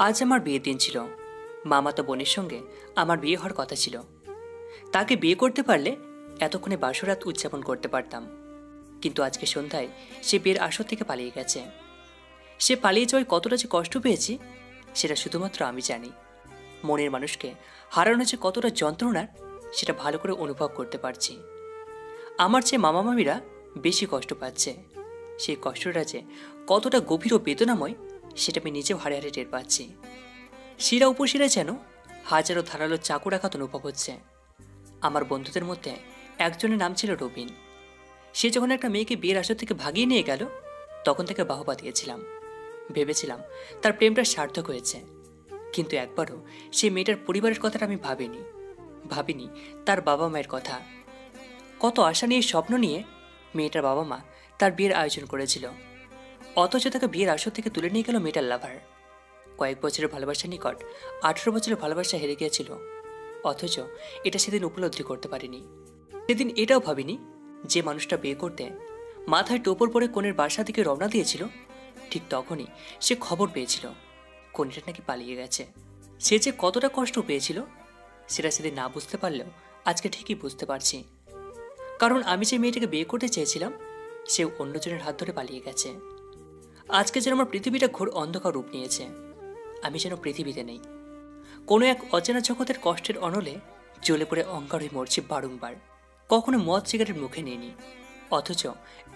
আজ আমার বিয়ের দিন ছিল। মামাতো বোনের সঙ্গে আমার বিয়ে হওয়ার কথা ছিল। তাকে বিয়ে করতে পারলে এতক্ষণে বাসরাত উদযাপন করতে পারতাম, কিন্তু আজকে সন্ধ্যায় সে বিয়ের আসর থেকে পালিয়ে গেছে। সে পালিয়ে যাওয়ায় কতটা যে কষ্ট পেয়েছি সেটা শুধুমাত্র আমি জানি। মনের মানুষকে হারানো যে কতটা যন্ত্রণার সেটা ভালো করে অনুভব করতে পারছি। আমার চেয়ে মামা মামিরা বেশি কষ্ট পাচ্ছে। সেই কষ্টটা যে কতটা গভীর ও বেদনাময় সেটা আমি নিজেও হারে হারে টের পাচ্ছি। শিরা উপশিরা যেন হাজারো ধারালো চাকুর আঘাত অনুভব হচ্ছে। আমার বন্ধুদের মধ্যে একজনের নাম ছিল রবিন। সে যখন একটা মেয়েকে বিয়ের আসর থেকে ভাগিয়ে নিয়ে গেল তখন থেকে বাহবা দিয়েছিলাম। ভেবেছিলাম তার প্রেমটা সার্থক হয়েছে, কিন্তু একবারও সেই মেয়েটার পরিবারের কথাটা আমি ভাবিনি তার বাবা মায়ের কথা। কত আশা নিয়ে স্বপ্ন নিয়ে মেয়েটার বাবা মা তার বিয়ের আয়োজন করেছিল, অথচ তাকে বিয়ের আসর থেকে তুলে নিয়ে গেল মেয়েটার লাভার। কয়েক বছরের ভালোবাসার নিকট 18 বছরের ভালোবাসা হেরে গিয়েছিল, অথচ এটা সেদিন উপলব্ধি করতে পারিনি। সেদিন এটাও ভাবিনি যে মানুষটা বিয়ে করতে মাথায় টোপর পরে কনের বাসা থেকে রওনা দিয়েছিল ঠিক তখনই সে খবর পেয়েছিল কনেটা নাকি পালিয়ে গেছে। সে যে কতটা কষ্ট পেয়েছিল সেটা সেদিন না বুঝতে পারলেও আজকে ঠিকই বুঝতে পারছি। কারণ আমি যে মেয়েটাকে বিয়ে করতে চেয়েছিলাম সে অন্যজনের হাত ধরে পালিয়ে গেছে। আজকে যেন আমার পৃথিবীটা ঘোর অন্ধকার রূপ নিয়েছে। আমি যেন পৃথিবীতে নেই, কোনো এক অচেনা জগতের কষ্টের অনলে জ্বলে পড়ে অঙ্গার হয়ে মরছি বারংবার। কখনো মদ সিগারেট মুখে নিইনি, অথচ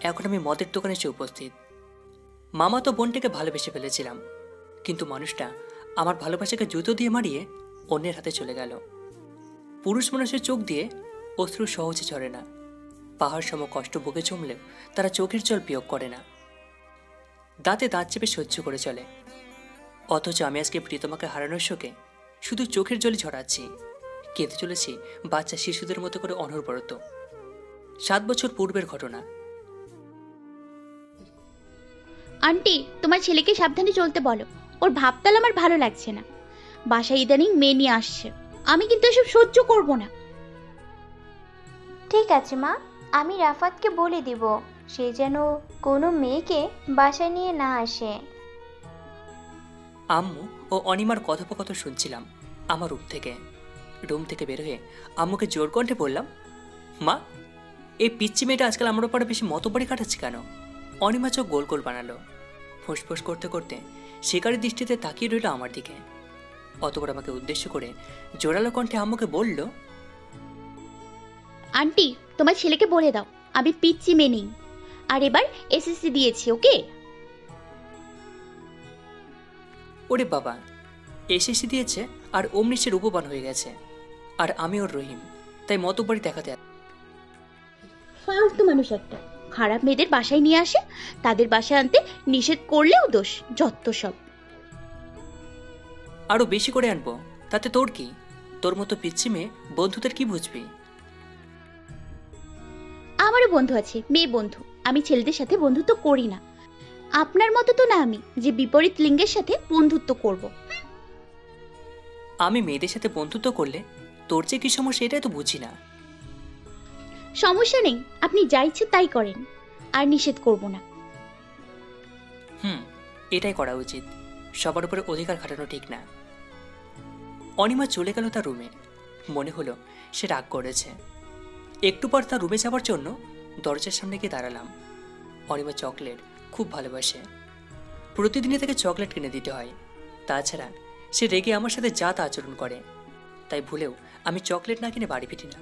এখন আমি মদের দোকানে এসে উপস্থিত। মামা তো বোনটাকে ভালোবেসে ফেলেছিলাম, কিন্তু মানুষটা আমার ভালোবাসাকে জুতো দিয়ে মারিয়ে অন্যের হাতে চলে গেল। পুরুষ মানুষের চোখ দিয়ে অশ্রু সহজে ঝরে না। পাহাড় সম কষ্ট বুকে জমলেও তারা চোখের জল বিয়োগ করে না, দাঁতে দাঁত চেপে সহ্য করে চলে। অথচ আমি আজকে প্রীতমাকে হারানোর শোকে শুধু চোখের জলই ঝরাচ্ছি, কেঁদে চলেছি বাচ্চা শিশুদের মতো করে অনবরত। 7 বছর পূর্বের ঘটনা। আন্টি, তোমার ছেলেকে সাবধানে চলতে বলো। ওর ভাবতাল আমার ভালো লাগছে না। বাসায় ইদানিং মেয়ে নিয়ে আসছে, আমি কিন্তু এসব সহ্য করব না। ঠিক আছে মা, আমি রাফাতকে বলে দিব সে যেন কোনো মেয়েকে বাসায় নিয়ে না আসে। আম্মু ও অনিমার কথোপকথন শুনছিলাম আমার রুম থেকে বের হয়ে আম্মুকে জোর কণ্ঠে বললাম, মা, এই পিচ্চি মেয়েটা আজকাল আমার উপরে বেশি মতবাড়ি কাটাচ্ছে কেন? অনিমা চোখ গোল গোল বানালো, ফুসফুস করতে করতে শিকারী দৃষ্টিতে তাকিয়ে রইল আমার দিকে। অতবার আমাকে উদ্দেশ্য করে জোরালো কণ্ঠে আম্মুকে বলল, আন্টি, তোমার ছেলেকে বলে দাও আমি পিচ্চি মেয়ে নেই, আর এবার এসএসসি দিয়েছি। ওকে? ওরে বাবা, এসএসসি দিয়েছে আর অমনি সে রূপবান হয়ে গেছে, আর আমি ওর রহিম, তাই মতবাড়ি দেখাতে। ফালতু মানুষ একটা। খারাপ মেয়েদের বাসায় নিয়ে আসে, তাদের বাসায় আনতে নিষেধ করলেও দোষ। যত সব। আরো বেশি করে আনবো, তাতে তোর কি? তোর মতো পিচ্ছি মেয়ে বন্ধুদের কি বুঝবি? আমারও বন্ধু আছে, মেয়ে বন্ধু। আমি ছেলেদের সাথে বন্ধুত্ব করি না। আপনার মতো তো না আমি যে বিপরীত লিঙ্গের সাথে বন্ধুত্ব করব। আমি মেয়েদের সাথে বন্ধুত্ব করলে তোর যে কি সমস্যা এটাই তো বুঝি না। সমস্যা নেই, আপনি যা ইচ্ছে তাই করেন, আর নিষেধ করব না। এটাই করা উচিত, সবার উপরে অধিকার খাটানো ঠিক না। অনিমা চলে গেল তার রুমে। মনে হলো সে রাগ করেছে। একটু পর তার রুমে যাওয়ার জন্য দরজার সামনে গিয়ে দাঁড়ালাম। অনিমা চকলেট খুব ভালোবাসে, প্রতিদিনই তাকে চকলেট কিনে দিতে হয়। তাছাড়া সে রেগে আমার সাথে যা তা আচরণ করে, তাই ভুলেও আমি চকলেট না কিনে বাড়ি ফিরি না।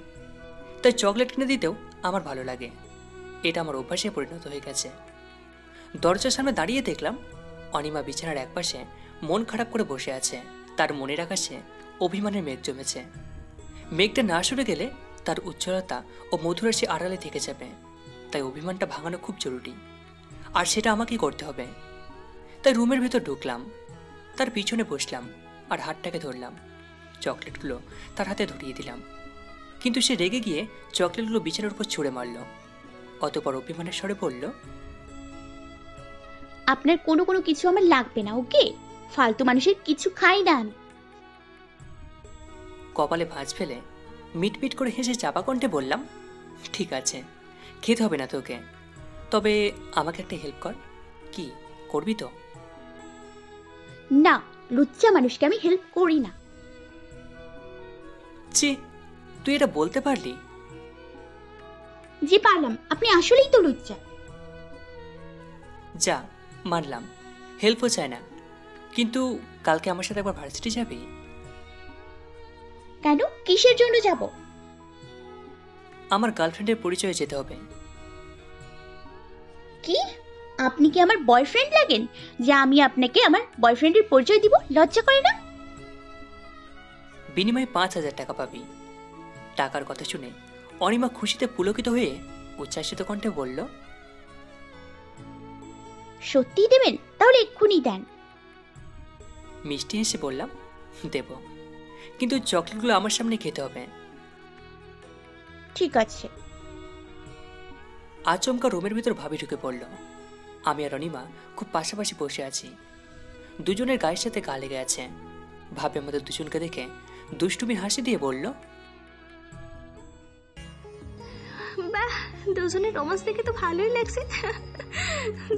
তাই চকলেট কিনে দিতেও আমার ভালো লাগে, এটা আমার অভ্যাসে পরিণত হয়ে গেছে। দরজার সামনে দাঁড়িয়ে দেখলাম অনিমা বিছানার একপাশে মন খারাপ করে বসে আছে। তার মনের আকাশে অভিমানের মেঘ জমেছে। মেঘটা না সরে গেলে তার উজ্জ্বলতা ও মধুরাশি আড়ালে থেকে যাবে, তাই অভিমানটা ভাঙানো খুব জরুরি, আর সেটা আমাকেই করতে হবে। তাই রুমের ভেতর ঢুকলাম, তার পিছনে বসলাম আর হাতটাকে ধরলাম। চকলেটগুলো তার হাতে ধরিয়ে দিলাম, কিন্তু সে রেগে গিয়ে চকলেটগুলো বিছানার উপর ছুঁড়ে মারল। অতপর অভিমানের স্বরে বলল, আপনার কোনো কোনো কিছু আমার লাগবে না। ওকে? ফালতু মানুষের কিছু খাই না আমি। কপালে ভাঁজ ফেলে মিটমিট করে হেসে চাপা কণ্ঠে বললাম, ঠিক আছে, খেতে হবে না তোকে, তবে আমাকে একটা হেল্প কর। কি করবি তো? না, লুচ্চা মানুষকে আমি হেল্প করি না। ছি, তুই এটা বলতে পারলি? যে পারলাম, আপনি আসলেই তো লুচ্চা। যা, মানলাম, হেল্পও চায় না, কিন্তু কালকে আমার সাথে একবার ভার্সিটি যাবি? কেন, কিসের জন্য যাব? আমার গার্লফ্রেন্ডের পরিচয়ে যেতে হবে। কি, আপনি কি আমার বয়ফ্রেন্ড লাগেন যে আমি আপনাকে আমার বয়ফ্রেন্ডের পরিচয় দিব? লজ্জা করে না? বিনিময়ে 5,000 টাকা পাবি। টাকার কথা শুনে অনিমা খুশিতে পুলকিত হয়ে উচ্ছ্বাসিত কণ্ঠে বলল, সত্যিই দেবেন? তাহলে এক্ষুনি দেন। মিষ্টি হেসে বললাম, দেব, কিন্তু চকলেটগুলো আমার সামনে খেতে হবে। ঠিক আছে। আচমকা রুমের ভিতর ভাবি ঢুকে পড়ল। আমি আর অনিমা খুব পাশাপাশি বসে আছি, দুজনের গায়ের সাথে গা লেগে আছে। ভাবি আমাদের দুজনকে দেখে দুষ্টুমি হাসি দিয়ে বলল, বাহ, দুজনের রোমান্স দেখে তো ভালোই লাগছে।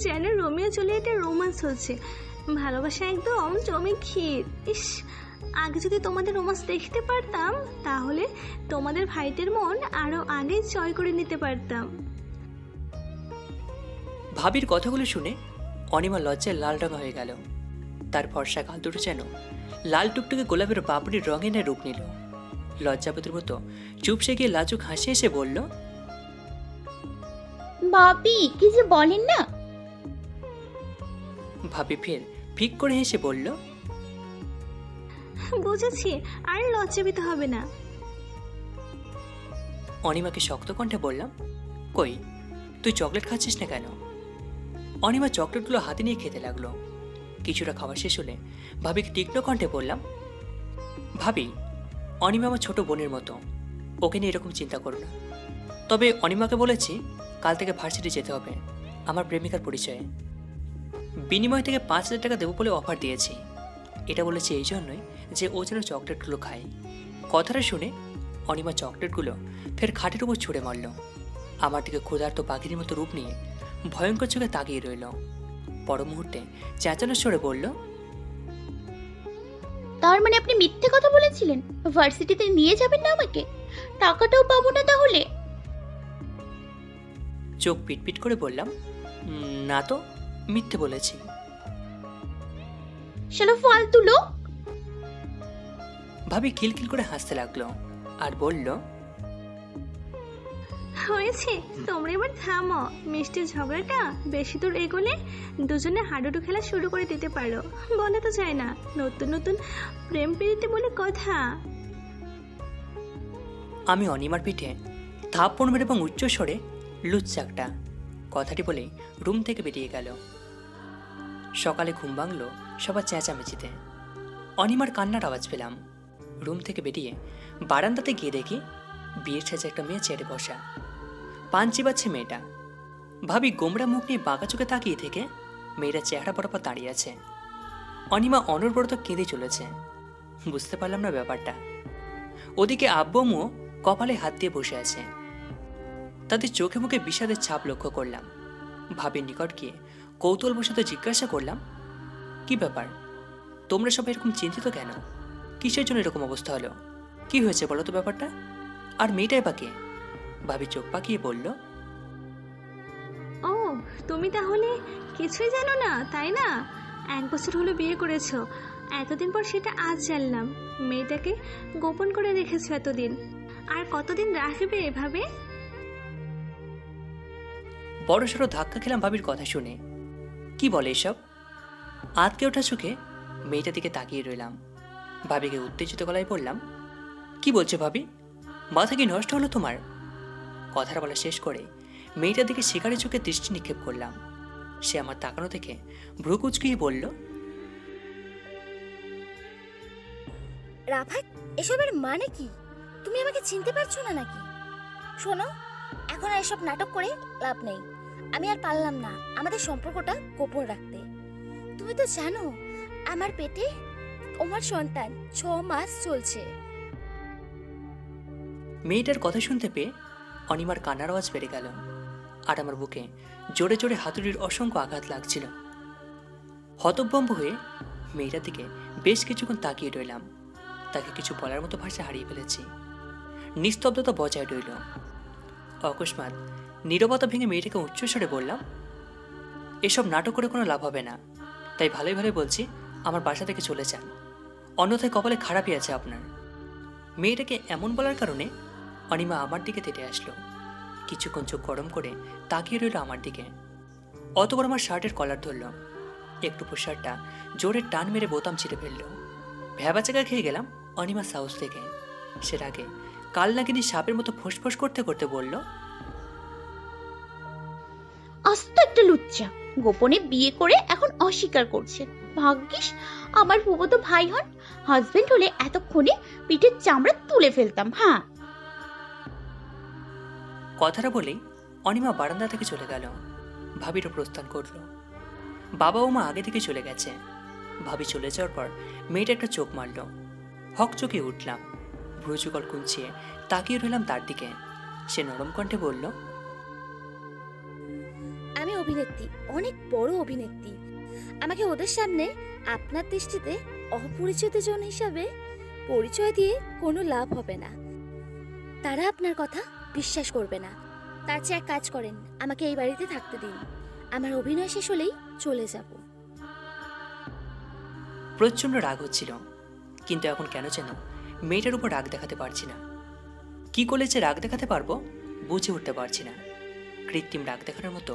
যেন রোমিও জুলিয়েটের রোমান্স হচ্ছে, ভালোবাসা একদম জমে ক্ষীর। ইস, আগে যদি তোমাদের রোমান্স দেখতে পারতাম তাহলে তোমাদের ভাইদের মন আরো আগে জয় করে নিতে পারতাম। ভাবির কথাগুলো শুনে অনিমা লজ্জায় লাল রঙা হয়ে গেল। তার ফর্সা গাল দুটো যেন লাল টুকটুকে গোলাপের পাপড়ির রঙিনের রূপ নিল। লজ্জাপতির মতো চুপসে গিয়ে লাজুক হাসি এসে বলল, ভাবি কি যে বলেন না। ভাবি ফের ফিক করে হেসে বলল, বুঝেছি, আর লজ্জা পেতে হবে না। অনিমাকে শক্ত কণ্ঠে বললাম, কই, তুই চকলেট খাচ্ছিস না কেন? অনিমা চকলেটগুলো হাতে নিয়ে খেতে লাগলো। কিছুটা খাওয়া শেষ হলে ভাবিকে তীক্ষ্ণ কণ্ঠে বললাম, ভাবি, অনিমা আমার ছোট বোনের মতো, ওকে নিয়ে এরকম চিন্তা করো না। তবে অনিমাকে বলেছি কাল থেকে ভার্সিটি যেতে হবে আমার প্রেমিকার পরিচয়ে। বিনিময় থেকে 5,000 টাকা দেবো বলে অফার দিয়েছি। এটা বলেছি এই জন্যই যে ও যেন চকলেটগুলো খায়। কথাটা শুনে অনিমা চকলেটগুলো ফের খাটের উপর ছুঁড়ে মারল। আমার দিকে ক্ষুধার্ত পাখির মতো রূপ নিয়ে ভয়ঙ্কর চোখে তাকিয়ে রইল। পর মুহূর্তে চেঁচানোর স্বরে বলল, তার মানে আপনি মিথ্যে কথা বলেছিলেন? ভার্সিটিতে নিয়ে যাবেন না আমাকে? টাকাটাও পাবো না তাহলে? চোখ পিটপিট করে বললাম, না তো, মিথ্যে বলেছি। শালা ফালতু লোক। ভাবি খিলখিল করে হাসতে লাগলো আর বলল, হয়েছে, তোমরা এবার থামো। মিষ্টির ঝগড়াটা বেশি দূর এগোলে দুজনে হাডুডু খেলা শুরু করে দিতে পারো। বলা তো যায় না, নতুন নতুন প্রেম প্রীতি বলে কথা। আমি অনিমার পিঠে থাপ্পড় মেরে এবং উচ্চ স্বরে, লুচ্চাকটা, কথাটি বলে রুম থেকে বেরিয়ে গেল। সকালে ঘুম ভাঙল সবার চেঁচামেচিতে। অনিমার কান্নার আওয়াজ পেলাম। রুম থেকে বেরিয়ে বারান্দাতে গিয়ে দেখি বিয়ের সাজে একটা মেয়ে চেয়ারে বসা। পান চিবাচ্ছে মেয়েটা। ভাবি গোমরা মুখ নিয়ে বাঁকা চোখে তাকিয়ে থেকে মেয়েটা চেহারা বরাবর দাঁড়িয়ে আছে। অনিমা অনবরত কেঁদে চলেছে। বুঝতে পারলাম না ব্যাপারটা। ওদিকে আব্বু আম্মুও কপালে হাত দিয়ে বসে আছে। তাদের চোখে মুখে বিষাদের ছাপ লক্ষ্য করলাম। ভাবির নিকট গিয়ে কৌতূহলবশত জিজ্ঞাসা করলাম, কি ব্যাপার, তোমরা সবাই এরকম চিন্তিত কেন? কিসের জন্য এরকম অবস্থা হলো? কি হয়েছে বলো তো ব্যাপারটা? আর মেয়েটাই বা কে? ভাবি চোখ পাকিয়ে বলল, ও, তুমি তাহলে কিছুই জানো না, তাই না? 1 বছর হলো বিয়ে করেছো, এতদিন পর সেটা আজ জানলাম। মেয়েটাকে গোপন করে রেখেছো এতদিন, আর কতদিন রাখবে এভাবে? বড়সড় ধাক্কা খেলাম ভাবির কথা শুনে। কি বলে এসব? আতকে ওঠা চোখে মেয়েটার দিকে তাকিয়ে রইলাম। ভাবিকে উত্তেজিত গলায় বললাম, কি বলছো ভাবি? মাথা কি নষ্ট হলো তোমার? কথাটা বলা শেষ করে মেয়েটার দিকে শিকারের চোখে দৃষ্টি নিক্ষেপ করলাম। সে আমার তাকানো থেকে ভ্রু কুঁচকিয়ে বলল, রাফাত, এসবের মানে কি? তুমি আমাকে চিনতে পারছো না নাকি? শোনো, এখন আর এসব নাটক করে লাভ নেই। আমি আর পারলাম না আমাদের সম্পর্কটা গোপন রাখতে। তুমি তো জানো আমার পেটে তোমার সন্তান 6 মাস চলছে। মেয়েটার কথা শুনতে পেয়ে অনিমার কান্নার আওয়াজ বেড়ে গেল, আর আমার বুকে জোরে জোরে হাতুড়ির অসংখ্য আঘাত লাগছিল। হতভম্ব হয়ে মেয়েটার দিকে বেশ কিছুক্ষণ তাকিয়ে রইলাম। তাকে কিছু বলার মতো ভাষা হারিয়ে ফেলেছি। নিস্তব্ধতা বজায় রইল। অকস্মাৎ নীরবতা ভেঙে মেয়েটাকে উচ্চস্বরে বললাম, এসব নাটক করে কোনো লাভ হবে না, তাই ভালোই ভালোই বলছি আমার বাসা থেকে চলে যান, অন্যথায় কপালে খারাপই আছে আপনার। মেয়েটাকে এমন বলার কারণে অনিমা আমার দিকে তেড়ে আসলো। কিছুক্ষণ চোখ গরম করে তাকিয়ে রইল আমার দিকে। অতবার আমার শার্টের কলার ধরল, একটু শার্টটা জোরে টান মেরে বোতাম ছিঁড়ে ফেলল। ভ্যাবাচাকা খেয়ে গেলাম অনিমা সাউস থেকে। সের আগে কাল নাগিনী সাপের মতো ফোঁস করতে করতে বলল, আস্ত একটা লুচ্চা, গোপনে বিয়ে করে এখন অস্বীকার করছে। ভাগ্যিস আমার ফুফাতো ভাই হন, হাজবেন্ড হলে এতক্ষণে পিঠের চামড়া তুলে ফেলতাম। হ্যাঁ। কথাটা বলেই অনিমা বারান্দা থেকে চলে গেল। ভাবিরও প্রস্থান করল। বাবা ও মা আগে থেকে চলে গেছে। ভাবি চলে যাওয়ার পর মেয়েটা একটা চোখ মারল। হক চোখে উঠলাম, ভ্রুযুগল কুঁচিয়ে তাকিয়ে রইলাম তার দিকে। সে নরম কণ্ঠে বলল, আমি অভিনেত্রী, অনেক বড় অভিনেত্রী। আমাকে ওদের সামনে আপনার দৃষ্টিতে অপরিচিত জন হিসাবে পরিচয় দিয়ে কোনো লাভ হবে না। তারা আপনার কথা বিশ্বাস করবে না। তার চেয়ে এক কাজ করেন, আমাকে এই বাড়িতে থাকতে দিন। আমার অভিনয় শেষ হলেই চলে যাব। প্রচণ্ড রাগ হচ্ছিল, কিন্তু এখন কেন যেন মেয়েটার উপর রাগ দেখাতে পারছি না। কি করলে যে রাগ দেখাতে পারবো বুঝে উঠতে পারছি না। কৃত্রিম রাগ দেখানোর মতো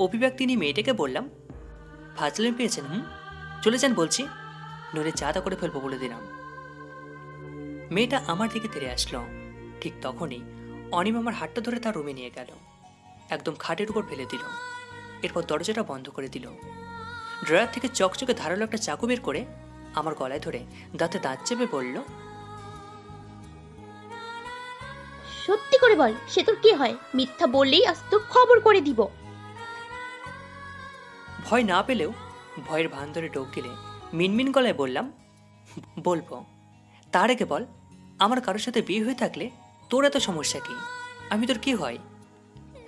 অভিব্যক্তি নিয়ে মেয়েটাকে বললাম, ফাজলামি পেয়েছেন? চলে যান বলছি, নইলে চাঁদা করে ফেলবো বলে দিলাম। মেয়েটা আমার দিকে তেড়ে আসলো। ঠিক তখনই অনিমা আমার হাতটা ধরে তার রুমে নিয়ে গেল, একদম খাটের উপর ফেলে দিল। এরপর দরজাটা বন্ধ করে দিল। ড্রয়ার থেকে চকচকে ধারালো একটা চাকু বের করে আমার গলায় ধরে দাঁতে দাঁত চেপে বলল, সত্যি করে বল, সে তোর কি হয়? মিথ্যা বললেই আজ তোর খবর করে দিব। ভয় না পেলেও ভয়ের ভান ধরে ঢোক গেলে মিনমিন গলায় বললাম, বলবো। তার আগে বল, আমার কারোর সাথে বিয়ে হয়ে থাকলে তোর এত সমস্যা কি? আমি তোর কি হয়?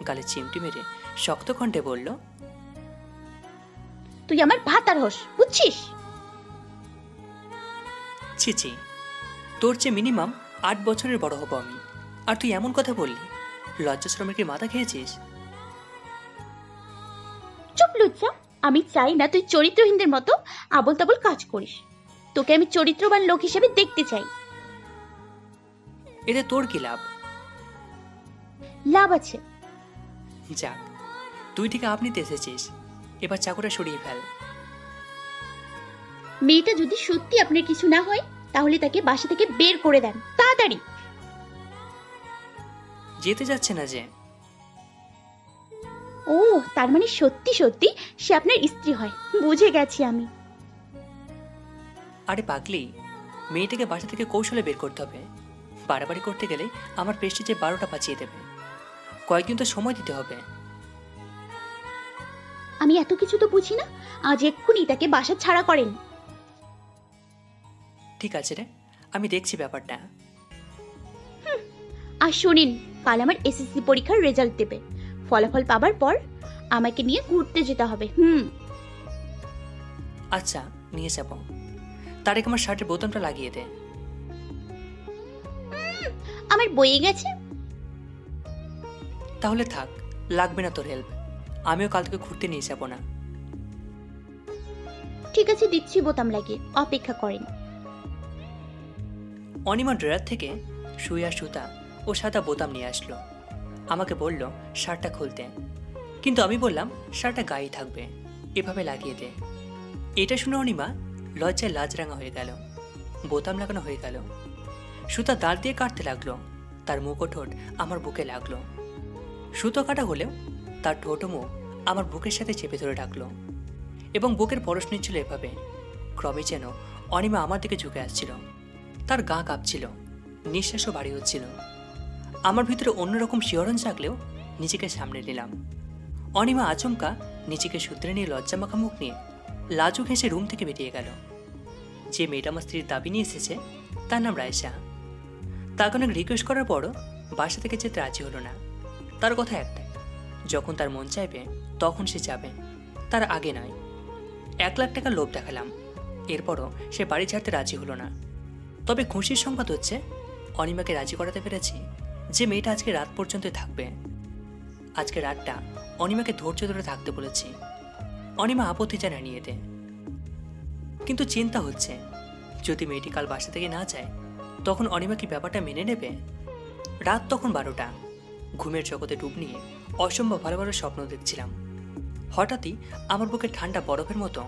গালে চিমটি মেরে শক্ত কণ্ঠে বলল, তুই আমার ভাতার হোস, বুঝছিস? ছি, তোর চেয়ে মিনিমাম 8 বছরের বড় হব আমি, আর তুই এমন কথা বললি? লজ্জা শ্রমিকের মাথা খেয়েছিস? চুপ লুচ্চা, আমি চাই না তুই চরিত্রহীনদের মতো আবল তাবল কাজ করিস। তোকে আমি চরিত্রবান লোক হিসেবে দেখতে চাই। এতে তোর কি লাভ? লাভ আছে। যাক, তুই ঠিক আপনিতে এসেছিস, এবার চাকুটা সরিয়ে ফেল। মেয়েটা যদি সত্যি আপনার কিছু না হয় তাহলে তাকে বাসা থেকে বের করে দেন তাড়াতাড়ি। যেতে যাচ্ছে না যে? ও, তার মানে সত্যি সত্যি সে আপনার স্ত্রী হয়, বুঝে গেছি আমি। আরে পাগলি, মেয়েটাকে বাসা থেকে কৌশলে বের করতে হবে। বাড়াবাড়ি করতে গেলে আমার প্রেস্টিজে 12টা বাঁচিয়ে দেবে। কয়েকদিন তো সময় দিতে হবে। আমি এত কিছু তো বুঝি না, আজ এক্ষুনি তাকে বাসা ছাড়া করেন। ঠিক আছে রে, আমি দেখছি ব্যাপারটা। আর শুনিন, কাল আমার এসএসসি পরীক্ষার রেজাল্ট দেবে। ফলাফল পাবার পর আমাকে নিয়ে ঘুরতে যেতে হবে। আচ্ছা, নিয়ে যাব। তার আগে আমার শার্টের বোতামটা লাগিয়ে দে। আমার বয়ে গেছে। তাহলে থাক, লাগবে না তোর হেল্প। আমিও কাল থেকে ঘুরতে নিয়ে যাব না। ঠিক আছে, দিচ্ছি বোতাম লাগিয়ে, অপেক্ষা করেন। অনিমা ড্রয়ার থেকে সুই আর সুতা ও সাদা বোতাম নিয়ে আসলো। আমাকে বলল শার্টটা খুলতে, কিন্তু আমি বললাম শার্টটা গায়ে থাকবে, এভাবে লাগিয়ে দে। এটা শুনে অনিমা লজ্জায় লাজরাঙা হয়ে গেল। বোতাম লাগানো হয়ে গেল। সুতা দাঁড় দিয়ে কাটতে লাগলো। তার মুখ ও ঠোঁট আমার বুকে লাগলো। সুতো কাটা হলেও তার ঠোঁট ও মুখ আমার বুকের সাথে চেপে ধরে রাখলো এবং বুকের পরশ নিচ্ছিল এভাবে। ক্রমে যেন অনিমা আমার দিকে ঝুঁকে আসছিল। তার গা কাঁপছিল, নিঃশ্বাসও ভারী হচ্ছিল। আমার ভিতরে অন্যরকম শিহরণ জাগলেও নিজেকে সামনে নিলাম। অনিমা আচমকা নিজেকে সূত্রে নিয়ে লজ্জামাখা মুখ নিয়ে লাজুক হেসে রুম থেকে বেরিয়ে গেল। যে মেয়েটা আমার স্ত্রীর দাবি নিয়ে এসেছে তার নাম রায়সা। তাকে অনেক রিকোয়েস্ট করার পরও বাসা থেকে যেতে রাজি হলো না। তার কথা একটাই, যখন তার মন চাইবে তখন সে যাবে, তার আগে নয়। 1 লাখ টাকা লোভ দেখালাম, এরপরও সে বাড়ি ছাড়তে রাজি হলো না। তবে খুশির সংবাদ হচ্ছে অনিমাকে রাজি করাতে পেরেছি যে মেয়েটা আজকে রাত পর্যন্ত থাকবে। আজকে রাতটা অনিমাকে ধৈর্য ধরে থাকতে বলেছি। অনিমা আপত্তি জানিয়ে এতে, কিন্তু চিন্তা হচ্ছে যদি মেয়েটি কাল বাসা থেকে না যায় তখন অনিমা কি ব্যাপারটা মেনে নেবে? রাত তখন 12টা। ঘুমের জগতে ডুব নিয়ে অসম্ভব ভালো ভালো স্বপ্ন দেখছিলাম। হঠাৎই আমার বুকে ঠান্ডা বরফের মতো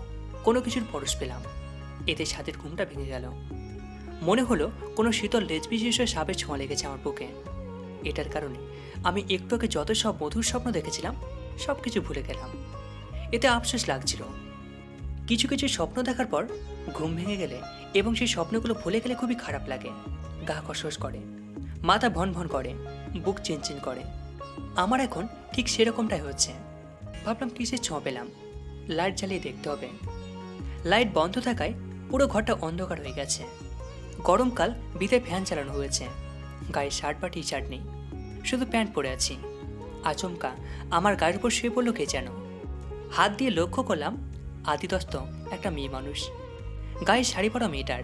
কোনো কিছুর পরশ পেলাম। এতে ছাদের ঘুমটা ভেঙে গেল। মনে হলো কোনো শীতল লেজ বিশিষ্ট সাপের ছোঁয়া লেগেছে আমার বুকে। এটার কারণে আমি একটু আগে যত সব মধুর স্বপ্ন দেখেছিলাম সব কিছু ভুলে গেলাম। এতে আফসোস লাগছিল। কিছু কিছু স্বপ্ন দেখার পর ঘুম ভেঙে গেলে এবং সেই স্বপ্নগুলো ভুলে গেলে খুবই খারাপ লাগে। গা কসকস করে, মাথা ভন ভন করে, বুক চিনচিন করে। আমার এখন ঠিক সেরকমটাই হচ্ছে। ভাবলাম কিসের ছোঁয়া পেলাম, লাইট জ্বালিয়ে দেখতে হবে। লাইট বন্ধ থাকায় পুরো ঘরটা অন্ধকার হয়ে গেছে। গরমকাল, ভিতরে ফ্যান চালানো হয়েছে। গায়ে শার্ট বা টি শার্ট নেই, শুধু প্যান্ট পরে আছি। আচমকা আমার গায়ের উপর শুয়ে পড়লো কে যেন। হাত দিয়ে লক্ষ্য করলাম আদিদস্ত একটা মেয়ে মানুষ। গায়ে শাড়ি পরা মেয়েটার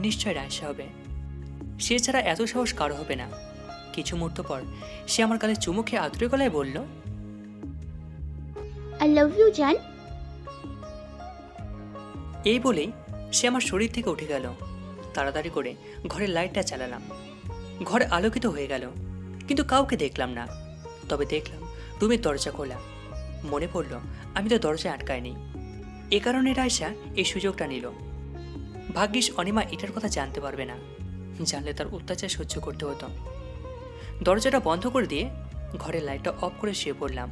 নিশ্চয় রায়সা হবে। সে ছাড়া এত সাহস কারো হবে না। কিছু মুহূর্ত পর সে আমার গালে চুমু খেয়ে আদুরে গলায় বলল, আই লাভ ইউ জান। এই বলেই সে আমার শরীর থেকে উঠে গেল। তাড়াতাড়ি করে ঘরের লাইটটা চালালাম। ঘরে আলোকিত হয়ে গেল, কিন্তু কাউকে দেখলাম না। তবে দেখলাম রুমের দরজা খোলা। মনে পড়ল আমি তো দরজায় আটকায়নি। এ কারণে রায়সা এই সুযোগটা নিল। ভাগ্যিস অনিমা এটার কথা জানতে পারবে না, জানলে তার অত্যাচার সহ্য করতে হতো। দরজাটা বন্ধ করে দিয়ে ঘরের লাইটটা অফ করে শুয়ে পড়লাম।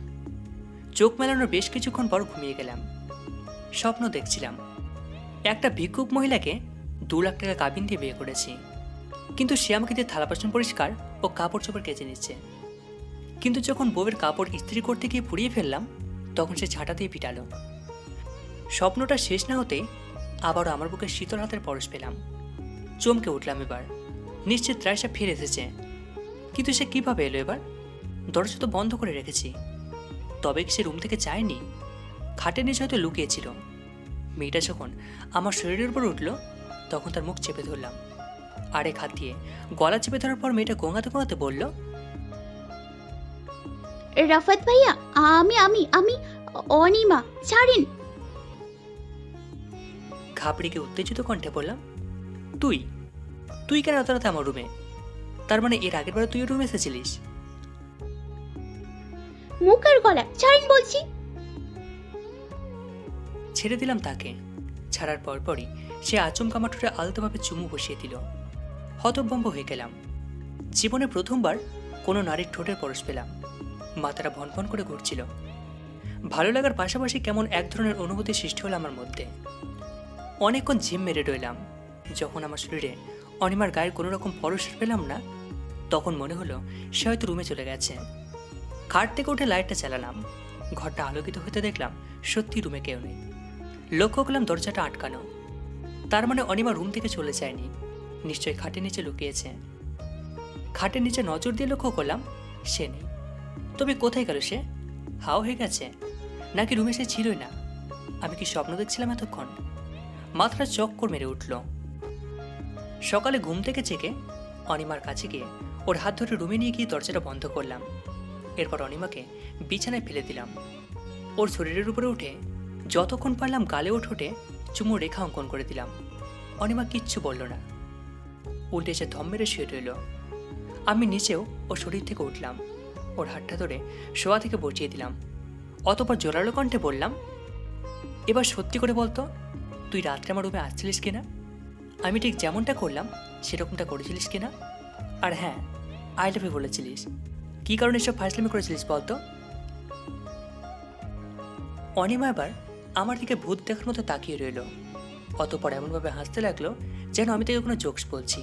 চোখ মেলানোর বেশ কিছুক্ষণ পর ঘুমিয়ে গেলাম। স্বপ্ন দেখছিলাম একটা ভিক্ষুক মহিলাকে 2 লাখ টাকা কাবিন দিয়ে বিয়ে করেছি, কিন্তু সে আমাকে দিয়ে থালা বাসন পরিষ্কার ও কাপড় চোপড় কেচে নিচ্ছে। কিন্তু যখন বউয়ের কাপড় ইস্ত্রি করতে গিয়ে পুড়িয়ে ফেললাম তখন সে ঝাঁটা দিয়ে পিটালো। স্বপ্নটা শেষ না হতে আবারও আমার বুকে শীতল হাতের পরশ পেলাম। চমকে উঠলাম। এবার নিশ্চিত রায়সা ফিরে এসেছে, কিন্তু সে কিভাবে এলো এবার? দরজা তো বন্ধ করে রেখেছি। তবে কি সে রুম থেকে যায়নি? খাটের নিচে হয়তো লুকিয়েছিল। মেয়েটা যখন আমার শরীরের উপর উঠল তখন তার মুখ চেপে ধরলাম। আরেক হাত দিয়ে গলা চেপে ধরার পর মেয়েটা গোঙাতে গোঙাতে বলল, রাফাত ভাইয়া, আমি আমি আমি অনিমা, ছাড়েন। ঘাবড়িকে উত্তেজিত কণ্ঠে বললাম, তুই তুই কেন এত রাতে আমার রুমে? তার মানে এর আগের বার তুইও রুমে এসেছিলিস? মুখ আর গলা ছাড়েন বলছি। ছেড়ে দিলাম তাকে। ছাড়ার পরপরই সে আচমকা আমার ঠোঁটে আলতোভাবে চুমু বসিয়ে দিল। হতভম্ব হয়ে গেলাম। জীবনে প্রথমবার কোনো নারীর ঠোঁটের পরশ পেলাম। মাথাটা ভনভন করে ঘুরছিল। ভালো লাগার পাশাপাশি কেমন এক ধরনের অনুভূতি সৃষ্টি হলো আমার মধ্যে। অনেকক্ষণ ঝিম মেরে রইলাম। যখন আমার শরীরে অনিমার গায়ের কোনো রকম পরশ পেলাম না তখন মনে হলো সে হয়তো রুমে চলে গেছে। খাট থেকে উঠে লাইটটা চালালাম। ঘরটা আলোকিত হতে দেখলাম সত্যি রুমে কেউ নেই। লক্ষ্য করলাম দরজাটা আটকানো। তার মানে অনিমা রুম থেকে চলে যায়নি, নিশ্চয়ই খাটের নিচে লুকিয়েছে। খাটের নিচে নজর দিয়ে লক্ষ্য করলাম সে নেই। তবে কোথায় গেল সে? হাও হয়ে গেছে নাকি রুমে সে ছিলই না? আমি কি স্বপ্ন দেখছিলাম এতক্ষণ? মাথাটা চক্কর মেরে উঠল। সকালে ঘুম থেকে জেগে অনিমার কাছে গিয়ে ওর হাত ধরে রুমে নিয়ে গিয়ে দরজাটা বন্ধ করলাম। এরপর অনিমাকে বিছানায় ফেলে দিলাম। ওর শরীরের উপরে উঠে যতক্ষণ পারলাম গালে ও ঠোঁটে চুমু রেখা অঙ্কন করে দিলাম। অনিমা কিচ্ছু বলল না, উল্টে সে ধম মেরে শুয়ে রইল। আমি নিচেও ওর শরীর থেকে উঠলাম। ওর হাতটা ধরে শোয়া থেকে বসিয়ে দিলাম। অতপর জোরালো কণ্ঠে বললাম, এবার সত্যি করে বলতো, তুই রাত্রে আমার রুমে আসছিলিস কিনা? আমি ঠিক যেমনটা করলাম সেরকমটা করেছিলিস কিনা? আর হ্যাঁ, আই লাভ ইউ বলেছিলিস। কী কারণে এসব ফাইজলামি করেছিলিস বলতো? অনিমা এবার আমার দিকে ভূত দেখার মতো তাকিয়ে রইল। অতপর এমনভাবে হাসতে লাগলো যেন আমি তাকে কোনো জোকস বলছি।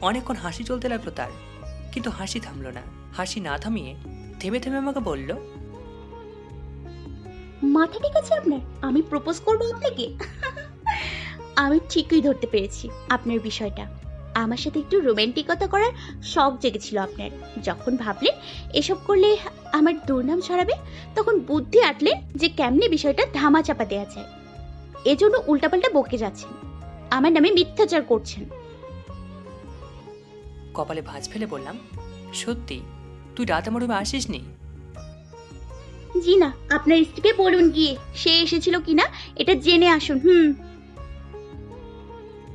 অনেকক্ষণ হাসি চলতে লাগলো তার, কিন্তু হাসি থামলো না। হাসি না থামিয়ে থেমে থেমে আমাকে বলল, মাথা ঠিক আছে আপনার? আমি প্রপোজ করবো আপনাকে। আমি ঠিকই ধরতে পেরেছি আপনার বিষয়টা। আমার সাথে একটু রোমান্টিকতা করার শখ জেগেছিল আপনার। যখন ভাবলেন এসব করলে আমার দুর্নাম ছড়াবে তখন বুদ্ধি আটলেন যে কেমনে বিষয়টা ধামাচাপা দেওয়া যায়। এজন্য উল্টাপাল্টা বকে যাচ্ছেন, আমার নামে মিথ্যাচার করছেন। কপালে ভাঁজ ফেলে বললাম, সত্যি তুই রাত আমার রুমে আসিস নি? জি না, আপনার স্ত্রীকে বলুন গিয়ে সে এসেছিল কিনা এটা জেনে আসুন।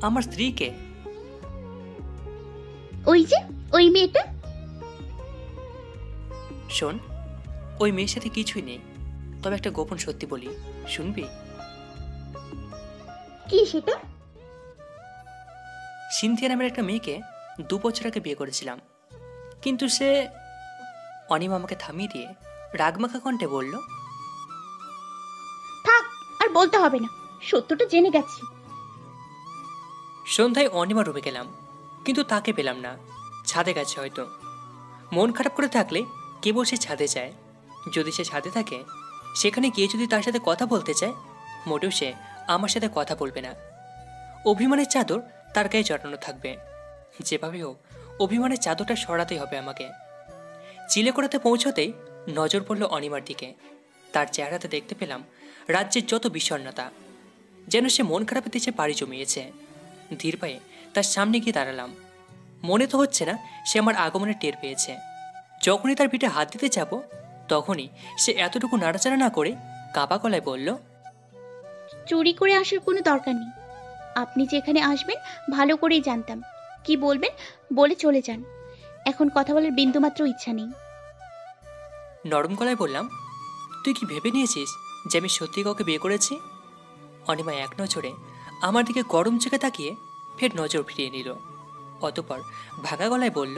আমার স্ত্রীকে? ওই যে ওই মেয়েটা। শোন, ওই মেয়ের সাথে কিছুই নেই, তবে একটা গোপন সত্যি বলি, শুনবি? কি সেটা? সিনথিয়া নামের একটা মেয়েকে 2 বছর আগে বিয়ে করেছিলাম, কিন্তু সে... অনিমা আমাকে থামিয়ে দিয়ে রাগমাখা কণ্ঠে বলল, থাক, আর বলতে হবে না, সত্যটা জেনে গেছি। সন্ধ্যায় অনিমা রুমে গেলাম, কিন্তু তাকে পেলাম না, ছাদে গেছে হয়তো। মন খারাপ করে থাকলে কেবল সে ছাদে যায়, যদি সে ছাদে থাকে সেখানে গিয়ে যদি তার সাথে কথা বলতে চায়, মোটেও সে আমার সাথে কথা বলবে না। অভিমানের চাদর তার গায়ে জড়ানো থাকবে, যেভাবে হোক অভিমানের চাদরটা সরাতেই হবে আমাকে। চিলেকোড়াতে পৌঁছতেই নজর পড়ল অনিমার দিকে। তার চেহারাতে দেখতে পেলাম রাজ্যের যত বিষণ্ণতা, যেন সে মন খারাপের দেশে পাড়ি জমিয়েছে। ধীর পায়ে তার সামনে গিয়ে দাঁড়ালাম। মনে তো হচ্ছে না সে আমার আগমনের টের পেয়েছে। যখনই তার পিঠে হাত দিতে যাব, তখনই সে এতটুকু নাড়াচাড়া না করে কাঁপা গলায় বলল, চুরি করে আসার কোনো দরকার নেই, আপনি যে এখানে আসবেন ভালো করেই জানতাম। কি বলবেন বলে চলে যান, এখন কথা বলার বিন্দুমাত্র ইচ্ছা নেই। নরম গলায় বললাম, তুই কি ভেবে নিয়েছিস যে আমি সত্যি কাউকে বিয়ে করেছি? অনিমা এক নজরে আমার দিকে গরম চোখে তাকিয়ে ফের নজর ফিরিয়ে নিল। অতঃপর ভাঙা গলায় বলল,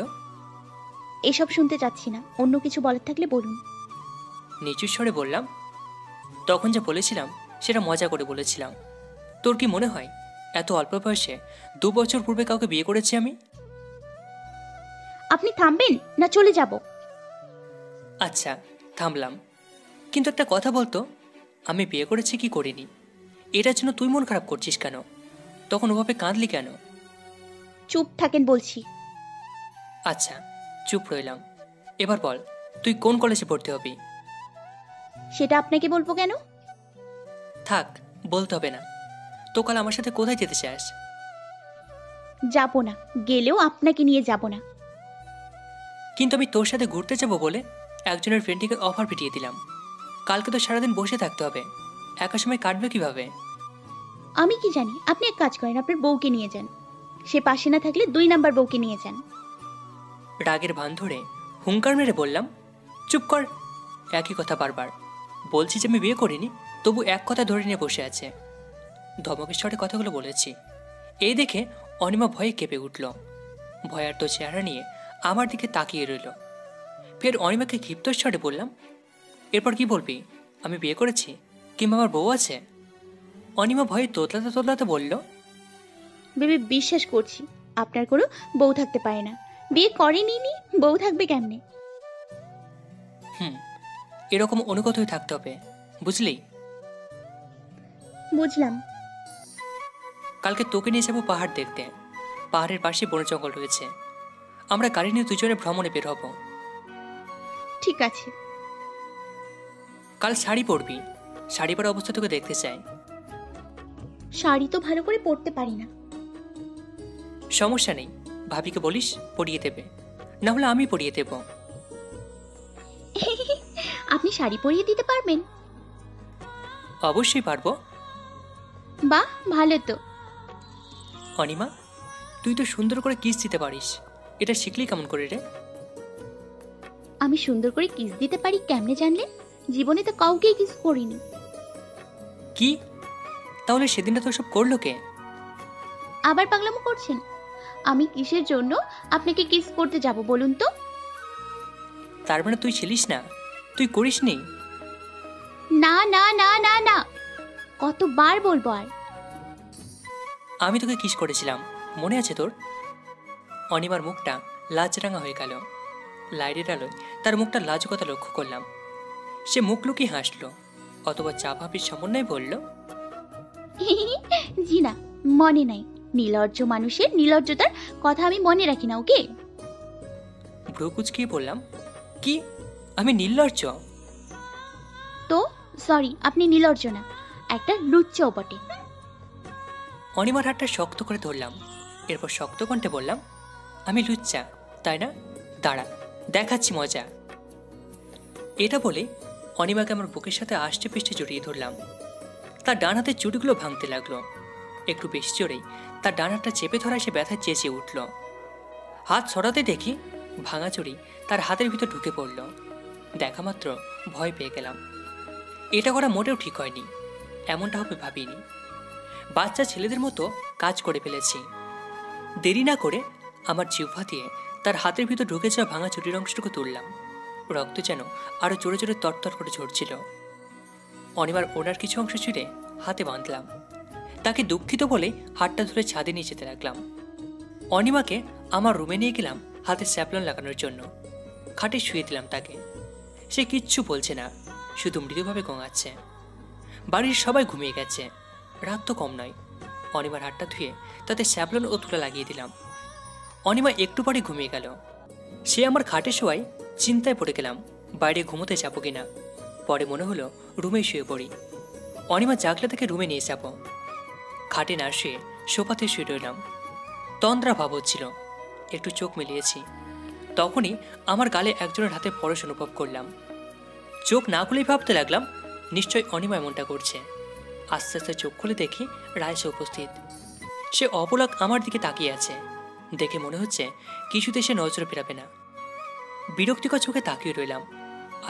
এসব শুনতে চাচ্ছি না, অন্য কিছু বলার থাকলে বলুন। নিচু স্বরে বললাম, তখন যা বলেছিলাম সেটা মজা করে বলেছিলাম। তোর কি মনে হয় এত অল্প বয়সে 2 বছর পূর্বে কাউকে বিয়ে করেছি আমি? আপনি থামবেন না চলে যাব? আচ্ছা, থামলাম, কিন্তু একটা কথা বলতো, আমি বিয়ে করেছি কি করিনি এটার জন্য তুই মন খারাপ করছিস কেন? তখন ওভাবে কাঁদলি কেন? চুপ থাকেন বলছি। আচ্ছা, চুপ রইলাম। এবার বল, তুই কোন কলেজে ভর্তি হবি? সেটা আপনাকে বলবো কেন? থাক, বলতে হবে না। তো কাল আমার সাথে কোথায় যেতে চাস? যাব না, গেলেও আপনাকে নিয়ে যাব না। কিন্তু আমি তোর সাথে ঘুরতে যাব বলে একজনের ফ্রেন্ডকে অফার পিটিয়ে দিলাম। কালকে তো সারাদিন বসে থাকতে হবে, একা সময় কাটবে কিভাবে? আমি কি জানি, আপনি এক কাজ করেন, আপনার বউকে নিয়ে যান। সে পাশে না থাকলে 2 নাম্বার বউকে নিয়ে যান। রাগের ভান ধরে হুঙ্কার মেরে বললাম, চুপ কর। একই কথা বারবার বলছি যে আমি বিয়ে করিনি, তবু এক কথা ধরে নিয়ে বসে আছে। ধমকের স্বরে কথাগুলো বলেছি। এই দেখে অনিমা ভয়ে কেঁপে উঠল। ভয়ার্ত চেহারা নিয়ে আমার দিকে তাকিয়ে রইল। ফের অনিমাকে ক্ষিপ্ত স্বরে বললাম, এরপর কি বলবি? আমি বিয়ে করেছি কিংবা আমার বউ আছে? অনিমা ভয়ে তোতলাতে তোতলাতে বলল, ভেবে বিশ্বাস করছি আপনার কোনো বউ থাকতে পারে না, বিয়ে করেনি, বউ থাকবে কেমনে? এরকম অনুগত হয়ে থাকতে হবে, বুঝলি? বুঝলাম। কালকে তোকে নিয়ে যাবো পাহাড় দেখতে। পাহাড়ের পাশে বন জঙ্গল রয়েছে, আমরা গাড়ি নিয়ে দুজনে ভ্রমণে বের হব। ঠিক আছে। কাল শাড়ি পরবি, শাড়ি পরা অবস্থা তোকে দেখতে চাই। শাড়ি তো ভালো করে পরতে পারি না। সমস্যা নেই, ভাবিকে বলিস পরিয়ে দেবে, না হলে আমি পরিয়ে দেব। আপনি শাড়ি পরিয়ে দিতে পারবেন? অবশ্যই পারবো। বাহ, ভালো তো। অনিমা, তুই তো সুন্দর করে কিস দিতে পারিস, এটা শিখলি কেমন করে রে? আমি সুন্দর করে কিস দিতে পারি কেমনে জানলেন? জীবনে তো কাউকেই কিস করিনি। কি? তাহলে সেদিনটা তো সব করলো কে? আবার পাগলামো করছেন? আমি কিসের জন্য আপনাকে কিস করতে যাব বলুন তো? তার মানে তুই ছিলিস না, তুই করিসনি? না না না না না, কতবার বলবো আর? আমি তোকে কিস করেছিলাম, মনে আছে তোর? অনিমার মুখটা লাজরাঙা হয়ে গেল। লাইটের আলোয় তার মুখটা লাজুকতা লক্ষ্য করলাম। সে মুখ লুকিয়ে হাসলো, অথবা চা ভাবির সমন্বয়ে বলল, জি না, মনে নাই। নির্লজ্জ মানুষের নির্লজ্জতার কথা আমি মনে রাখি না, ওকে? ভ্রু কুচকিয়ে বললাম, কি আমি নির্লজ্জ? তো সরি, আপনি নির্লজ্জ না। একটা লুচ্চাও বটে। অনিমার হাতটা শক্ত করে ধরলাম, এরপর শক্ত কণ্ঠে বললাম, আমি লুচ্চা তাই না? দাঁড়া, দেখাচ্ছি মজা। এটা বলে অনিমাকে আমার বুকের সাথে আষ্টে পিষ্টে জড়িয়ে ধরলাম। তার ডান হাতের চুড়িগুলো ভাঙতে লাগলো। একটু বেশি জোরেই তার ডান হাতটা চেপে ধরায় সে ব্যথায় চেঁচিয়ে উঠল। হাত সরাতে দেখি ভাঙা চুড়ি তার হাতের ভিতর ঢুকে পড়ল। দেখা মাত্র ভয় পেয়ে গেলাম। এটা করা মোটেও ঠিক হয়নি, এমনটা হবে ভাবিনি। বাচ্চা ছেলেদের মতো কাজ করে ফেলেছি। দেরি না করে আমার জিহ্বা দিয়ে তার হাতের ভিতর ঢুকে যাওয়া ভাঙা চুরির অংশটুকু তুললাম। রক্ত যেন আরো জোরে জোরে তরতর করে ঝরছিল। অনিমার ওনার কিছু অংশ ছিঁড়ে হাতে বাঁধলাম। তাকে দুঃখিত বলে হাতটা ধরে ছাদে নিয়ে যেতে লাগলাম। অনিমাকে আমার রুমে নিয়ে গেলাম হাতে স্যাপলন লাগানোর জন্য। খাটে শুয়ে দিলাম তাকে। সে কিচ্ছু বলছে না, শুধু মৃদুভাবে গোঙাচ্ছে। বাড়ির সবাই ঘুমিয়ে গেছে, রাত তো কম নয়। অনিমার হাতটা ধুয়ে তাতে স্যাপলন ও তুলা লাগিয়ে দিলাম। অনিমা একটু পরে ঘুমিয়ে গেল। সে আমার খাটে শোয়ায় চিন্তায় পড়ে গেলাম বাইরে ঘুমোতে যাবো কিনা। পরে মনে হলো রুমেই শুয়ে পড়ি। অনিমা জাগলে তাকে রুমে নিয়ে যাব। খাটে না শুয়ে সোফাতে শুয়ে রইলাম। তন্দ্রা ভাব হচ্ছিল, একটু চোখ মিলিয়েছি। তখনই আমার গালে একজনের হাতে পরশ অনুভব করলাম। চোখ না খুলেই ভাবতে লাগলাম নিশ্চয় অনিমা এমনটা করছে। আস্তে আস্তে চোখ খুলে দেখি রায়সা উপস্থিত। সে অপলক আমার দিকে তাকিয়ে আছে। দেখে মনে হচ্ছে কিছুতে সে নজর ফেরাবে না। বিরক্তিকর চোখে তাকিয়ে রইলাম।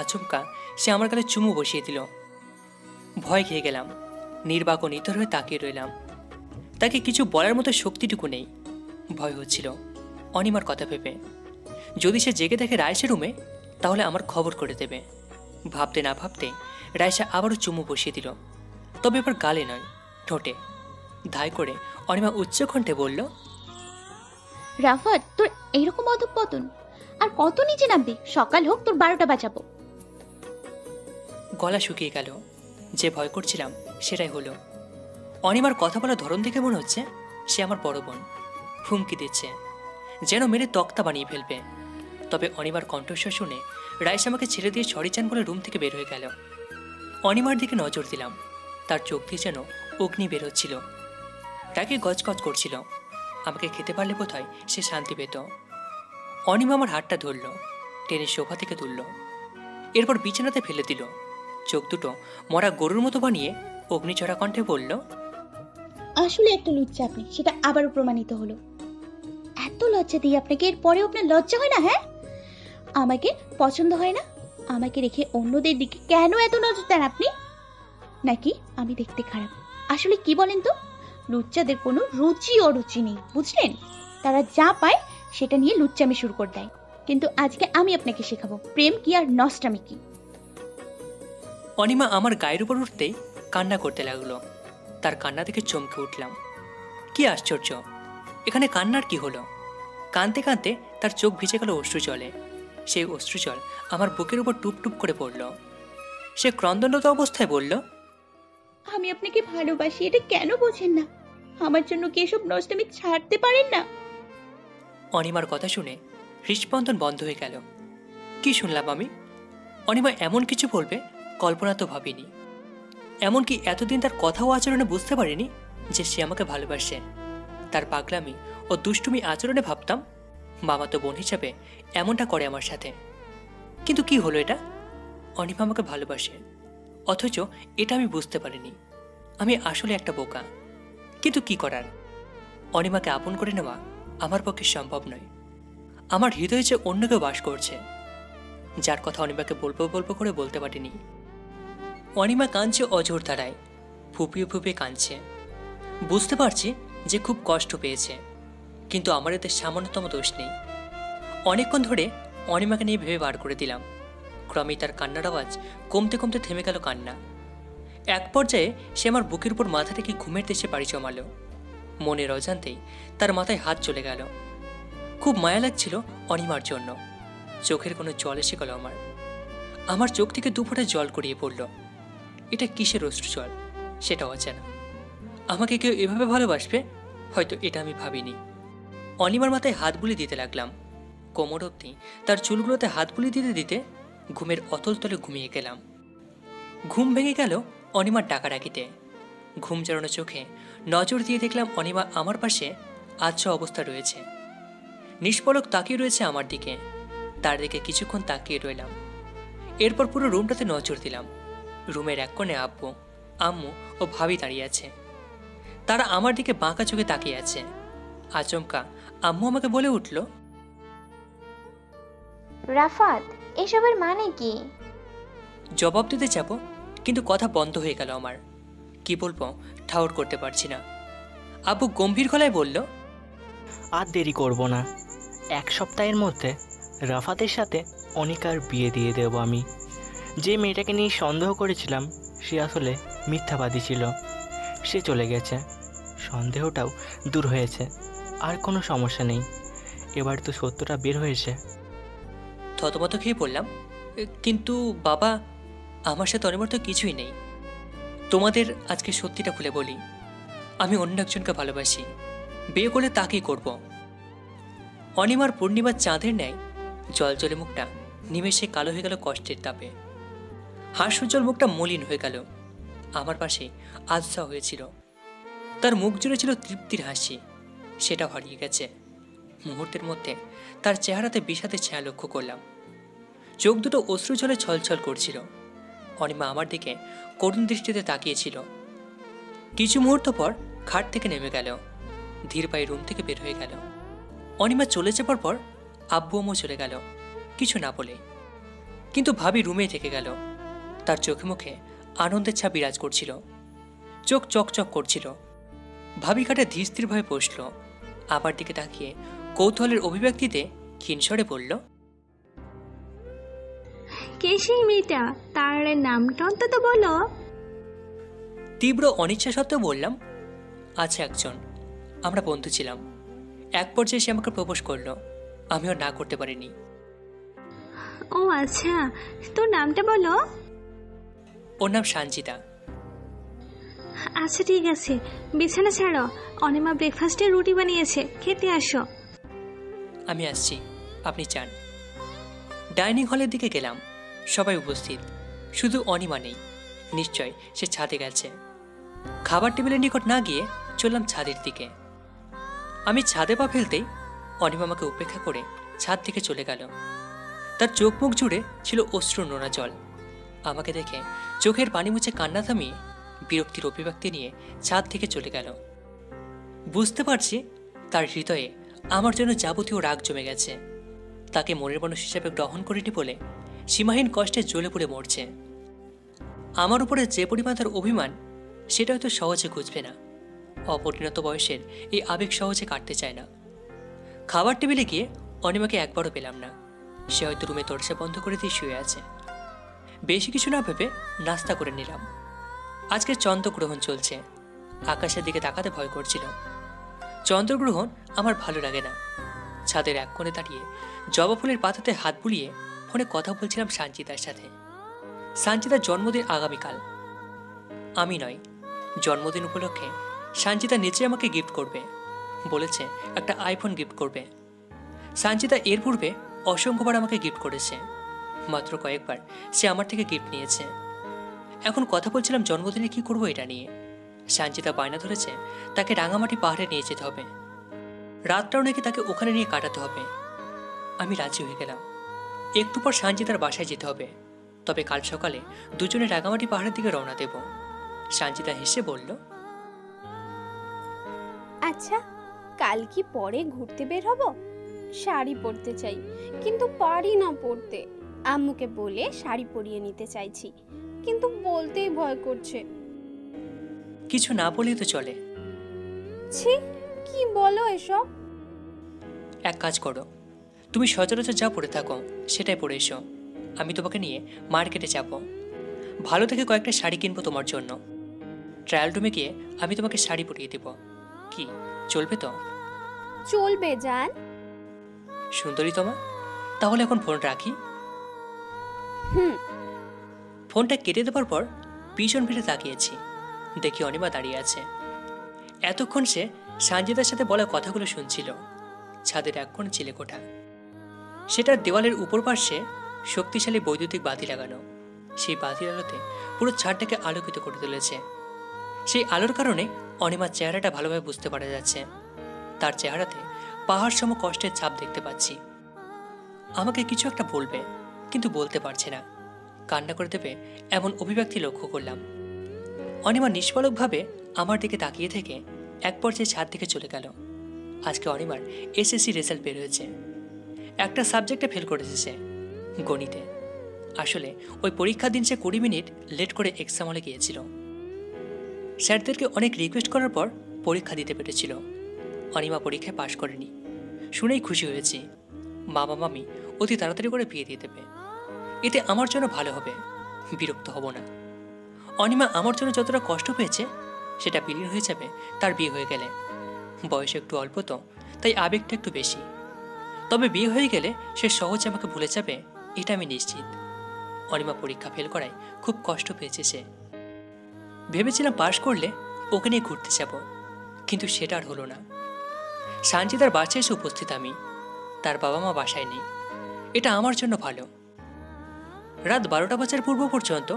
আচমকা সে আমার গালে চুমু বসিয়ে দিল। ভয় খেয়ে গেলাম। নির্বাক ও নিথর হয়ে তাকিয়ে রইলাম। তাকে কিছু বলার মতো শক্তিটুকু নেই। ভয় হচ্ছিল অনিমার কথা ভেবে। যদি সে জেগে দেখে রায়সা রুমে, তাহলে আমার খবর করে দেবে। ভাবতে না ভাবতে রায়সা আবারও চুমু বসিয়ে দিল, তবে এবার গালে নয়, ঠোঁটে। ধাই করে অনিমা উচ্চ কণ্ঠে বলল, রাফাত, তোর এইরকম অধঃপতন আর কত নিচে নামবি? সকাল হোক, তোর 12টা বাজাবো। গলা শুকিয়ে গেল। যে ভয় করছিলাম সেটাই হলো। অনিমার কথা বলার ধরন দেখে মনে হচ্ছে সে আমার বড় বোন। হুমকি দিচ্ছে, যেন মেরে তক্তা বানিয়ে ফেলবে। তবে অনিমার কণ্ঠস্বর শুনে রাইস আমাকে ছেড়ে দিয়ে সরি চান বলে রুম থেকে বের হয়ে গেল। অনিমার দিকে নজর দিলাম। তার চোখ দিয়ে যেন অগ্নি বের হচ্ছিল। তাকে গজগজ করছিল। আমাকে খেতে পারলে বোধহয় সে শান্তি পেত। অনিমা আমার হাতটা ধরল, টেনে সোফা থেকে তুলল, এরপর বিছানাতে ফেলে দিল। চোখ দুটো মরা গরুর মতো বানিয়ে অগ্নিঝরা কণ্ঠে বলল, আসলে একটা লুচ্চা আপনি, সেটা আবারও প্রমাণিত হলো। এত লজ্জা দিই আপনাকে, এর পরেও আপনার লজ্জা হয় না? হ্যাঁ, আমাকে পছন্দ হয় না? আমাকে রেখে অন্যদের দিকে কেন এত নজর দেন আপনি? নাকি আমি দেখতে খারাপ? আসলে কি বলেন তো, লুচ্চাদের কোনো রুচি অরুচি নেই, বুঝলেন? তারা যা পায় সেটা নিয়ে লুচ্চামি শুরু করে দেয়। কিন্তু আজকে আমি আপনাকে শেখাবো প্রেম কি আর নষ্টামি কি। অনিমা আমার গায়ের উপর উঠতেই কান্না করতে লাগলো। তার কান্না দেখে চমকে উঠলাম। কি আশ্চর্য, এখানে কান্নার কি হলো? কাঁদতে কাঁদতে তার চোখ ভিজে গেল অশ্রু জলে। সেই অশ্রু জল আমার বুকের উপর টুপ টুপ করে পড়ল। সে ক্রন্দনরত অবস্থায় বলল, আমি আপনাকে ভালোবাসি, এটা কেন বোঝেন না? আমার জন্য কি এসব নষ্টামি ছাড়তে পারেন না? অনিমার কথা শুনে হৃৎস্পন্দন বন্ধ হয়ে গেল। কি শুনলাম আমি? অনিমা এমন কিছু বলবে কল্পনা তো ভাবিনি। এমনকি এতদিন তার কথা ও আচরণে বুঝতে পারিনি যে সে আমাকে ভালোবাসে। তার পাগলামি ও দুষ্টুমি আচরণে ভাবতাম মামাতো বোন হিসাবে এমনটা করে আমার সাথে। কিন্তু কি হলো এটা? অনিমা আমাকে ভালোবাসে, অথচ এটা আমি বুঝতে পারিনি। আমি আসলে একটা বোকা। কিন্তু কি করার, অনিমাকে আপন করে নেওয়া আমার পক্ষে সম্ভব নয়। আমার হৃদয়ে যে অন্য কেউ বাস করছে, যার কথা অনিমাকে বলবো বলবো করে বলতে পারিনি। অনিমা কাঁদছে অঝোর ধারায়, ফুপিয়ে ফুপিয়ে কাঁদছে। বুঝতে পারছি যে খুব কষ্ট পেয়েছে, কিন্তু আমার এতে সামান্যতম দোষ নেই। অনেকক্ষণ ধরে অনিমাকে নিয়ে ভেবে বার করে দিলাম। ক্রমেই তার কান্নার আওয়াজ কমতে কমতে থেমে গেল কান্না। এক পর্যায়ে সে আমার বুকের উপর মাথা রেখে ঘুমের দেশে পাড়ি জমালো। মনের অজান্তেই তার মাথায় হাত চলে গেল। খুব মায়া লাগছিল অনিমার জন্য। চোখের কোনো জল এসে গেল আমার চোখ থেকে দুফোঁটা জল গড়িয়ে পড়ল। এটা কিসের অশ্রু জল সেটা অজানা। আমাকে কেউ এভাবে ভালোবাসবে হয়তো এটা আমি ভাবিনি। অনিমার মাথায় হাত বুলিয়ে দিতে লাগলাম। কোমর অবধি তার চুলগুলোতে হাত বুলিয়ে দিতে দিতে ঘুমের অতল তলে ঘুমিয়ে গেলাম। ঘুম ভেঙে গেল অনিমার ডাকাডাকিতে। ঘুম জড়ানো চোখে নজর দিয়ে দেখলাম অনিমা আমার পাশে আচ্ছা অবস্থা রয়েছে, নিষ্পলক তাকিয়ে রয়েছে আমার দিকে। তার দিকে কিছুক্ষণ তাকিয়ে রইলাম। এরপর পুরো রুমটাতে নজর দিলাম। রুমের এক কোণে আব্বু, আম্মু ও ভাবি দাঁড়িয়ে আছে। তারা আমার দিকে বাঁকা চোখে তাকিয়ে আছে। আচমকা আম্মু আমাকে বলে উঠল, রাফাত, এসবের মানে কি? জবাব দিতে যাব, কিন্তু কথা বন্ধ হয়ে গেল আমার। কি বলবো ঠাউর করতে পারছি না। আব্বু গম্ভীর গলায় বলল, আর দেরি করব না। 1 সপ্তাহের মধ্যে রাফাতের সাথে অনিকার বিয়ে দিয়ে দেব আমি। যে মেয়েটাকে নিয়ে সন্দেহ করেছিলাম সে আসলে মিথ্যাবাদী ছিল। সে চলে গেছে, সন্দেহটাও দূর হয়েছে, আর কোনো সমস্যা নেই। এবার তো সত্যটা বের হয়েছে। থতমত খেয়ে বললাম, কিন্তু বাবা, আমার সাথে অনিমার তো কিছুই নেই। তোমাদের আজকে সত্যিটা খুলে বলি, আমি অন্য একজনকে ভালোবাসি। বিয়ে করলে তাকেই করব। অনিমার পূর্ণিমার চাঁদের ন্যায় জলজলে মুখটা নিমেষে কালো হয়ে গেল কষ্টের তাপে। হাস্যোজ্জ্বল মুখটা মলিন হয়ে গেল। আমার পাশে আজসা হয়েছিল, তার মুখ জুড়ে ছিল তৃপ্তির হাসি, সেটাও হারিয়ে গেছে। মুহূর্তের মধ্যে তার চেহারাতে বিষাদের ছায়া লক্ষ্য করলাম। চোখ দুটো অশ্রু জলে ছলছল করছিল। অনিমা আমার দিকে করুণ দৃষ্টিতে তাকিয়েছিল। কিছু মুহূর্ত পর খাট থেকে নেমে গেল, ধীর পায়ে রুম থেকে বের হয়ে গেল। অনিমা চলে যাবার পর আব্বু আম্মু চলে গেল কিছু না বলে, কিন্তু ভাবি রুমে থেকে গেল। তার চোখে মুখে আনন্দের ছাপ বিরাজ করছিল, চোখ চকচক করছিল। ভাবি খাটে ধীর স্থিরভাবে বসল, আমার দিকে তাকিয়ে কৌতূহলের অভিব্যক্তিতে ক্ষীণস্বরে বলল, কে সেই মেয়েটা? তার নামটা অন্তত বলো। তীব্র অনিচ্ছা সত্ত্বেও বললাম, আচ্ছা একজন, আমরা বন্ধু ছিলাম। এক পর্যায়ে সে আমাকে প্রপোজ করলো, আমিও না করতে পারিনি। ও আচ্ছা, তোর নামটা বলো। ওর নাম সঞ্চিতা। আচ্ছা ঠিক আছে, বিছানা ছাড়ো, অনিমা ব্রেকফাস্টে রুটি বানিয়েছে, খেতে আসো। আমি আসছি, আপনি চান। ডাইনিং হলের দিকে গেলাম, সবাই উপস্থিত, শুধু অনিমা নেই। নিশ্চয় সে ছাদে গেছে। খাবার টেবিলের নিকট না গিয়ে চললাম ছাদের দিকে। আমি ছাদে পা ফেলতেই অনিমা আমাকে উপেক্ষা করে ছাদ থেকে চলে গেল। তার চোখ মুখ জুড়ে ছিল অশ্রু নোনা জল। আমাকে দেখে চোখের পানি মুছে কান্না থামিয়ে বিরক্তির অভিব্যক্তি নিয়ে ছাদ থেকে চলে গেল। বুঝতে পারছি তার হৃদয়ে আমার জন্য যাবতীয় রাগ জমে গেছে। তাকে মনের মানুষ হিসেবে গ্রহণ করিনি বলে সীমাহীন কষ্টে জ্বলে পুড়ে মরছে। আমার উপরে যে পরিমাণ তার অভিমান, সেটা হয়তো সহজে ঘুচবে না। অপরিণত বয়সের এই আবেগ সহজে কাটতে চায় না। খাবার টেবিলে গিয়ে অনিমাকে একবারও পেলাম না। সে হয়তো রুমে দরজা বন্ধ করে দিয়ে শুয়ে আছে। বেশি কিছু না ভেবে নাস্তা করে নিলাম। আজকে চন্দ্রগ্রহণ চলছে, আকাশের দিকে তাকাতে ভয় করছিল। চন্দ্রগ্রহণ আমার ভালো লাগে না। ছাদের এক কোণে দাঁড়িয়ে জবা ফুলের পাতাতে হাত বুলিয়ে ফোনে কথা বলছিলাম সঞ্চিতার সাথে। সঞ্চিতার জন্মদিন আগামীকাল। আমি নয়, জন্মদিন উপলক্ষে সঞ্চিতা নিচে আমাকে গিফট করবে বলেছে, একটা আইফোন গিফট করবে। সঞ্চিতা এর পূর্বে অসংখ্যবার আমাকে গিফট করেছে, মাত্র কয়েকবার সে আমার থেকে গিফট নিয়েছে। এখন কথা বলছিলাম জন্মদিনে কি করব এটা নিয়ে। সঞ্চিতা বায়না ধরেছে তাকে রাঙামাটি পাহাড়ে নিয়ে যেতে হবে, রাতটাও নাকি তাকে ওখানে নিয়ে কাটাতে হবে। আমি রাজি হয়ে গেলাম। একটু পর সঞ্চিতার বাসায় যেতে হবে, তবে কাল সকালে দুজনে রাঙামাটি পাহাড়ের দিকে রওনা দেব। সঞ্চিতা হেসে বলল, আচ্ছা, কাল কি পরে ঘুরতে বের হব? শাড়ি পরতে চাই, কিন্তু পারি না পরতে। আম্মুকে বলে শাড়ি পরিয়ে নিতে চাইছি, কিন্তু বলতেই ভয় করছে। কিছু না বলেই তো চলে। ছি, কি বলো এসব? এক কাজ করো, তুমি সচরাচর যা পরে থাকো সেটাই পরে এসো। আমি তোমাকে নিয়ে মার্কেটে যাব। ভালো থেকে কয়েকটা শাড়ি কিনবো তোমার জন্য। ট্রায়াল রুমে গিয়ে আমি তোমাকে শাড়ি পরিয়ে দেব। কি চলবে তো? চলবে জান। সুন্দরী তোমা, তাহলে এখন ফোন রাখি। হুম। ফোনটা কেটে দেওয়ার পর পিছন ফিরে তাকিয়েছি, দেখি অনিমা দাঁড়িয়ে আছে। এতক্ষণ সে সঞ্জিতার সাথে বলা কথাগুলো শুনছিল। ছাদের এক কোণ চিলেকোঠা, সেটার দেওয়ালের উপর পাশে শক্তিশালী বৈদ্যুতিক বাতি লাগানো। সেই বাতির আলোতে পুরো ছাদটাকে আলোকিত করে তুলেছে। সেই আলোর কারণে অনিমার চেহারাটা ভালোভাবে বুঝতে পারা যাচ্ছে। তার চেহারাতে পাহাড় সম কষ্টের ছাপ দেখতে পাচ্ছি। আমাকে কিছু একটা বলবে, কিন্তু বলতে পারছে না। কান্না করে দেবে এমন অভিব্যক্তি লক্ষ্য করলাম। অনিমা নিষ্পলকভাবে আমার দিকে তাকিয়ে থেকে এক পর্যায়ে ছাদ দিকে চলে গেল। আজকে অনিমার এসএসসি রেজাল্ট বের হয়েছে। একটা সাবজেক্টে ফেল করেছে সে, গণিতে। আসলে ওই পরীক্ষার দিন সে 20 মিনিট লেট করে এক্সাম হলে গিয়েছিল। স্যারদেরকে অনেক রিকোয়েস্ট করার পর পরীক্ষা দিতে পেরেছিল। অনিমা পরীক্ষায় পাশ করেনি শুনেই খুশি হয়েছি। মামা মামি অতি তাড়াতাড়ি করে বিয়ে দিয়ে দেবে, এতে আমার জন্য ভালো হবে, বিরক্ত হব না। অনিমা আমার জন্য যতটা কষ্ট পেয়েছে সেটা বিলীন হয়ে যাবে তার বিয়ে হয়ে গেলে। বয়স একটু অল্প তো, তাই আবেগটা একটু বেশি। তবে বিয়ে হয়ে গেলে সে সহজে আমাকে ভুলে যাবে, এটা আমি নিশ্চিত। অনিমা পরীক্ষা ফেল করায় খুব কষ্ট পেয়েছে সে। ভেবেছিলাম পাশ করলে ওকে নিয়ে ঘুরতে যাব, কিন্তু সেটা আর হলো না। সানজিদার বাসায় এসে উপস্থিত আমি, তার বাবা মা বাসায় নেই। এটা আমার জন্য ভালো। রাত 12টা বাজার পূর্ব পর্যন্ত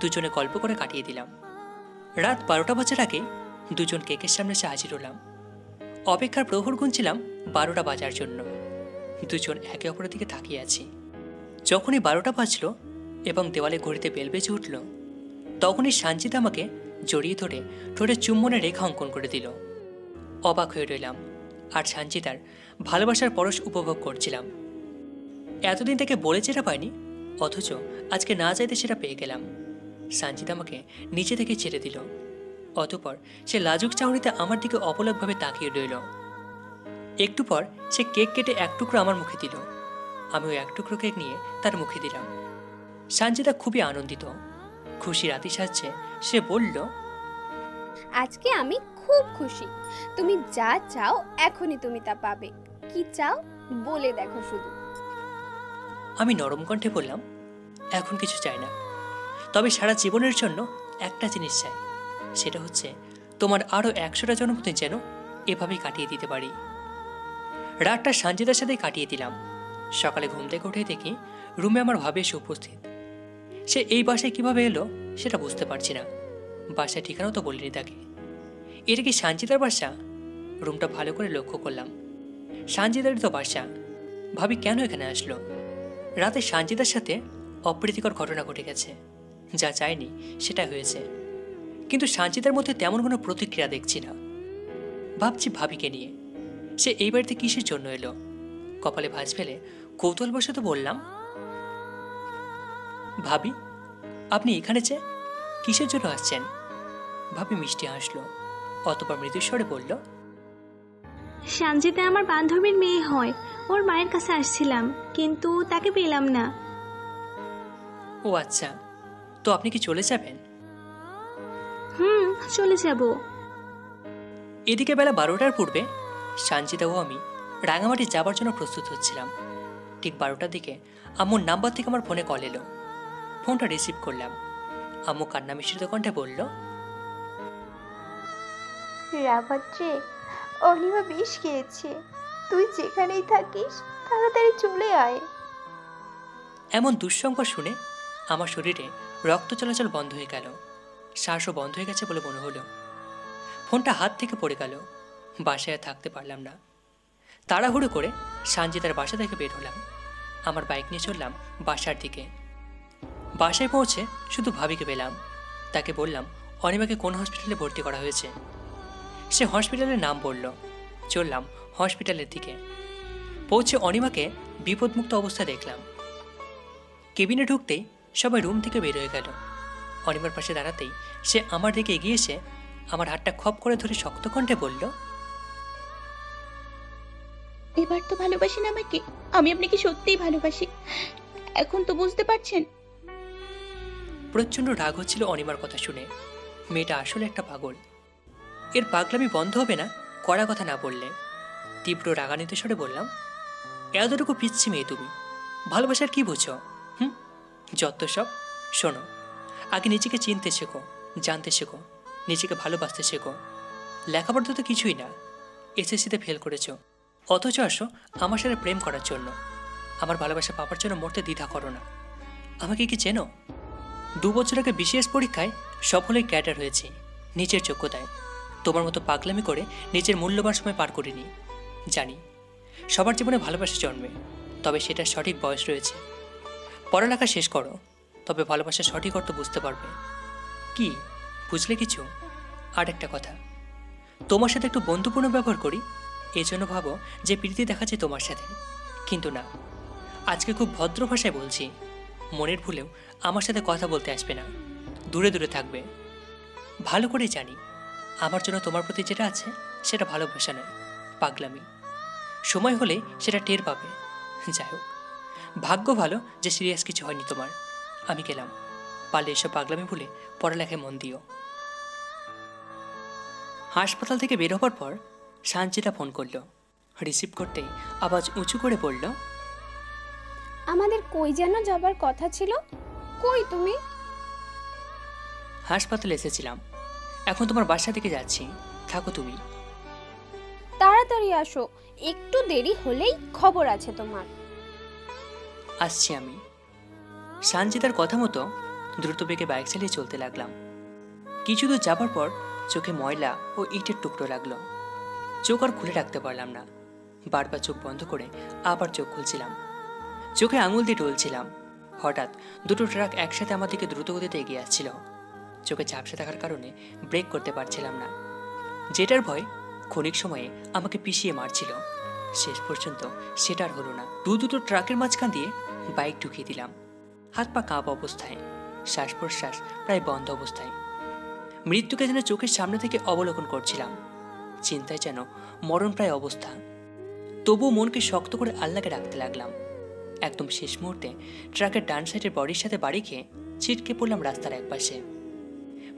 দুজনে গল্প করে কাটিয়ে দিলাম। রাত 12টা বাজার আগে দুজন কেকের সামনে এসে হাজির হলাম। অপেক্ষার প্রহর গুনছিলাম 12টা বাজার জন্য। দুজন একে অপরের দিকে তাকিয়ে আছি। যখনই 12টা বাজলো এবং দেওয়ালে ঘড়িতে বেল বেজে উঠল, তখনই সানজিদা আমাকে জড়িয়ে ধরে ঠোঁটে চুম্বনের রেখা অঙ্কন করে দিল। অবাক হয়ে রইলাম আর সানজিদার ভালোবাসার পরশ উপভোগ করছিলাম। এতদিন থেকে বলে যেটা পাইনি, অথচ আজকে না চাইতে সেটা পেয়ে গেলাম। সানজিদা আমাকে নিচে থেকে ছেড়ে দিল। অতঃপর সে লাজুক চাউনিতে আমার দিকে অপলকভাবে তাকিয়ে রইল। একটু পর সে কেক কেটে এক টুকরো আমার মুখে দিল। আমি ওই এক টুকরো কেক নিয়ে তার মুখে দিলাম। সানজিদা খুবই আনন্দিত, খুশি রাতি সাজছে। সে বলল, আজকে আমি খুব খুশি। তুমি যা চাও এখনই তুমি তা পাবে। কি চাও বলে দেখো শুধু। আমি নরম কণ্ঠে বললাম, এখন কিছু চাই না, তবে সারা জীবনের জন্য একটা জিনিস চাই। সেটা হচ্ছে তোমার আরও 100টা জন্মদিন যেন এভাবেই কাটিয়ে দিতে পারি। রাতটা সানজিদার সাথে কাটিয়ে দিলাম। সকালে ঘুম থেকে উঠে দেখি রুমে আমার ভাবে এসে উপস্থিত। সে এই বাসায় কিভাবে এলো সেটা বুঝতে পারছি না। বাসার ঠিকানাও তো বলিনি তাকে। এটা কি সানজিদার বাসা? রুমটা ভালো করে লক্ষ্য করলাম। সানজিদারই তো বাসা। ভাবি কেন এখানে আসলো? রাতে সানজিদার সাথে অপ্রীতিকর ঘটনা ঘটে গেছে। যা চাইনি সেটা হয়েছে, কিন্তু সানজিদার মধ্যে তেমন কোনো প্রতিক্রিয়া দেখছি না। ভাবছি ভাবিকে নিয়ে সে এই বাড়িতে কিসের জন্য এলো। কপালে ভাঁজ ফেলে কৌতূহলবশত বললাম, ভাবি আপনি এখানে কিসের জন্য আসছেন? ভাবি মিষ্টি হাসলো, অতঃপর মৃদুস্বরে বলল, সানজিদা আমার বান্ধবীর মেয়ে হয়, ওর মায়ের কাছে আসছিলাম, কিন্তু তাকে পেলাম না। ও আচ্ছা, তো আপনি কি চলে যাবেন? চলে যাব। এদিকে বেলা 12টার পূর্বে সানজিদা ও আমি রাঙামাটি যাবার জন্য প্রস্তুত হচ্ছিলাম। ঠিক 12টার দিকে আম্মুর নাম্বার থেকে আমার ফোনে কল এলো। ফোনটা রিসিভ করলাম। আম্মু কান্না মিশ্রিত কণ্ঠে বলল, রাফাত রে, অনিমা বিষ খেয়েছে, তুই যেখানেই থাকিস তাড়াতাড়ি চলে আয়। এমন দুঃসংবাদ শুনে আমার শরীরে রক্ত চলাচল বন্ধ হয়ে গেল, শ্বাসও বন্ধ হয়ে গেছে বলে মনে হলো। ফোনটা হাত থেকে পড়ে গেল। বাসায় থাকতে পারলাম না। তাড়াহুড়ো করে সানজিদার বাসা থেকে বের হলাম। আমার বাইক নিয়ে চললাম বাসার দিকে। বাসায় পৌঁছে শুধু ভাবিকে পেলাম। তাকে বললাম অনিমাকে কোন হসপিটালে ভর্তি করা হয়েছে। সে হসপিটালের নাম বলল। চললাম হসপিটালের দিকে। পৌঁছে অনিমাকে বিপদমুক্ত অবস্থা দেখলাম। কেবিনে ঢুকতেই সবাই রুম থেকে বের হয়ে গেল। অনিমার পাশে দাঁড়াতেই সে আমার দিকে এগিয়ে এসে আমার হাতটা খপ করে ধরে শক্ত কণ্ঠে বলল, এবার তো ভালোবাসেন আমাকে? আমি আপনাকে সত্যিই ভালোবাসি, এখন তো বুঝতে পারছেন? প্রচণ্ড রাগ হচ্ছিল অনিমার কথা শুনে। মেয়েটা আসলে একটা পাগল। এর পাগলামি বন্ধ হবে না কড়া কথা না বললে। তীব্র রাগান্বিত স্বরে বললাম, এতটুকু পিচ্ছি মেয়ে তুমি, ভালোবাসার কি বুঝো? যত সব। শোনো, আগে নিজেকে চিনতে শেখো, জানতে শেখো, নিজেকে ভালোবাসতে শেখো। লেখাপড়া তো কিছুই না, এসএসসিতে ফেল করেছো, অথচ আসো আমার সাথে প্রেম করার জন্য। আমার ভালোবাসা পাবার জন্য মরতে দ্বিধা করো না। আমাকে কি চেনো? 2 বছর আগে বিসিএস পরীক্ষায় সফলে ক্যাডার হয়েছি। নিজের যোগ্যতায়। তোমার মতো পাগলামি করে নিজের মূল্যবান সময় পার করিনি। জানি সবার জীবনে ভালোবাসা জন্মে, তবে সেটার সঠিক বয়স রয়েছে। পড়ালেখা শেষ করো, তবে ভালোবাসার সঠিক অর্থ বুঝতে পারবে। কি বুঝলে কিছু? আর একটা কথা, তোমার সাথে একটু বন্ধুপূর্ণ ব্যবহার করি, এই জন্য ভাবো যে প্রীতি দেখাচ্ছে তোমার সাথে, কিন্তু না। আজকে খুব ভদ্র ভাষায় বলছি, মনের ভুলেও আমার সাথে কথা বলতে আসবে না, দূরে দূরে থাকবে। ভালো করে জানি আমার জন্য তোমার প্রতি যেটা আছে সেটা ভালোবাসা নয়, পাগলামি। সময় হলে সেটা টের পাবে। যাই হোক, ভাগ্য ভালো যে সিরিয়াস কিছু হয়নি তোমার। আমি গেলাম, পারলে এসব পাগলামি ভুলে পড়ালেখায় মন দিও। হাসপাতাল থেকে বের হবার পর সানজিদা ফোন করলো। রিসিভ করতেই আওয়াজ উঁচু করে বলল, আমাদের কই যেন যাবার কথা ছিল, কই তুমি? হাসপাতালে এসেছিলাম, এখন তোমার বাসা থেকে যাচ্ছি, থাকো তুমি। তাড়াতাড়ি আসো, একটু দেরি হলেই খবর আছে তোমার। আসছি আমি। সানজিদার কথা মতো দ্রুত বেগে বাইক চালিয়ে চলতে লাগলাম। কিছু দূর যাবার পর চোখে ময়লা ও ইটের টুকরো লাগলো। চোখ আর খুলে রাখতে পারলাম না, বারবার চোখ বন্ধ করে আবার চোখ খুলছিলাম। চোখে আঙুল দিয়ে টলছিলাম। হঠাৎ দুটো ট্রাক একসাথে আমার দিকে দ্রুত গতিতে এগিয়ে আসছিল। চোখে ঝাপসা থাকার কারণে ব্রেক করতে পারছিলাম না, যেটার ভয় ক্ষণিক সময়ে আমাকে পিষিয়ে মারছিল। শেষ পর্যন্ত সেটা আর হলো না। দুটো ট্রাকের মাঝখান দিয়ে বাইক ঢুকিয়ে দিলাম, হাত পা কাঁপা অবস্থায়, শ্বাস প্রশ্বাস প্রায় বন্ধ অবস্থায়। মৃত্যুকে যেন চোখের সামনে থেকে অবলোকন করছিলাম। চিন্তায় যেন মরণ প্রায় অবস্থা, তবুও মনকে শক্ত করে আল্লাহকে রাখতে লাগলাম। একদম শেষ মুহূর্তে ট্রাকের ডান সাইডের বডির সাথে বাড়ি খেয়ে ছিটকে পড়লাম রাস্তার একপাশে।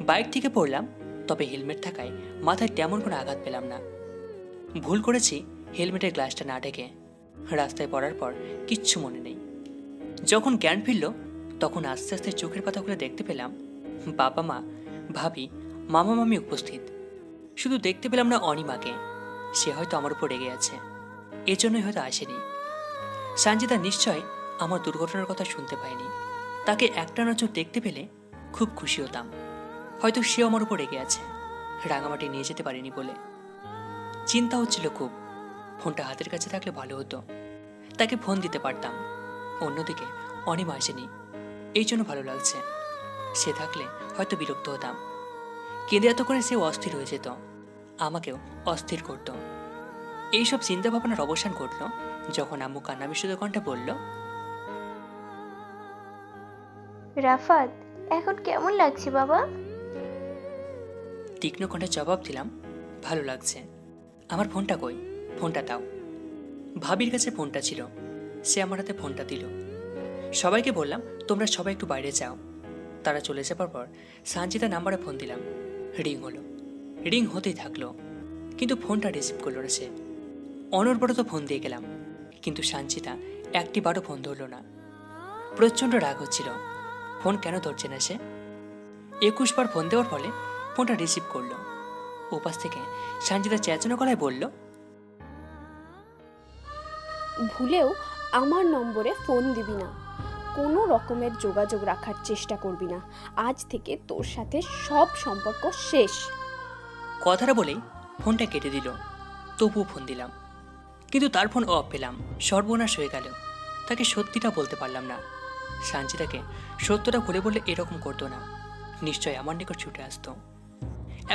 বাইক থেকে পড়লাম, তবে হেলমেট থাকায় মাথায় তেমন কোনো আঘাত পেলাম না। ভুল করেছি হেলমেটের গ্লাসটা না ঢেকে। রাস্তায় পড়ার পর কিচ্ছু মনে নেই। যখন জ্ঞান ফিরল তখন আস্তে আস্তে চোখের পাতা খুলে দেখতে পেলাম বাবা মা, ভাবি, মামা মামি উপস্থিত। শুধু দেখতে পেলাম না অনিমাকে, সে হয়তো আমার উপর রেগে আছে, এজন্যই হয়তো আসেনি। সানজিদা নিশ্চয় আমার দুর্ঘটনার কথা শুনতে পায়নি। তাকে একটা নজর দেখতে পেলে খুব খুশি হতাম। হয়তো সেও আমার উপর রেগে আছে, রাঙামাটি নিয়ে যেতে পারিনি বলে। চিন্তা হচ্ছিল খুব, ফোনটা হাতের কাছে থাকলে ভালো হতো, তাকে ফোন দিতে পারতাম। অন্যদিকে অনিমা আসেনি, এই জন্য ভালো লাগছে। সে থাকলে হয়তো বিরক্ত হতাম। কেঁদে এত করে সে অস্থির হয়ে যেত, আমাকেও অস্থির করত। এইসব চিন্তা ভাবনার অবসান ঘটল যখন আম্মু কান্না মিশ্রিত কণ্ঠে বলল, রাফাত, এখন কেমন লাগছে বাবা? তীক্ষ্ণ কণ্ঠে জবাব দিলাম, ভালো লাগছে। আমার ফোনটা কই? ফোনটা দাও। ভাবির কাছে ফোনটা ছিল, সে আমার হাতে ফোনটা দিল। সবাইকে বললাম তোমরা সবাই একটু বাইরে যাও। তারা চলে যাবার পর সানজিদা নাম্বারে ফোন দিলাম। রিং হলো, রিং হতেই থাকলো, কিন্তু ফোনটা রিসিভ করলো না সে। অনর্বরত ফোন দিয়ে গেলাম, কিন্তু সানজিদা একটিবারও ফোন ধরল না। প্রচণ্ড রাগ হচ্ছিল, ফোন কেন ধরছে না সে। 21 বার ফোন দেওয়ার ফলে ফোনটা রিসিভ করলো। ওপাশ থেকে সানজিদা চেঁচানো গলায় বলল, ভুলেও আমার নম্বরে ফোন দিবি না, কোনো রকমের যোগাযোগ রাখার চেষ্টা করবি না, আজ থেকে তোর সাথে সব সম্পর্ক শেষ। কথাটা বলেই ফোনটা কেটে দিল। তবুও ফোন দিলাম, কিন্তু তার ফোন অফ পেলাম। সর্বনাশ হয়ে গেল, তাকে সত্যিটা বলতে পারলাম না। সানজিদাকে সত্যটা খুলে বললে এরকম করতো না, নিশ্চয় আমার নিকট ছুটে আসতো।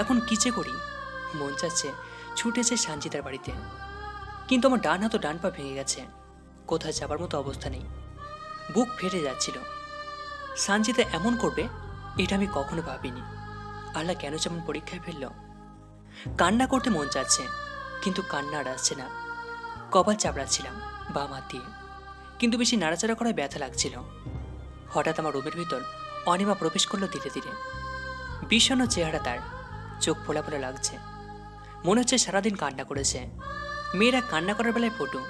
এখন কি যে করি, মন চাচ্ছে ছুটেছে সানজিদার বাড়িতে, কিন্তু আমার ডান হাত ও ডান পা ভেঙে গেছে, কোথায় যাবার মতো অবস্থা নেই। বুক ফেটে যাচ্ছিল। সানজিদা এমন করবে এটা আমি কখনো ভাবিনি। আল্লাহ কেন যেমন পরীক্ষায় ফেলল। কান্না করতে মন চাচ্ছে, কিন্তু কান্না আর আসছে না। কপাল চাপড়াচ্ছিলাম বাম হাত দিয়ে, কিন্তু বেশি নাড়াচাড়া করায় ব্যথা লাগছিল। হঠাৎ আমার রুমের ভিতর অনিমা প্রবেশ করলো ধীরে ধীরে। বিষণ্ণ চেহারা তার, চোখ ফোলা ফোলা লাগছে, মনে হচ্ছে সারাদিন কান্না করেছে। মেয়েরা কান্না করার বেলায় পটু,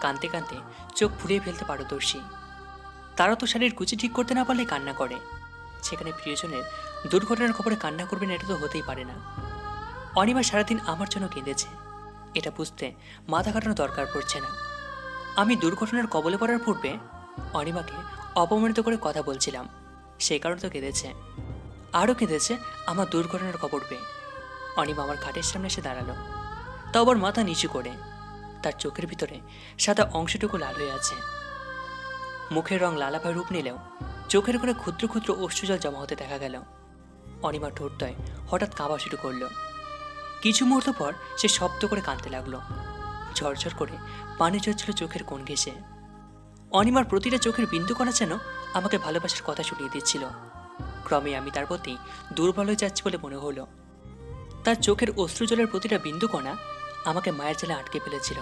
কাঁদতে কাঁদতে চোখ ফুলিয়ে ফেলতে পারদর্শী। তারা তো শাড়ির কুচি ঠিক করতে না পারলে কান্না করে, সেখানে প্রিয়জনের দুর্ঘটনার খবরে কান্না করবে না, এটা তো হতেই পারে না। অনিমা সারাদিন আমার জন্য কেঁদেছে, এটা বুঝতে মাথা কাটানো দরকার পড়ছে না। আমি দুর্ঘটনার কবলে পড়ার পূর্বে অনিমাকে অপমানিত করে কথা বলছিলাম, সেই কারণে তো কেঁদেছে। আরও কেঁদেছে আমার দুর্ঘটনার খবর পেয়ে। অনিমা আমার খাটের সামনে এসে দাঁড়ালো, তাও আবার মাথা নিচু করে। তার চোখের ভিতরে সাদা অংশটুকু লাল হয়ে আছে। মুখের রং লালাভাবে রূপ নিলেও চোখের করে ক্ষুদ্র ক্ষুদ্র অশ্রুজল জমা হতে দেখা গেল। অনিমার ঠোঁটটায় হঠাৎ কাঁপা শুরু করলো। কিছু মুহূর্ত পর সে শব্দ করে কাঁদতে লাগলো। ঝরঝর করে পানি ঝরছিল চোখের কোণ ঘেঁষে। অনিমার প্রতিটা চোখের বিন্দু কণা যেন আমাকে ভালোবাসার কথা শুনিয়ে দিচ্ছিল। ক্রমে আমি তার প্রতি দুর্বল হয়ে যাচ্ছি বলে মনে হলো। তার চোখের অশ্রুজলের প্রতিটা বিন্দু কণা আমাকে মায়ের জালে আটকে ফেলেছিল।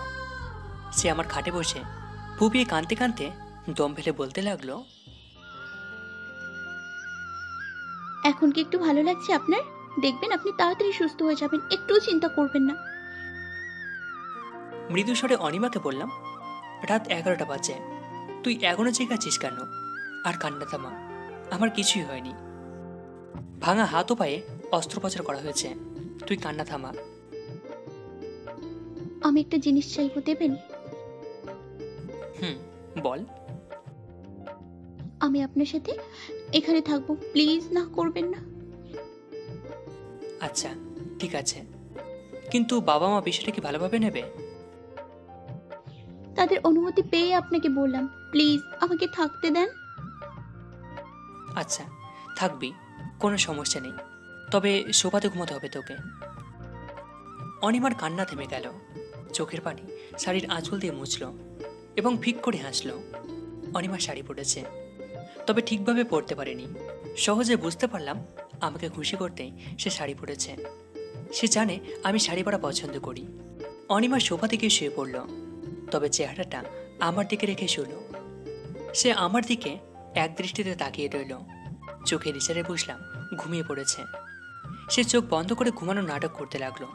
সে আমার খাটে বসে ফুপিয়ে কাঁদতে কাঁদতে দম ফেলে বলতে লাগলো, এখন কি একটু ভালো লাগছে আপনার? দেখবেন আপনি তাড়াতাড়ি সুস্থ হয়ে যাবেন, একটুও চিন্তা করবেন না। মৃদু স্বরে অনিমাকে বললাম, রাত 11টা বাজে, তুই এখনো জেগেছিস কেন? আর কান্না থামা, আমার কিছুই হয়নি। ভাঙা হাত ও পায়ে অস্ত্রোপচার করা হয়েছে, তুই কান্না থামা। আমি একটা জিনিস চাইবো, দেবেন? বল। আমি আপনার সাথে এখানে থাকবো, প্লিজ না করবেন না। আচ্ছা ঠিক আছে, কিন্তু বাবা মা বিষয়টা কি ভালোভাবে নেবে? তাদের অনুমতি পেয়ে আপনাকে বললাম, প্লিজ আমাকে থাকতে দেন। আচ্ছা থাকবি, কোনো সমস্যা নেই, তবে সোফাতে ঘুমাতে হবে তোকে। অনিমার কান্না থেমে গেল। চোখের পানি শাড়ির আঁচল দিয়ে মুছল এবং ফিক করে হাসল। অনিমা শাড়ি পরেছে, তবে ঠিকভাবে পরতে পারেনি। সহজে বুঝতে পারলাম আমাকে খুশি করতেই সে শাড়ি পরেছে। সে জানে আমি শাড়ি পরা পছন্দ করি। অনিমা সোফা থেকে শুয়ে পড়ল, তবে চেহারাটা আমার দিকে রেখে শুল। সে আমার দিকে এক দৃষ্টিতে তাকিয়ে রইল। চোখের ইশারে বুঝলাম ঘুমিয়ে পড়েছে। সে চোখ বন্ধ করে ঘুমানোর নাটক করতে লাগলো,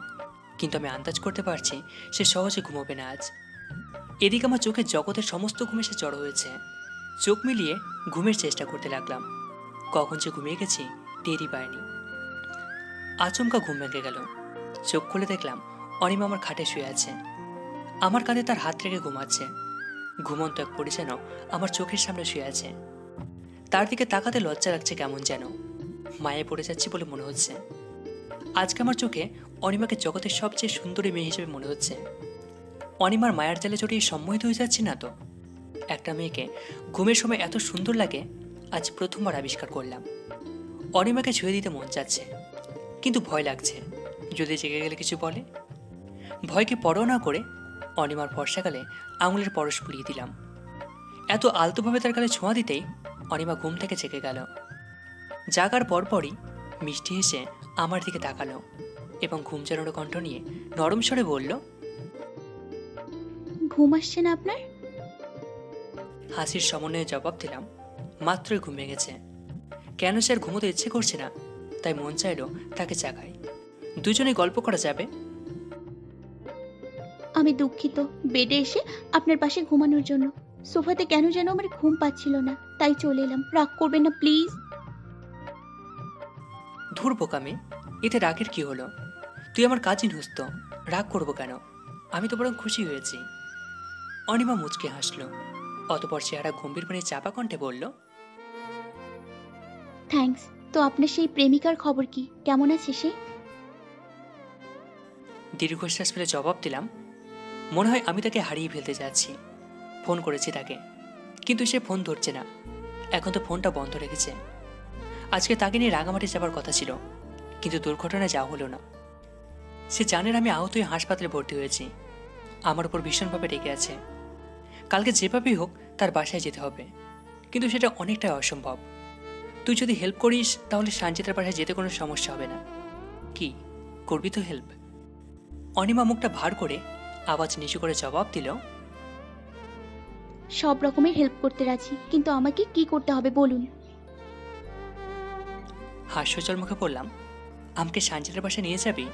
কিন্তু আমি আন্দাজ করতে পারছি সে সহজে ঘুমোবে না আজ। এদিকে আমার চোখের জগতের সমস্ত ঘুম এসে জড়ো হয়েছে। চোখ মিলিয়ে ঘুমের চেষ্টা করতে লাগলাম। কখন যে ঘুমিয়ে গেছি টেরই পায়নি। আচমকা ঘুম ভেঙে গেল। চোখ খুলে দেখলাম অনিমা আমার খাটে শুয়ে আছে। আমার কাঁধে তার হাত রেখে ঘুমাচ্ছে। ঘুমন্ত এক পরি যেন আমার চোখের সামনে শুয়ে আছে। তার দিকে তাকাতে লজ্জা লাগছে, কেমন যেন মায়ে পড়ে যাচ্ছি বলে মনে হচ্ছে। আজকে আমার চোখে অনিমাকে জগতের সবচেয়ে সুন্দরী মেয়ে হিসেবে মনে হচ্ছে। অনিমার মায়ের জালে জড়িয়ে সম্মোহিত হয়ে যাচ্ছি না তো? একটা মেয়েকে ঘুমের সময় এত সুন্দর লাগে আজ প্রথমবার আবিষ্কার করলাম। অনিমাকে ছুঁয়ে দিতে মন চাচ্ছে, কিন্তু ভয় লাগছে যদি জেগে গেলে কিছু বলে। ভয়কে পরোয়া না করে অনিমার বর্ষাকালে আঙুলের পরশ পুড়িয়ে দিলাম। এত আলতোভাবে তার গালে ছোঁয়া দিতেই অনিমা ঘুম থেকে জেগে গেল। জাগার পরপরই মিষ্টি হেসে আমার দিকে তাকালো এবং ঘুম জড়ানো কণ্ঠ নিয়ে নরম স্বরে বলল, ঘুম আসছে না আপনার? হাসির সমন্বয়ে জবাব দিলাম, মাত্রই ঘুমিয়ে গেছে। কেন স্যার ঘুমোতে ইচ্ছে করছে না, তাই মন চাইলো তাকে জাগাই, দুজনে গল্প করা যাবে। আমি দুঃখিত বেডে এসে আপনার পাশে ঘুমানোর জন্য। সোফাতে কেন যেন আমার ঘুম পাচ্ছিল না, তাই চলে এলাম। রাগ করবেন না প্লিজ। ধুর বোকামে, এতে রাগের কি হলো? তুই আমার কাজিন হোস তো, রাগ করবো কেন? আমি তো বরং খুশি হয়েছি। অনিমা মুচকে হাসলো, অতপর চেহারা গম্ভীর পানি চাপা কণ্ঠে বলল, থ্যাঙ্কস। তো আপনার সেই প্রেমিকার খবর কি, কেমন আছে সে? দীর্ঘশ্বাস ফেলে জবাব দিলাম, মনে হয় আমি তাকে হারিয়ে ফেলতে যাচ্ছি। ফোন করেছি তাকে, কিন্তু সে ফোন ধরছে না। এখন তো ফোনটা বন্ধ রেখেছে। আজকে তাকে নিয়ে রাঙামাটি যাবার কথা ছিল, কিন্তু দুর্ঘটনায় যাওয়া হলো না। সে জানেন আমি আহত হয়ে হাসপাতালে ভর্তি হয়েছি। আমার উপর ভীষণভাবে রেগে আছে। কালকে যেভাবেই হোক তার বাসায় যেতে হবে, কিন্তু সেটা অনেকটাই অসম্ভব। তুই যদি হেল্প করিস তাহলে সঞ্চিতার বাসায় যেতে কোনো সমস্যা হবে না। কি করবি তো হেল্প? অনিমা মুখটা ভার করে আওয়াজ নিচু করে জবাব দিল, সব রকমের হেল্প করতে রাজি, কিন্তু আমাকে কি করতে হবে বলুন। হাস্যজল মুখে বললাম, আমাকে সঞ্চিতার বাসায় নিয়ে যাবি?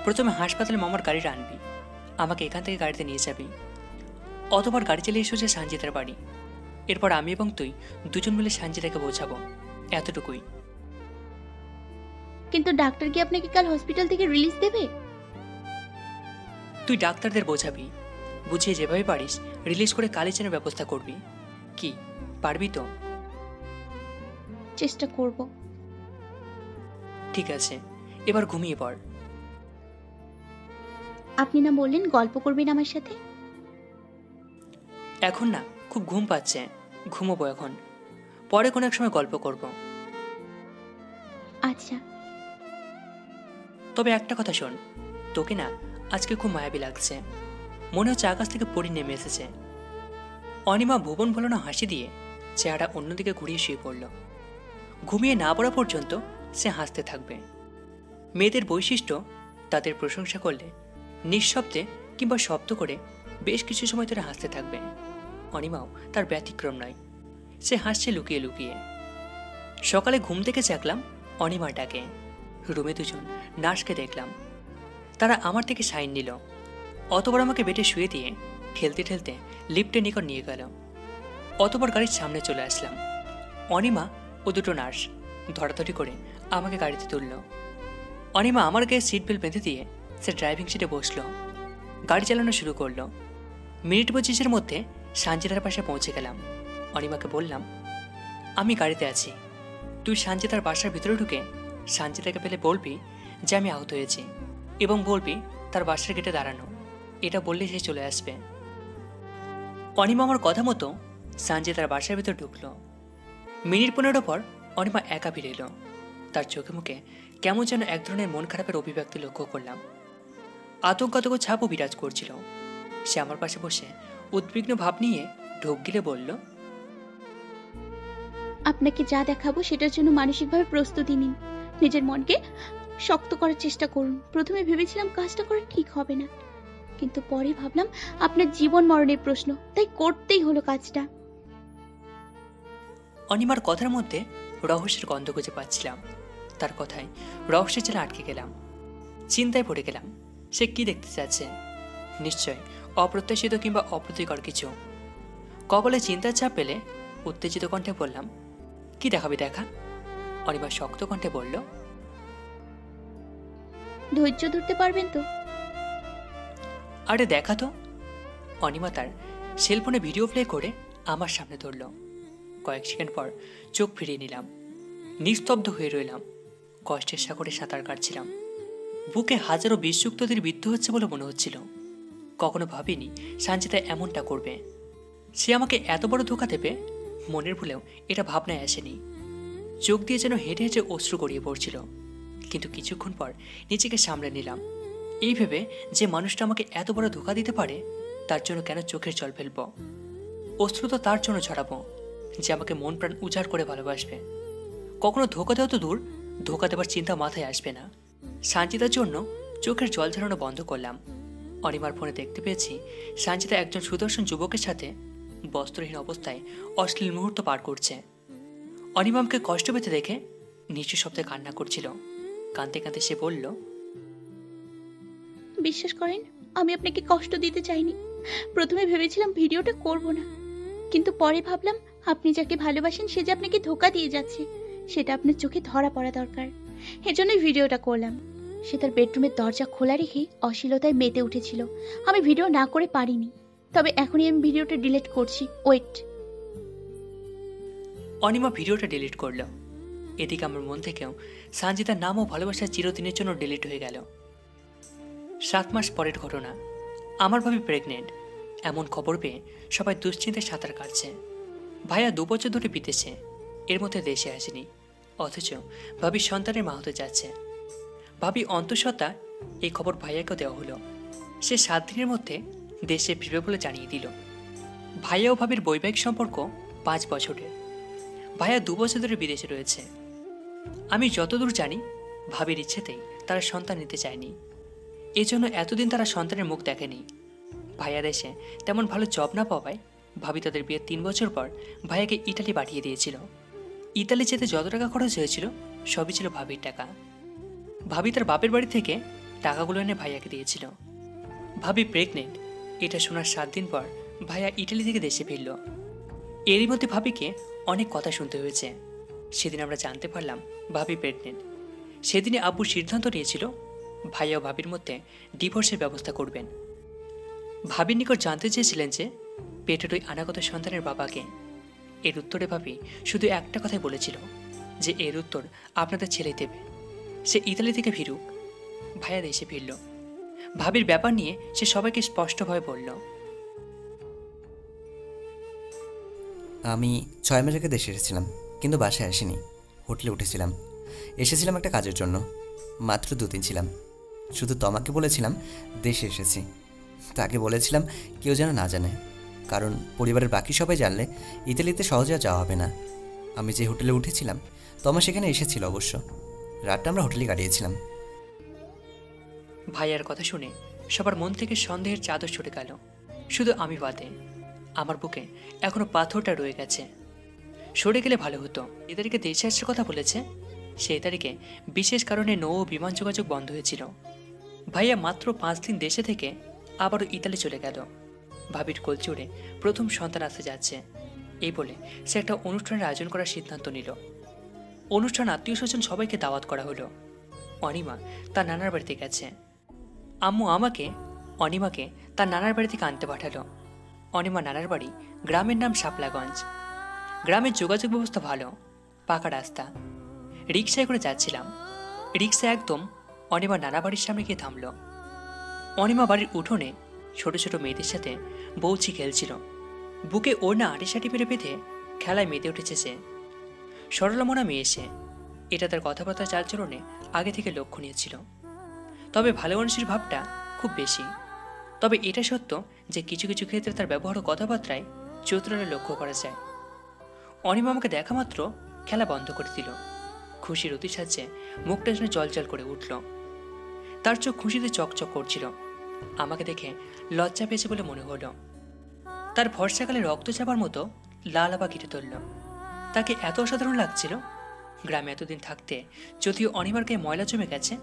প্রথমে হাসপাতালে মামার গাড়িটা আনবি, আমাকে এখান থেকে গাড়িতে নিয়ে যাবি। অতবার গাড়ি চালিয়ে এসেছে সঞ্চিতার বাড়ি। এরপর আমি এবং তুই দুজন মিলে সঞ্চিতাকে বোঝাবো, এতটুকুই। কিন্তু ডাক্তার কি আপনাকে কাল হসপিটাল থেকে রিলিজ দেবে? তুই ডাক্তারদের বোঝাবি, বুঝিয়ে যেভাবে পারিস রিলিজ করে কালি চেনার ব্যবস্থা করবি। কি পারবি তো? চেষ্টা করব। ঠিক আছে, এবার ঘুমিয়ে পড়। আপনি না বললেন গল্প করবেন আমার সাথে? এখন না, খুব ঘুম পাচ্ছে, ঘুমোবো এখন। পরে কোনো এক সময় গল্প করব। আচ্ছা। তবে একটা কথা শোন, তোকে না আজকে খুব মায়াবী লাগছে। মনে হচ্ছে আকাশ থেকে পরি নেমে এসেছে। অনিমা ভুবন ভোলানো হাসি দিয়ে চেহারা অন্যদিকে ঘুরিয়ে শুয়ে পড়ল। ঘুমিয়ে না পড়া পর্যন্ত সে হাসতে থাকবে। মেয়েদের বৈশিষ্ট্য তাদের প্রশংসা করলে নিঃশব্দে কিংবা শব্দ করে বেশ কিছু সময় ধরে হাসতে থাকবে। অনিমাও তার ব্যতিক্রম নয়, সে হাসছে লুকিয়ে লুকিয়ে। সকালে ঘুম থেকে জাগলাম অনিমার ডাকে। রুমে দুজন নার্সকে দেখলাম, তারা আমার থেকে সাইন নিল। অতবার আমাকে বেডে শুয়ে দিয়ে ঠেলতে ঠেলতে লিফটের নিকট নিয়ে গেল। অতবার গাড়ির সামনে চলে আসলাম। অনিমা ও দুটো নার্স ধরাধরি করে আমাকে গাড়িতে তুলল। অনিমা আমার গায়ে সিট বেল্ট বেঁধে দিয়ে সে ড্রাইভিং সিটে বসলো। গাড়ি চালানো শুরু করলো। মিনিট 25-এর মধ্যে সানজিদার পাশে পৌঁছে গেলাম। অনিমাকে বললাম, আমি গাড়িতে আছি, তুই সানজিদার বাসার ভিতরে ঢুকে সানজিদাকে পেলে বলবি যে আমি আহত হয়েছি এবং বলবি তার বাসার গেটে দাঁড়ানো। এটা বললে সে চলে আসবে। অনিমা আমার কথা মতো সানজিদার বাসার ভিতর ঢুকলো। মিনিট 15 পর অনিমা একা ফিরে এলো। তার চোখে মুখে কেমন যেন এক ধরনের মন খারাপের অভিব্যক্তি লক্ষ্য করলাম। আতঙ্কাতক ছাপও বিরাজ করছিল। সে আমার পাশে বসে উদ্বিগ্ন ভাব নিয়ে ঢোক গিলে বলল, আপনাকে যা দেখাবো সেটার জন্য মানসিকভাবে প্রস্তুতি নিন। নিজের মনকে শক্ত করার চেষ্টা করুন। প্রথমে ভেবেছিলাম কাজটা করা ঠিক হবে না, কিন্তু পরে ভাবলাম আপনার জীবন মরণের প্রশ্ন, তাই করতেই হলো কাজটা। অনিমার কথার মধ্যে রহস্যের গন্ধ খুঁজে পাচ্ছিলাম। তার কথায় রহস্যের জালে আটকে গেলাম। চিন্তায় পড়ে গেলাম, সে কি দেখতে চাচ্ছে। নিশ্চয় অপ্রত্যাশিত কিংবা অপ্রীতিকর কিছু। কপালে চিন্তার ছাপ পেলে উত্তেজিত কণ্ঠে বললাম, কি দেখাবি দেখা? অনিমা শক্ত কণ্ঠে বলল, ধৈর্য ধরতে পারবেন তো? আরে দেখা তো। অনিমা তার সেলফোনে ভিডিও প্লে করে আমার সামনে ধরল। কয়েক সেকেন্ড পর চোখ ফিরিয়ে নিলাম। নিস্তব্ধ হয়ে রইলাম। কষ্টের সাগরে সাঁতার কাটছিলাম। বুকে হাজারো বিষযুক্তদের বিদ্ধ হচ্ছে বলে মনে হচ্ছিল। কখনো ভাবিনি সানজিদা এমনটা করবে। সে আমাকে এত বড় ধোঁকা দেবে মনের ভুলেও এটা ভাবনায় আসেনি। চোখ দিয়ে যেন হেঁটে হেঁটে অশ্রু গড়িয়ে পড়ছিল। কিন্তু কিছুক্ষণ পর নিজেকে সামলে নিলাম। এই ভেবে যে মানুষটা আমাকে এত বড় ধোঁকা দিতে পারে তার জন্য কেন চোখের জল ফেলব? অশ্রু তো তার জন্য ঝরাবো যে আমাকে মন প্রাণ উজাড় করে ভালোবাসবে। কখনো ধোঁকা দেওয়া তো দূর, ধোঁকা দেবার চিন্তা মাথায় আসবে না। সানজিদার জন্য চোখের জল ঝরানো বন্ধ করলাম। অনিমার ফোনে দেখতে পেয়েছি সানজিদা একজন সুদর্শন যুবকের সাথে বস্ত্রহীন অবস্থায় অশ্লীল মুহূর্ত পার করছে। অনিমা আমাকে কষ্ট পেতে দেখে নিচু শব্দে কান্না করছিল। কাঁদতে কাঁদতে সে বলল, বিশ্বাস করেন, আমি আপনাকে কষ্ট দিতে চাইনি। প্রথমে ভেবেছিলাম ভিডিওটা করব না, কিন্তু পরে ভাবলাম আপনি যাকে ভালোবাসেন সে যে আপনাকে ধোঁকা দিয়ে যাচ্ছে সেটা আপনার চোখে ধরা পড়া দরকার। এজন্যই ভিডিওটা করলাম। সে তার বেডরুমের দরজা খোলা রেখে অশ্লীলতায় মেতে উঠেছিল। আমি ভিডিও না করে পারিনি, তবে এখনই আমি ভিডিওটা ডিলিট করছি। ওয়েট। অনিমা ভিডিওটা ডিলিট করলো। এদিকে আমার মন থেকেও সানজিদার নাম ও ভালোবাসা চিরদিনের জন্য ডিলিট হয়ে গেল। 7 মাস পরের ঘটনা। আমার ভাবি প্রেগনেন্ট। এমন খবর পেয়ে সবাই দুশ্চিন্তায় সাঁতার কাটছে। ভাইয়া 2 বছর ধরে বিদেশে, এর মধ্যে দেশে আসেনি, অথচ ভাবির সন্তানের মা হতে যাচ্ছে। ভাবি অন্তঃসত্ত্বা এই খবর ভাইয়াকেও দেওয়া হলো। সে 7 দিনের মধ্যে দেশে ফিরবে বলে জানিয়ে দিল। ভাইয়া ও ভাবির বৈবাহিক সম্পর্ক 5 বছরের। ভাইয়া 2 বছর ধরে বিদেশে রয়েছে। আমি যতদূর জানি ভাবির ইচ্ছেতেই তারা সন্তান নিতে চায়নি। এজন্য এতদিন তারা সন্তানের মুখ দেখেনি। ভাইয়া দেশে তেমন ভালো জব না পাওয়ায় ভাবি তাদের বিয়ের 3 বছর পর ভাইয়াকে ইতালি পাঠিয়ে দিয়েছিল। ইতালি যেতে যত টাকা খরচ হয়েছিল সবই ছিল ভাবির টাকা। ভাবি তার বাপের বাড়ি থেকে টাকাগুলো এনে ভাইয়াকে দিয়েছিল। ভাবি প্রেগনেন্ট এটা শোনার 7 দিন পর ভাইয়া ইটালি থেকে দেশে ফিরল। এরই মধ্যে ভাবিকে অনেক কথা শুনতে হয়েছে। সেদিন আমরা জানতে পারলাম ভাবি প্রেগনেন্ট। সেদিনে আব্বু সিদ্ধান্ত নিয়েছিল ভাইয়া ও ভাবির মধ্যে ডিভোর্সের ব্যবস্থা করবেন। ভাবির নিকট জানতে চেয়েছিলেন যে পেটের ওই অনাগত সন্তানের বাবাকে। এর উত্তরে ভাবি শুধু একটা কথাই বলেছিল যে এর উত্তর আপনাদের ছেলে দেবে। সে ইতালি থেকে ফিরুক। ভাইয়া দেশে ফিরল। ভাবির ব্যাপার নিয়ে সে সবাইকে স্পষ্টভাবে বলল। আমি 6 মাস আগে দেশে এসেছিলাম, কিন্তু বাসায় আসিনি, হোটেলে উঠেছিলাম। এসেছিলাম একটা কাজের জন্য, মাত্র 2 দিন ছিলাম। শুধু তোমাকে বলেছিলাম দেশে এসেছি। তাকে বলেছিলাম কেউ যেন না জানে, কারণ পরিবারের বাকি সবাই জানলে ইতালিতে সহজে আর যাওয়া হবে না। আমি যে হোটেলে উঠেছিলাম তোমা সেখানে এসেছিল অবশ্য। রাতটা আমরা হোটেলে কাটিয়েছিলাম। ভাইয়ার কথা শুনে সবার মন থেকে সন্দেহের চাদর ছুটে গেল, শুধু আমি বাদে। আমার বুকে এখনো পাথরটা রয়ে গেছে। সরে গেলে ভালো হতো। এ তারিখে দেশে আসার কথা বলেছে। সেই তারিখে বিশেষ কারণে নৌ ও বিমান যোগাযোগ বন্ধ হয়েছিল। ভাইয়া মাত্র 5 দিন দেশে থেকে আবারও ইতালি চলে গেল। ভাবির কোলচুড়ে প্রথম সন্তান আসতে যাচ্ছে, এই বলে সে একটা অনুষ্ঠানের আয়োজন করার সিদ্ধান্ত নিল। অনুষ্ঠান আত্মীয় স্বজন সবাইকে দাওয়াত করা হলো। অনিমা তার নানার বাড়িতে গেছে। আম্মু অনিমাকে তার নানার বাড়ি থেকে আনতে পাঠালো। অনিমা নানার বাড়ি গ্রামের নাম শাপলাগঞ্জ। গ্রামের যোগাযোগ ব্যবস্থা ভালো, পাকা রাস্তা। রিক্সায় করে যাচ্ছিলাম। রিক্সা একদম অনিমা নানা বাড়ির সামনে গিয়ে থামল। অনিমা বাড়ির উঠোনে ছোট ছোট মেয়েদের সাথে বৌচি খেলছিল। বুকে ওড়না আটিসাটি মেরে বেঁধে খেলায় মেতে উঠেছে সে। সরলা মনা মেয়ে সে। এটা তার কথাবার্তা চালচলনে আগে থেকে লক্ষণীয় ছিল। তবে ভালো মানুষের ভাবটা খুব বেশি। তবে এটা সত্য যে কিছু কিছু ক্ষেত্রে তার ব্যবহার ও কথাবার্তায় চতুরতা লক্ষ্য করা যায়। অনিমা আমাকে দেখা মাত্র খেলা বন্ধ করে দিল। খুশির অতিসাহ্যে মুখটা যেন জলজল করে উঠল। তার চোখ খুশিতে চকচক করছিল। আমাকে দেখে লজ্জা পেয়েছে বলে মনে হলো। তার ভরসাকালে রক্ত চাপার মতো লাল আবা ঘিরে ধরল। তাকে এত অসাধারণ লাগছিল। গ্রামে এতদিন থাকতে যদিও অনিমার গায়ে ময়লা জমে গেছে,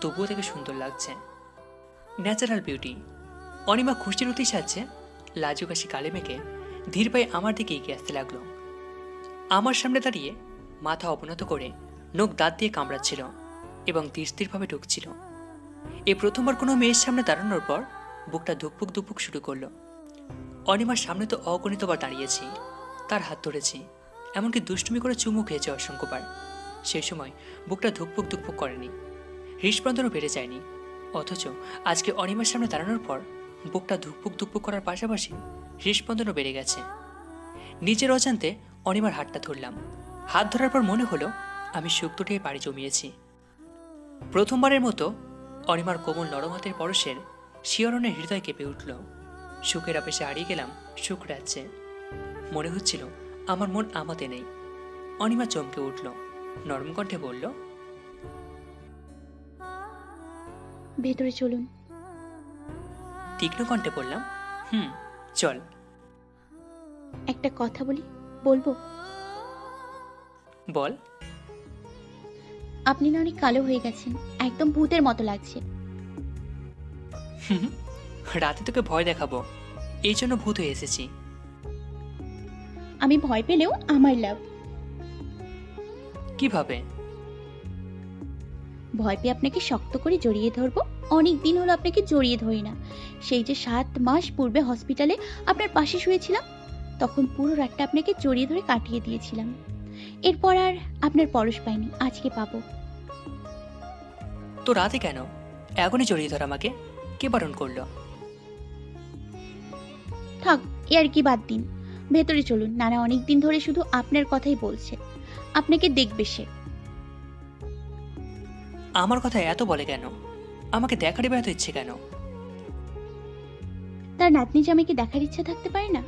তবুও তাকে সুন্দর লাগছে। Natural beauty. অনিমা খুশির অতিসাহ্যে লাজুক হাসি গালে মেখে ধীর পায়ে আমার দিকে এগিয়ে আসতে লাগলো। আমার সামনে দাঁড়িয়ে মাথা অবনত করে নখ দাঁত দিয়ে কামড়াচ্ছিল এবং ধীর স্থিরভাবে ঢুকছিল। এই প্রথমবার কোনো মেয়ের সামনে দাঁড়ানোর পর বুকটা ধুকপুক ধুকপুক শুরু করলো। অনিমার সামনে তো অগণিতবার দাঁড়িয়েছি, তার হাত ধরেছি, এমনকি দুষ্টুমি করে চুমু খেয়েছে অসংখ্যবার। সেই সময় বুকটা ধুকপুক ধুকপুক করেনি, হৃৎস্পন্দনও বেড়ে যায়নি। অথচ আজকে অনিমার সামনে দাঁড়ানোর পর বুকটা ধুকপুক ধুকপুক করার পাশাপাশি হৃৎস্পন্দনও বেড়ে গেছে। নিজের অজান্তে অনিমার হাতটা ধরলাম। হাত ধরার পর মনে হলো আমি শুক্তোটে পাড়ি জমিয়েছি। প্রথমবারের মতো অনিমার কোমল নরম হাতের পরশের শিহরণে হৃদয় কেঁপে উঠল। সুখের আবেশে হারিয়ে গেলাম সুখ রাজ্যে। মনে হচ্ছিল আমার মন আমাতে নেই। অনিমা চমকে উঠল, নরম কণ্ঠে বলল, ভেতরে চলুন। তীক্ষ্ণ কণ্ঠে বললাম, চল। একটা কথা বলবো? বল। আপনি না অনেক কালো হয়ে গেছেন, একদম ভূতের মতো লাগছে। রাতে তোকে ভয় দেখাবো, এই জন্য ভূত হয়ে এসেছি। আমি ভয় পেলেও আমার লাভ। কিভাবে? ভয় পেয়ে আপনাকে শক্ত করে জড়িয়ে ধরবো। অনেক দিন হলো আপনাকে জড়িয়ে ধরি না। সেই যে 7 মাস পূর্বে হসপিটালে আপনার পাশে শুয়েছিলাম, তখন পুরো রাতটা আপনাকে জড়িয়ে ধরে কাটিয়ে দিয়েছিলাম। এরপর আর আপনার পরশ পাইনি, আজকে পাবো। তো রাতে কেন এখনই জড়িয়ে ধর আমাকে? কে বারণ করলো? থাক, এ আর কি বাদ দিন, ভেতরে চলুন। নানা অনেকদিন ধরে শুধু আপনার কথাই বলছে, আপনাকে দেখবে সে। আমার কথা এত বলে কেন? আমাকে দেখারই ব্যথ ইচ্ছে কেন? তার নাতনি জামাইকে দেখার ইচ্ছা থাকতে পারে না?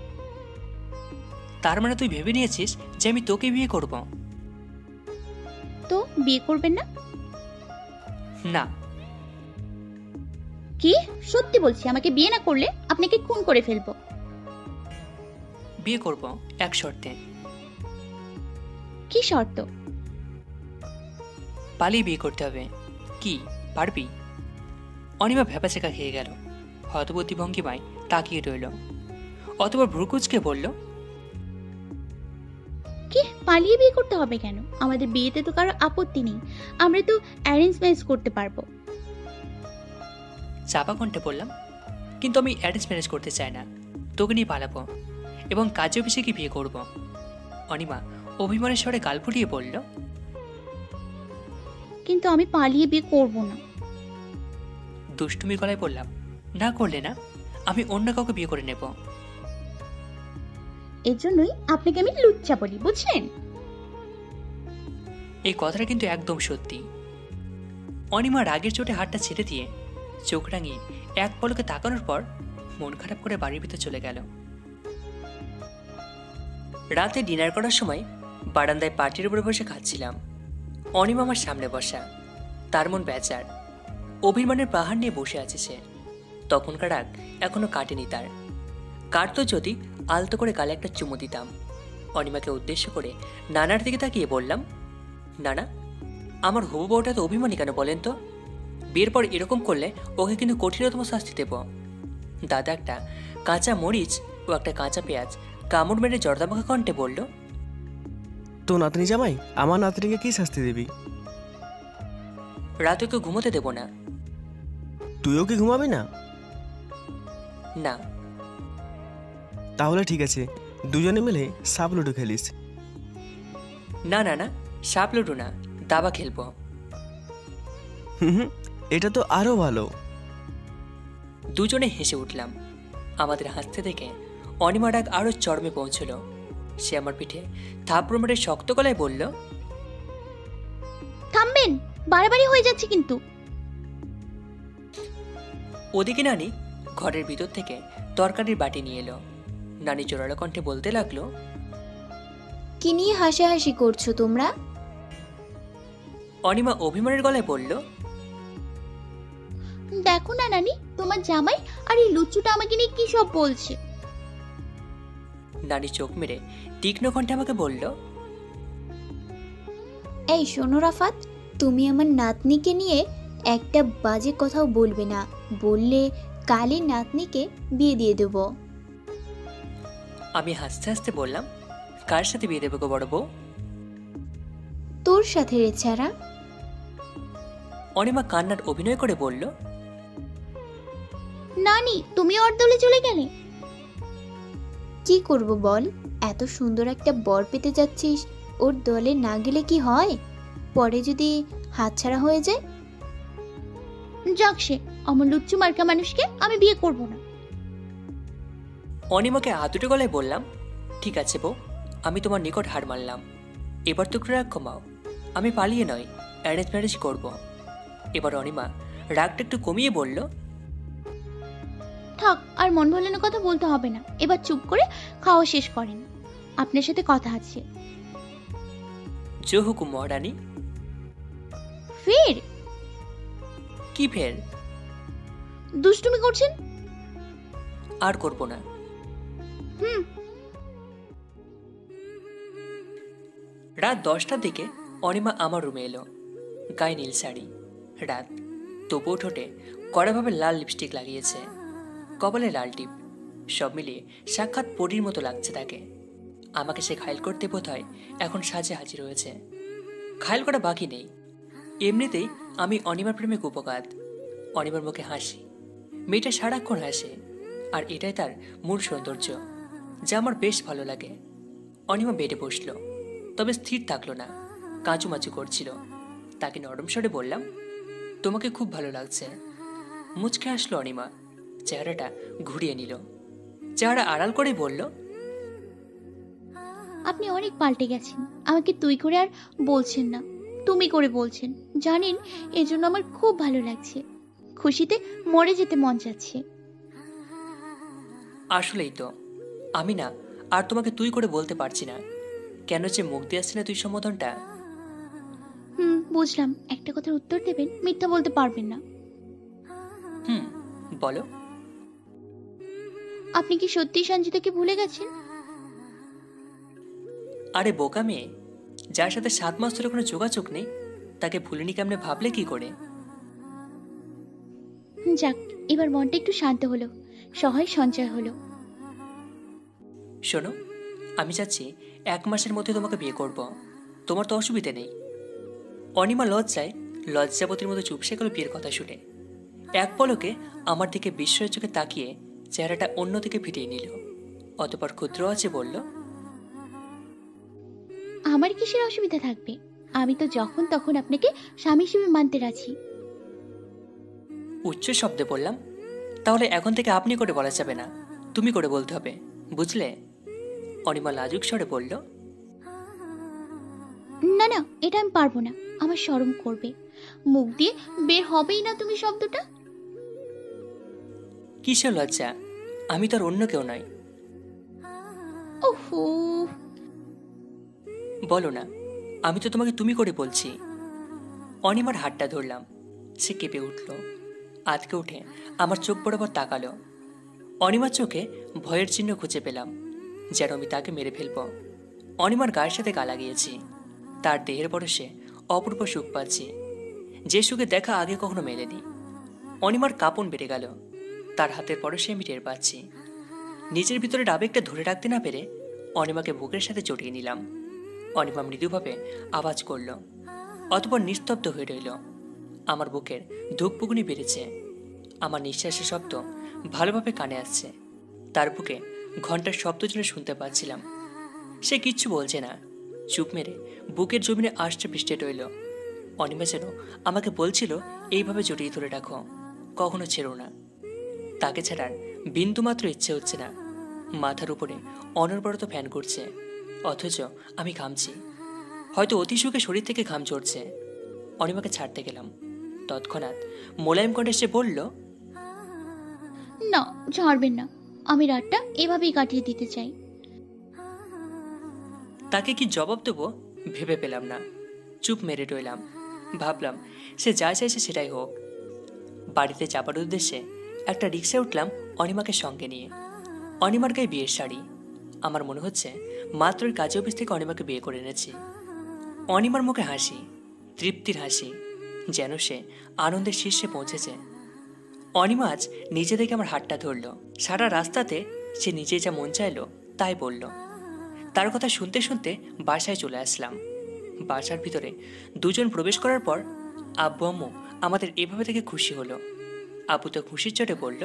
তার মানে তুই ভেবে নিয়েছিস যে আমি তোকে বিয়ে করব? তো বিয়ে করবেন না? না। কি? সত্যি বলছি, আমাকে বিয়ে না করলে আপনাকে খুন করে ফেলবো। বিয়ে করব, এক শর্তে। কি শর্ত? পালিয়ে বিয়ে করতে হবে। কি পারবি? অনিমা ভ্যাপাচেকা খেয়ে গেল। হতবতী ভঙ্গিমায় তাকিয়ে রইল। অতবার ভ্রুকুচকে বলল, কি পালিয়ে বিয়ে করতে হবে কেন? আমাদের বিয়েতে তো কারো আপত্তি নেই, আমরা তো অ্যারেঞ্জ ম্যারেজ করতে পারবো। চাপা কণ্ঠে বললাম, কিন্তু আমি অ্যারেঞ্জ ম্যারেজ করতে চাই না, তোকে নিয়ে পালাবো এবং কাজে অফিসে কি বিয়ে করব। অনিমা অভিমানের স্বরে গাল ফুটিয়ে বলল, কিন্তু আমি পালিয়ে বিয়ে করব না। দুষ্টুমির গলায় বললাম, না করলে না, আমি অন্য কাউকে বিয়ে করে নেব। এর জন্যই আপনাকে আমি লুচ্চা বলি, বুঝলেন? এই কথাটা কিন্তু একদম সত্যি। অনিমা রাগের চোটে হাতটা ছেড়ে দিয়ে চোখ রাঙিয়ে এক পলকে তাকানোর পর মন খারাপ করে বাড়ির ভিতর চলে গেল। রাতে ডিনার করার সময় বারান্দায় পাটির উপরে বসে খাচ্ছিলাম। অনিমা আমার সামনে বসা, তার মন বেচার, অভিমানের পাহাড় নিয়ে বসে আছে সে। তখনকার রাগ এখনো কাটেনি তার। কাটতো যদি আলতো করে গালে একটা চুমু দিতাম। অনিমাকে উদ্দেশ্য করে নানার দিকে তাকিয়ে বললাম, নানা, আমার হবু বউটা তো অভিমানী কেন বলেন তো? বিয়ের পর এরকম করলে ওকে কিন্তু কঠিনতম শাস্তি দেব। দাদা একটা কাঁচা মরিচ ও একটা কাঁচা পেঁয়াজ কামড় মেরে জর্দামাখা কণ্ঠে বলল, তো নাতনি জামাই আমার নাতনিকে কি শাস্তি দিবি? রাতে ওকে ঘুমোতে দেব না। তুইও কি ঘুমাবি না? না। তাহলে ঠিক আছে, দুজনে মিলে সাপ লুডো খেলিস। না না না, সাপ লুডো না, দাবা খেলবো। হুম, এটা তো আরো ভালো। দুজনে হেসে উঠলাম। আমাদের হাসতে দেখে অনিমা ডাক আরো চরমে পৌঁছল। সে আমার পিঠে থাপড় মেরে শক্ত গলায় বলল, থামবেন, বাড়াবাড়ি হয়ে যাচ্ছে কিন্তু। ওদিকে নানি ঘরের ভিতর থেকে তরকারির বাটি নিয়ে এলো। নানি জোরালো কণ্ঠে বলতে লাগলো, কি নিয়ে হাসাহাসি করছো তোমরা? অনিমা অভিমানের গলায় বলল, দেখো না নানি, তোমার জামাই আর এই লুচ্চুটা আমাকে নিয়ে কি সব বলছে। নানি চোখ মেরে তীক্ষ্ণ কণ্ঠে আমাকে বলল, এই শোনো রাফাত, তুমি আমার নাতনিকে নিয়ে একটা বাজে কথাও বলবে না, বললে কালই নাতনিকে বিয়ে দিয়ে দেব। আমি হাসতে হাসতে বললাম, কার সাথে বিয়ে দেবে গো বড় বউ? তোর সাথে রে ছাড়া। অনিমা কান্নার অভিনয় করে বলল, নানি তুমি ওর দলে চলে গেলে? কি করব বল, এত সুন্দর একটা বর পেতে যাচ্ছিস, ওর দলে না গেলে কি হয়? পরে যদি হাতছাড়া হয়ে যায়? যাক সে, আমার লুচ্চু মার্কা মানুষকে আমি বিয়ে করব না। অনিমাকে আদুটে গলায় বললাম, ঠিক আছে বউ, আমি তোমার নিকট হার মানলাম। এবার তো একটু রাগ কমাও, আমি পালিয়ে নয় অ্যারেঞ্জ ম্যারেজ করব। এবার অনিমা রাগটা একটু কমিয়ে বলল, থাক, আর মন ভোলানোর কথা বলতে হবে না, এবার চুপ করে খাওয়া শেষ করেন, আপনার সাথে কথা আছে। জো হুকুম মহারানী। ফের কি ফের? দুষ্টুমি করছেন? আর করব না। হুম। রাত 10টার দিকে অনিমা আমার রুমে এলো। গায়ে নীল শাড়ি, রাত, তবুও ঠোঁটে কড়াভাবে লাল লিপস্টিক লাগিয়েছে, কপালে লাল টিপ, সব মিলিয়ে সাক্ষাৎ পরীর মতো লাগছে তাকে। আমাকে সে ঘায়ল করতে বোধ হয় এখন সাজে হাজির হয়েছে। ঘায়ল করা বাকি নেই, এমনিতেই আমি অনিমার প্রেমে কুপকাত। অনিমার মুখে হাসি, মেয়েটা সারাক্ষণ হাসে, আর এটাই তার মূল সৌন্দর্য, যা আমার বেশ ভালো লাগে। অনিমা বেডে বসলো, তবে স্থির থাকলো না, কাঁচুমাচু করছিল। তাকে নরম স্বরে বললাম, তোমাকে খুব ভালো লাগছে। মুচকে আসলো অনিমা, চেহারাটা ঘুরিয়ে নিল, চেহারা আড়াল করে বলল, আপনি অনেক পাল্টে গেছেন, আমাকে তুই করে আর বলছেন না, তুমি করে বলছেন। জানেন, এজন্য আমার খুব ভালো লাগছে, খুশিতে মরে যেতে মন যাচ্ছে। আসলেই তো, আমি না আর তোমাকে তুই করে বলতে পারছি না, কেন যে মুখ দিয়ে আসছে না তুই সম্বোধনটা। বুঝলাম, একটা কথার উত্তর দেবেন, মিথ্যা বলতে পারবেন না। বলো। আপনি কি সত্যি সঞ্জিতাকে ভুলে গেছেন? আরে বোকা মেয়ে, যার সাথে 7 মাস ধরে কোনো যোগাযোগ নেই, তাকে ভুলিনি কেমনে ভাবলে কি করে? যাক, এবার মনটা একটু শান্ত হলো, সহায় সঞ্চয় হলো। শোনো, আমি চাচ্ছি 1 মাসের মধ্যে তোমাকে বিয়ে করব, তোমার তো অসুবিধে নেই। অনিমা লজ্জাবতীর মতো চুপসে গেল বিয়ের কথা শুনে। এক পলকে আমার দিকে বিস্ময়ের চোখে তাকিয়ে চেহারাটা অন্যদিকে ফিরিয়ে নিল, অতঃপর ক্ষুদ্র আছে বলল, আমার কিসের অসুবিধা থাকবে? আমি তো যখন তখন আপনাকে স্বামী হিসেবে মানতে রাজি। উচ্চ শব্দে বললাম, তাহলে এখন থেকে আপনি করে বলা যাবে না, তুমি করে বলতে হবে, বুঝলে? অনিমা লাজুক স্বরে বলল, না না, এটা আমি পারবো না, আমার শরম করবে, মুখ দিয়ে বের হবেই না তুমি শব্দটা। কিসের লজ্জা? আমি তো আর অন্য কেউ নয়। ওহো, বলো না, আমি তো তোমাকে তুমি করে বলছি। অনিমার হাতটা ধরলাম, সে কেঁপে উঠল। আতকে উঠে আমার চোখ বরাবর তাকালো। অনিমার চোখে ভয়ের চিহ্ন খুঁজে পেলাম, যেন আমি তাকে মেরে ফেলব। অনিমার গায়ের সাথে গা লাগিয়েছি, তার দেহের পরশে অপূর্ব সুখ পাচ্ছি, যে সুখে দেখা আগে কখনো মেলেনি। অনিমার কাঁপন বেড়ে গেল, তার হাতের পরশে আমি টের পাচ্ছি। নিজের ভিতরের আবেগটা ধরে রাখতে না পেরে অনিমাকে বুকের সাথে জড়িয়ে নিলাম। অনিমা মৃদুভাবে আওয়াজ করল, অতঃপর নিস্তব্ধ হয়ে রইল। আমার বুকের ধুকপুকুনি বেড়েছে, আমার নিঃশ্বাসের শব্দ ভালোভাবে কানে আসছে। তার বুকে ঘন্টার শব্দ যেন শুনতে পাচ্ছিলাম। সে কিচ্ছু বলছে না, চুপ মেরে বুকের জমিনে আষ্টে পৃষ্ঠে রইল। অনিমা যেন আমাকে বলছিল, এইভাবে জড়িয়ে ধরে রাখো, কখনো ছেড়ো না। তাকে ছাড়ার বিন্দুমাত্র ইচ্ছে হচ্ছে না। মাথার উপরে অনবরত ফ্যান করছে, অথচ আমি ঘামছি। হয়তো অতি সুখে শরীর থেকে ঘাম ঝরছে। অনিমাকে ছাড়তে গেলাম, তৎক্ষণাৎ মোলায়েম কণ্ঠে সে বলল, না ছাড়বেন না, আমি রাতটা এভাবেই কাটিয়ে দিতে চাই। তাকে কি জবাব দেবো ভেবে পেলাম না, চুপ মেরে রইলাম। ভাবলাম সে যা চাইছে সেটাই হোক। বাড়িতে যাবার উদ্দেশ্যে একটা রিক্সায় উঠলাম অনিমাকে সঙ্গে নিয়ে। অনিমার গায়ে বিয়ের শাড়ি। আমার মনে হচ্ছে মাত্রই কাজে অফিস থেকে অনিমাকে বিয়ে করে এনেছি। অনিমার মুখে হাসি, তৃপ্তির হাসি, যেন সে আনন্দের শীর্ষে পৌঁছেছে। অনিমা আজ নিজে থেকে আমার হাতটা ধরল। সারা রাস্তাতে সে নিজে যা মন চাইলো তাই বলল। তার কথা শুনতে শুনতে বাসায় চলে আসলাম। বাসার ভিতরে দুজন প্রবেশ করার পর আব্বু আম্মু আমাদের এভাবে থেকে খুশি হলো। আব্বু তো খুশির চোটে বলল,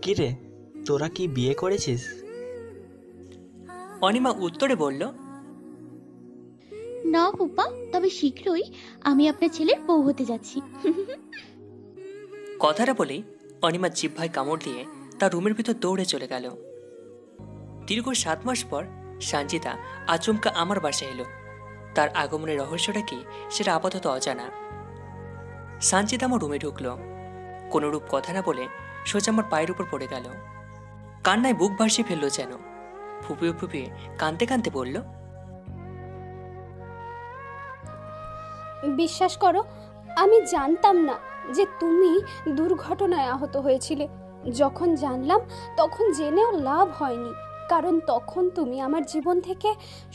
কিরে, তোরা কি বিয়ে করেছিস? অনিমা উত্তরে বলল, না ফুপা, তবে শীঘ্রই আমি আপনার ছেলের বউ হতে যাচ্ছি। কথাটা বলেই অনিমা জিহ্বায় কামড় দিয়ে তার রুমের ভিতর দৌড়ে চলে গেল। দীর্ঘ 7 মাস পর সঞ্জিতা আচমকা আমার বাসায় এলো। তার আগমনের রহস্যটা কি সেটা আপাতত অজানা। সঞ্জিতা আমার রুমে ঢুকলো, কোনোরূপ কথা না বলে সোজা আমার পায়ের উপর পড়ে গেল। কান্নায় বুক ভাসিয়ে ফেললো যেন। ফুপিয়ে ফুপিয়ে কাঁদতে কাঁদতে বলল, বিশ্বাস করো, আমি জানতাম না যে তুমি দুর্ঘটনায় আহত হয়েছিলে। যখন জানলাম তখন জেনেও লাভ হয়নি, কারণ তখন তুমি আমার জীবন থেকে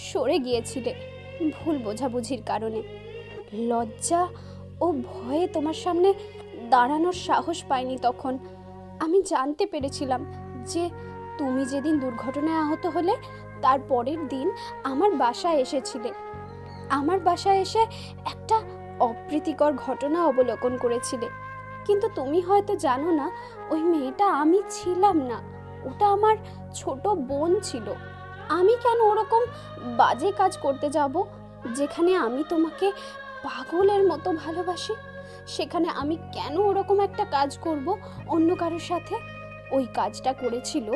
সরে গিয়েছিলে ভুল বোঝাবুঝির কারণে। লজ্জা ও ভয়ে তোমার সামনে দাঁড়ানোর সাহস পাইনি তখন। আমি জানতে পেরেছিলাম যে তুমি যেদিন দুর্ঘটনায় আহত হলে তার পরের দিন আমার বাসায় এসেছিলে। আমার বাসায় এসে একটা অপ্রীতিকর ঘটনা অবলোকন করেছিলে, কিন্তু তুমি হয়তো জানো না ওই মেয়েটা আমি ছিলাম না, ওটা আমার ছোট বোন ছিল। আমি কেন ওরকম বাজে কাজ করতে যাব? যেখানে আমি তোমাকে পাগলের মতো ভালোবাসি, সেখানে আমি কেন ওরকম একটা কাজ করব অন্য কারোর সাথে? ওই কাজটা করেছিল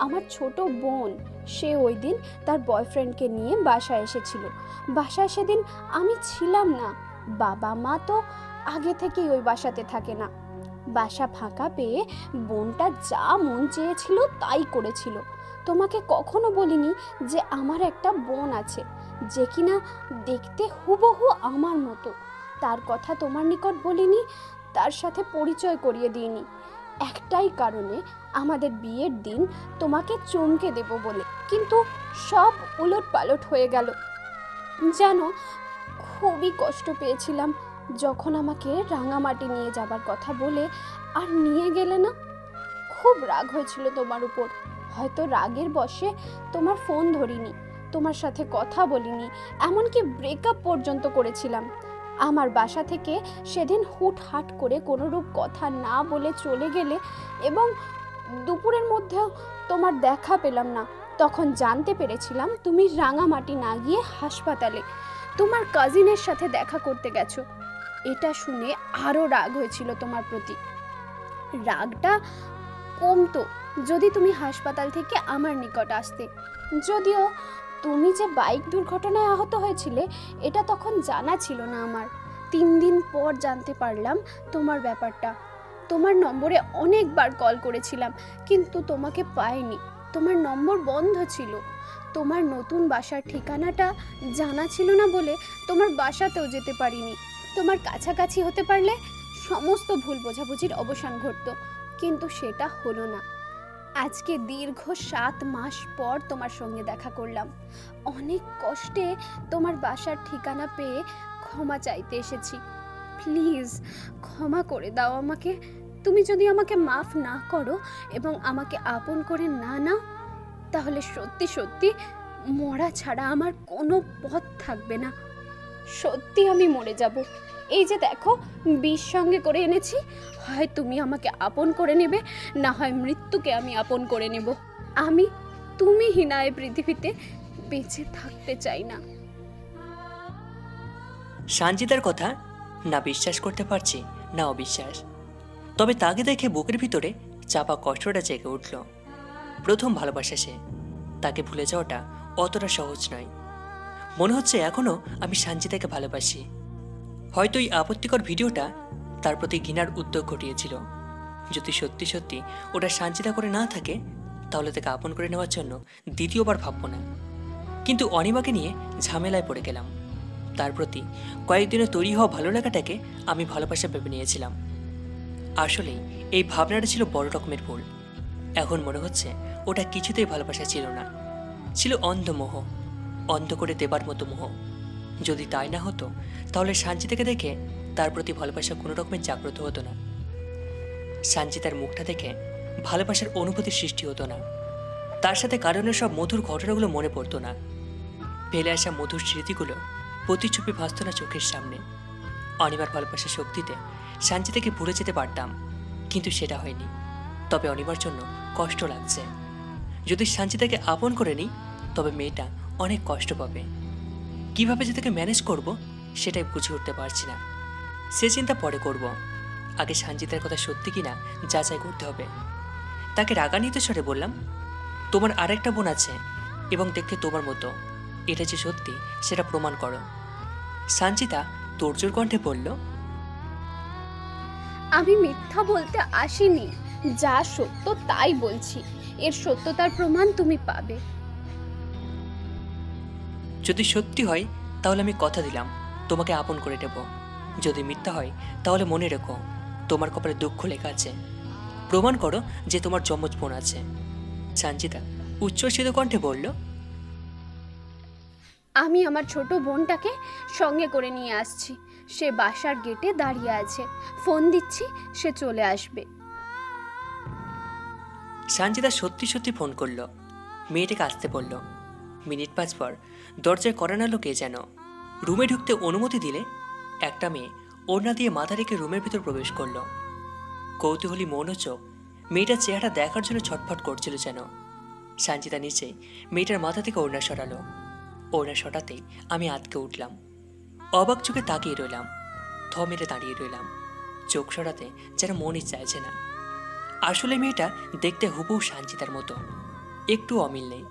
আমার ছোট বোন। সে ওই দিন তার বয়ফ্রেন্ডকে নিয়ে বাসায় এসেছিল। বাসায় সেদিন আমি ছিলাম না। বাবা মা তো আগে থেকেই ওই বাসাতে থাকে না। বাসা ফাঁকা পেয়ে বোনটা যা মন চেয়েছিল তাই করেছিল। তোমাকে কখনো বলিনি যে আমার একটা বোন আছে যে কিনা দেখতে হুবহু আমার মতো। তার কথা তোমার নিকট বলিনি, তার সাথে পরিচয় করিয়ে দিইনি, একটাই কারণে আমাদের বিয়ের দিন তোমাকে চমকে দেব বলে। কিন্তু সব উলট পালট হয়ে গেল। জানো, খুবই কষ্ট পেয়েছিলাম যখন আমাকে রাঙামাটি নিয়ে যাবার কথা বলে আর নিয়ে গেলে না। খুব রাগ হয়েছিল তোমার উপর। হয়তো রাগের বশে তোমার ফোন ধরিনি, তোমার সাথে কথা বলিনি, এমনকি ব্রেকআপ পর্যন্ত করেছিলাম। আমার বাসা থেকে সেদিন হুটহাট করে কোনোরূপ কথা না বলে চলে গেলে এবং দুপুরের মধ্যেও তোমার দেখা পেলাম না। তখন জানতে পেরেছিলাম তুমি রাঙামাটি না গিয়ে হাসপাতালে তোমার কাজিনের সাথে দেখা করতে গেছো। এটা শুনে আরও রাগ হয়েছিল তোমার প্রতি। রাগটা কমতো যদি তুমি হাসপাতাল থেকে আমার নিকট আসতে। যদিও তুমি যে বাইক দুর্ঘটনায় আহত হয়েছিলে এটা তখন জানা ছিল না আমার। 3 দিন পর জানতে পারলাম তোমার ব্যাপারটা। তোমার নম্বরে অনেকবার কল করেছিলাম কিন্তু তোমাকে পাইনি, তোমার নম্বর বন্ধ ছিল। তোমার নতুন বাসার ঠিকানাটা জানা ছিল না বলে তোমার বাসাতেও যেতে পারিনি। তোমার কাছাকাছি হতে পারলে সমস্ত ভুল বোঝাবুঝির অবসান ঘটতো, কিন্তু সেটা হলো না। আজকে দীর্ঘ 7 মাস পর তোমার সঙ্গে দেখা করলাম। অনেক কষ্টে তোমার বাসার ঠিকানা পেয়ে ক্ষমা চাইতে এসেছি। প্লিজ ক্ষমা করে দাও আমাকে। তুমি যদি আমাকে মাফ না করো এবং আমাকে আপন করে না নাও তাহলে সত্যি সত্যি মরা ছাড়া আমার কোনো পথ থাকবে না। সত্যি আমি মরে যাব। এই যে দেখো বিষ সঙ্গে করে এনেছি, হয় তুমি আমাকে আপন করে নেবে, না হয় মৃত্যুকে আমি আপন করে নেব। আমি তুমিহীনা এই পৃথিবীতে বেঁচে থাকতে চাই না। সানজিদার কথা না বিশ্বাস করতে পারছি না অবিশ্বাস। তবে তাকে দেখে বুকের ভিতরে চাপা কষ্টটা জেগে উঠল। প্রথম ভালোবাসা সে, তাকে ভুলে যাওয়াটা অতটা সহজ নয়। মনে হচ্ছে এখনো আমি সানজিদাকে ভালোবাসি। হয়তো এই আপত্তিকর ভিডিওটা তার প্রতি ঘৃণার উদ্যোগ ঘটিয়েছিল। যদি সত্যি সত্যি ওটা সানজিদা করে না থাকে তাহলে তাকে আপন করে নেওয়ার জন্য দ্বিতীয়বার ভাববো না। কিন্তু অনিমাকে নিয়ে ঝামেলায় পড়ে গেলাম। তার প্রতি কয়েকদিনে তৈরি হওয়া ভালো লাগাটাকে আমি ভালোবাসা ভেবে নিয়েছিলাম। আসলেই এই ভাবনাটা ছিল বড় রকমের ভুল। এখন মনে হচ্ছে ওটা কিছুতেই ভালোবাসা ছিল না, ছিল অন্ধমোহ, অন্ধ করে দেবার মতো মোহ। যদি তাই না হতো তাহলে সানজিদাকে দেখে তার প্রতি ভালোবাসা কোনো রকমের জাগ্রত হতো না। সানজিদার মুখটা দেখে ভালোবাসার অনুভূতির সৃষ্টি হতো না। তার সাথে কারণের সব মধুর ঘটনাগুলো মনে পড়তো না। ফেলে আসা মধুর স্মৃতিগুলো প্রতিচ্ছবি ভাসত না চোখের সামনে। অনিমার ভালোবাসার শক্তিতে সানজিদাকে ভুলে যেতে পারতাম, কিন্তু সেটা হয়নি। তবে অনিমার জন্য কষ্ট লাগছে। যদি সানজিদাকে আপন করে নিই তবে মেয়েটা অনেক কষ্ট পাবে। কিভাবে যে তাকে ম্যানেজ করব সেটাই বুঝে উঠতে পারছি না। সে চিন্তা পরে করব, আগে সানজিদার কথা সত্যি কিনা যাচাই করতে হবে। তাকে রাগান্বিত স্বরে বললাম, তোমার আরেকটা বোন আছে এবং দেখতে তোমার মতো, এটা যে সত্যি সেটা প্রমাণ করো। সানজিদা তোড়জোড় কণ্ঠে বলল, আমি মিথ্যা বলতে আসিনি, যা সত্য তাই বলছি। এর সত্যতার প্রমাণ তুমি পাবে। যদি সত্যি হয় তাহলে আমি কথা দিলাম তোমাকে আপন করে নেব। যদি মিথ্যা হয় তাহলে মনে রেখো তোমার কপালে দুঃখ লেখা আছে। প্রমাণ করো যে তোমার যমজ বোন আছে। সানজিদা উচ্ছ্বসিত কণ্ঠে বলল, আমি আমার ছোট বোনটাকে সঙ্গে করে নিয়ে আসছি। সে বাসার গেটে দাঁড়িয়ে আছে, ফোন দিচ্ছি, সে চলে আসবে। সানজিদা সত্যি সত্যি ফোন করলো। মেয়েটাকে আসতে বলল। মিনিট 5 পর দরজায় কড়া নাড়ল কে যেন। রুমে ঢুকতে অনুমতি দিলে একটা মেয়ে ওড়না দিয়ে মাথা রেখে রুমের ভিতর প্রবেশ করলো। কৌতূহলী মৌন চোখ মেয়েটার চেহারা দেখার জন্য ছটফট করছিল যেন। সানজিদা নিচে মেয়েটার মাথা থেকে ওড়না সরালো। ওড়না সরাতেই আমি আটকে উঠলাম। অবাক চোখে তাকিয়ে রইলাম। থ মেরে দাঁড়িয়ে রইলাম। চোখ সরাতে যেন মনই চাইছে না। আসলে মেয়েটা দেখতে হুবহু সানজিদার মতো, একটু অমিল নেই।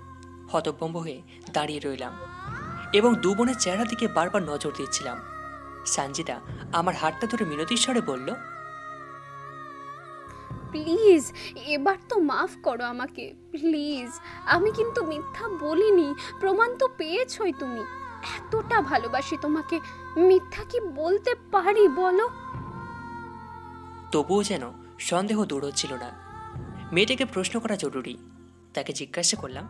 হতভম্ব হয়ে দাঁড়িয়ে রইলাম এবং দু বোনের চেহারা দিকে বারবার নজর দিচ্ছিলাম। সানজিদা আমার হাতটা ধরে মিনতির স্বরে বলল, প্লিজ এবার তো মাফ করো আমাকে, প্লিজ। আমি কিন্তু মিথ্যা বলিনি, প্রমাণ তো পেয়েছই তুমি। এতটা ভালোবাসি তোমাকে, মিথ্যা কি বলতে পারি বলো? তবুও যেন সন্দেহ দূর হচ্ছিল না। মেয়েটাকে প্রশ্ন করা জরুরি। তাকে জিজ্ঞাসা করলাম,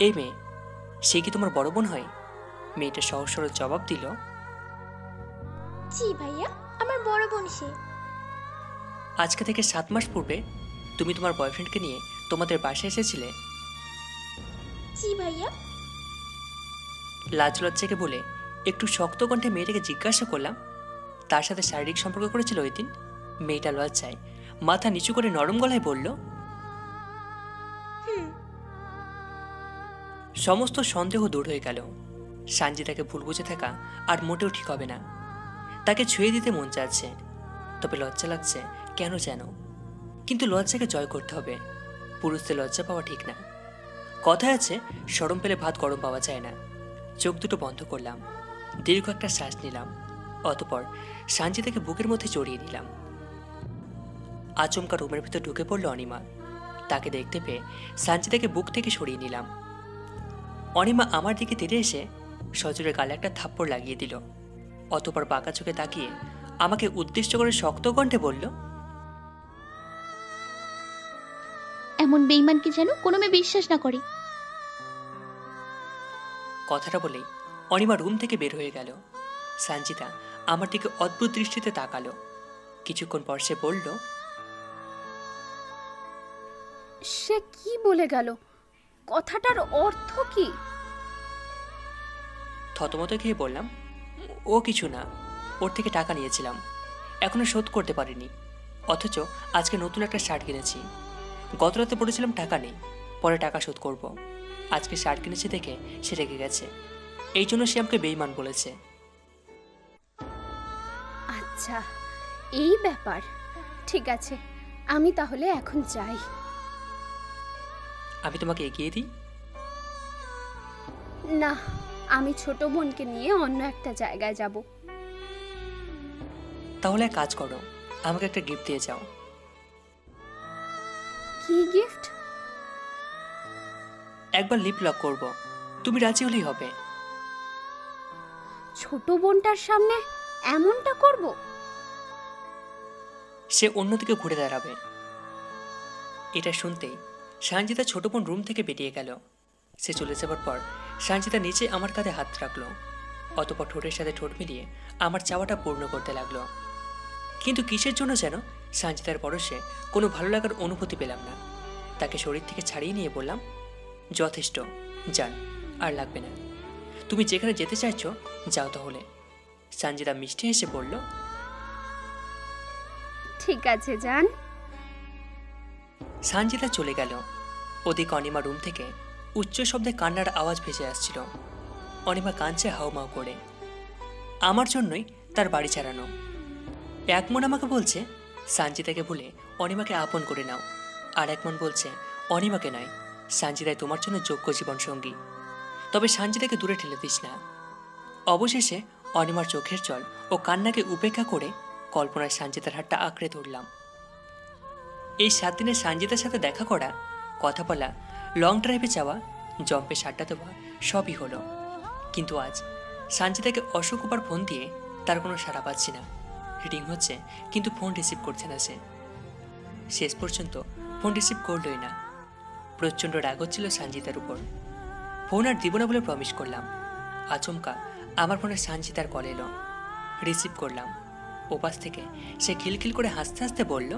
এই মেয়ে, সে কি তোমার বড় বোন হয়? মেয়েটা সহজ সরল জবাব দিল, জি ভাইয়া, আমার বড় বোন সে। আজকে থেকে 7 মাস পূর্বে তুমি তোমার বয়ফ্রেন্ডকে নিয়ে তোমাদের বাসায় এসেছিলে? জি ভাইয়া। লাজ লজ্জাকে বলে একটু শক্ত কণ্ঠে মেয়েটাকে জিজ্ঞাসা করলাম, তার সাথে শারীরিক সম্পর্ক করেছিল ওই দিন? মেয়েটা লজ্জায় মাথা নিচু করে নরম গলায় বলল, সমস্ত সন্দেহ দূর হয়ে গেল। সানজিদাকে ভুল বুঝে থাকা আর মোটেও ঠিক হবে না। তাকে ছুঁয়ে দিতে মন চাচ্ছে, তবে লজ্জা লাগছে কেন যেন। কিন্তু লজ্জাকে জয় করতে হবে, পুরুষদের লজ্জা পাওয়া ঠিক না। কথায় আছে, সরম পেলে ভাত গরম পাওয়া যায় না। চোখ দুটো বন্ধ করলাম, দীর্ঘ একটা শ্বাস নিলাম, অতপর সানজিদাকে বুকের মধ্যে জড়িয়ে নিলাম। আচমকা রুমের ভিতর ঢুকে পড়ল অনিমা। তাকে দেখতে পেয়ে সানজিদাকে বুক থেকে সরিয়ে নিলাম। অনিমা আমার দিকে তেড়ে এসে সজোরে গালে একটা থাপ্পড় লাগিয়ে দিল, অতপর বাঁকা চোখে তাকিয়ে আমাকে উদ্দেশ্য করে শক্ত কণ্ঠে বলল, এমন বেইমানকে যেন কোনো মেয়ে বিশ্বাস না করে। কথাটা বলেই অনিমা রুম থেকে বের হয়ে গেল। সানজিদা আমার দিকে অদ্ভুত দৃষ্টিতে তাকালো। কিছুক্ষণ পর সে বলল, সে কি বলে গেল? কথাটার অর্থ কি? থতমত খেয়ে বললাম, ও কিছু না, ওর থেকে টাকা নিয়েছিলাম, এখনো শোধ করতে পারিনি। অথচ আজকে নতুন একটা শার্ট কিনেছি। গত রাতে বলেছিলাম টাকা নেই, পরে টাকা শোধ করব। আজকে শার্ট কিনেছি দেখে সে রেগে গেছে, এই জন্য সে আমাকে বেইমান বলেছে। আচ্ছা, এই ব্যাপার। ঠিক আছে, আমি তাহলে এখন যাই। আমি তোমাকে এগিয়ে দিই? না, আমি ছোট বোনকে নিয়ে অন্য একটা জায়গায় যাব। তাহলে এক কাজ করো, আমাকে একটা গিফট দিয়ে যাও। কি গিফট? একবার লিপ লক করব, তুমি রাজি হলেই হবে। ছোট বোনটার সামনে এমনটা করব? সে অন্যদিকে ঘুরে দাঁড়াবে। এটা শুনতেই সানজিদা ছোট বোন রুম থেকে বেরিয়ে গেল। সে চলে যাবার পর সানজিদা নিচে আমার কাঁধে হাত রাখলো, অতপর ঠোঁটের সাথে ঠোঁট মিলিয়ে আমার চাওয়াটা পূর্ণ করতে লাগলো। কিন্তু কিসের জন্য যেন সানজিদার পরশে কোনো ভালো লাগার অনুভূতি পেলাম না। তাকে শরীর থেকে ছাড়িয়ে নিয়ে বললাম, যথেষ্ট, যান, আর লাগবে না। তুমি যেখানে যেতে চাইছো যাও তাহলে। সানজিদা মিষ্টি হেসে বলল, ঠিক আছে, যান। সানজিদা চলে গেল। ওদিকে অনিমা রুম থেকে উচ্চ শব্দে কান্নার আওয়াজ ভেসে আসছিল। অনিমা কাঁদছে হাউমাউ করে। আমার জন্যই তার বাড়ি ছাড়ানো। এক মন আমাকে বলছে সানজিদাকে ভুলে অনিমাকে আপন করে নাও, আর এক মন বলছে অনিমাকে নয়, সানজিদাই তোমার জন্য যোগ্য জীবনসঙ্গী, তবে সানজিদাকে দূরে ঠেলে দিস না। অবশেষে অনিমার চোখের জল ও কান্নাকে উপেক্ষা করে কল্পনায় সানজিদার হাতটা আঁকড়ে ধরলাম। এই 7 দিনে সানজিদার সাথে দেখা করা, কথা বলা, লং ড্রাইভে যাওয়া, জম্পে সাড্ডা দেওয়া সবই হলো। কিন্তু আজ সানজিদাকে অসংখ্যবার ফোন দিয়ে তার কোনো সাড়া পাচ্ছি না। রিং হচ্ছে কিন্তু ফোন রিসিভ করছে না সে। শেষ পর্যন্ত ফোন রিসিভ করলই না। প্রচণ্ড রাগ হচ্ছিল সানজিদার উপর। ফোন আর দিব না বলে প্রমিস করলাম। আচমকা আমার ফোনে সানজিদার কল এলো। রিসিভ করলাম। ওপাশ থেকে সে খিলখিল করে হাসতে হাসতে বলল,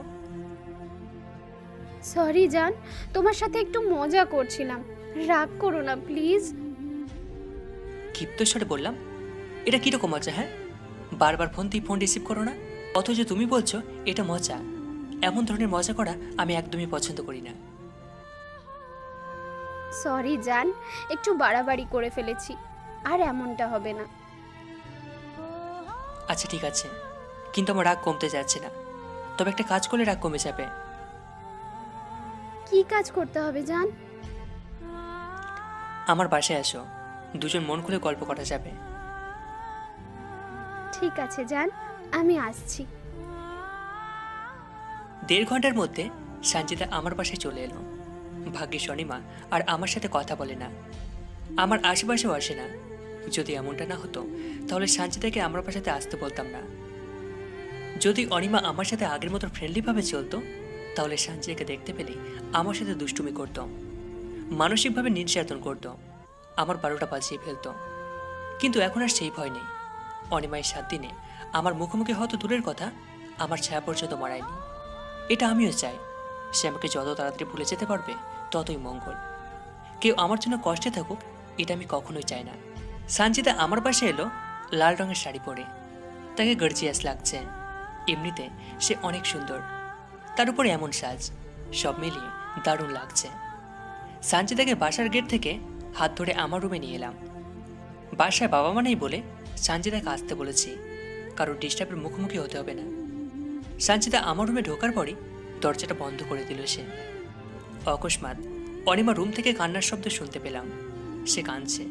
সরি জান, তোমার সাথে একটু মজা করছিলাম, রাগ করো না প্লিজ। ক্ষিপ্ত স্বরে বললাম, এটা কিরকম মজা? হ্যাঁ, বারবার ফোন দিয়ে ফোন রিসিভ করো না, অথচ তুমি বলছো এটা মজা। এমন ধরনের মজা করা আমি একদমই পছন্দ করি না। সরি জান, একটু বাড়াবাড়ি করে ফেলেছি, আর এমনটা হবে না। আচ্ছা ঠিক আছে, কিন্তু আমার রাগ কমতে যাচ্ছে না। তবে একটা কাজ করলে রাগ কমে যাবে। কি কাজ করতে হবে জান? আমার বাসায় আসো, দুজন মন খুলে গল্প করা যাবে। ঠিক আছে জান, আমি আসছি। 1.5 ঘন্টার মধ্যে সানজিদা আমার বাসায় চলে এলো। ভাগ্যিস অনিমা আর আমার সাথে কথা বলে না, আমার আশেপাশেও আসে না। যদি এমনটা না হতো তাহলে সানজিদাকে আমার বাসাতে আসতে বলতাম না। যদি অনিমা আমার সাথে আগের মতো ফ্রেন্ডলিভাবে চলতো তাহলে সানজিদাকে দেখতে পেলে আমার সাথে দুষ্টুমি করত, মানসিকভাবে নির্যাতন করত, আমার 12টা বাজিয়ে ফেলত। কিন্তু এখন আর সেই ভয় নেই। অনিমায় 7 দিনে আমার মুখোমুখি হয়তো দূরের কথা, আমার ছায়া পর্যন্ত মারায়নি। এটা আমিও চাই। সে আমাকে যত তাড়াতাড়ি ভুলে যেতে পারবে ততই মঙ্গল। কেউ আমার জন্য কষ্টে থাকুক এটা আমি কখনোই চাই না। সানজিদা আমার পাশে এলো লাল রঙের শাড়ি পরে। তাকে গর্জিয়াস লাগছে। এমনিতে সে অনেক সুন্দর, তার উপরে এমন সাজ, সব মিলিয়ে দারুণ লাগছে। সানজিদাকে বাসার গেট থেকে হাত ধরে আমার রুমে নিয়ে এলাম। বাসায় বাবা মা নেই বলে সানজিদাকে আসতে বলেছি, কারণ ডিস্টার্বের মুখোমুখি হতে হবে না। সানজিদা আমার রুমে ঢোকার পরই দরজাটা বন্ধ করে দিল সে। অকস্মাৎ অনিমা রুম থেকে কান্নার শব্দ শুনতে পেলাম। সে কাঁদছে,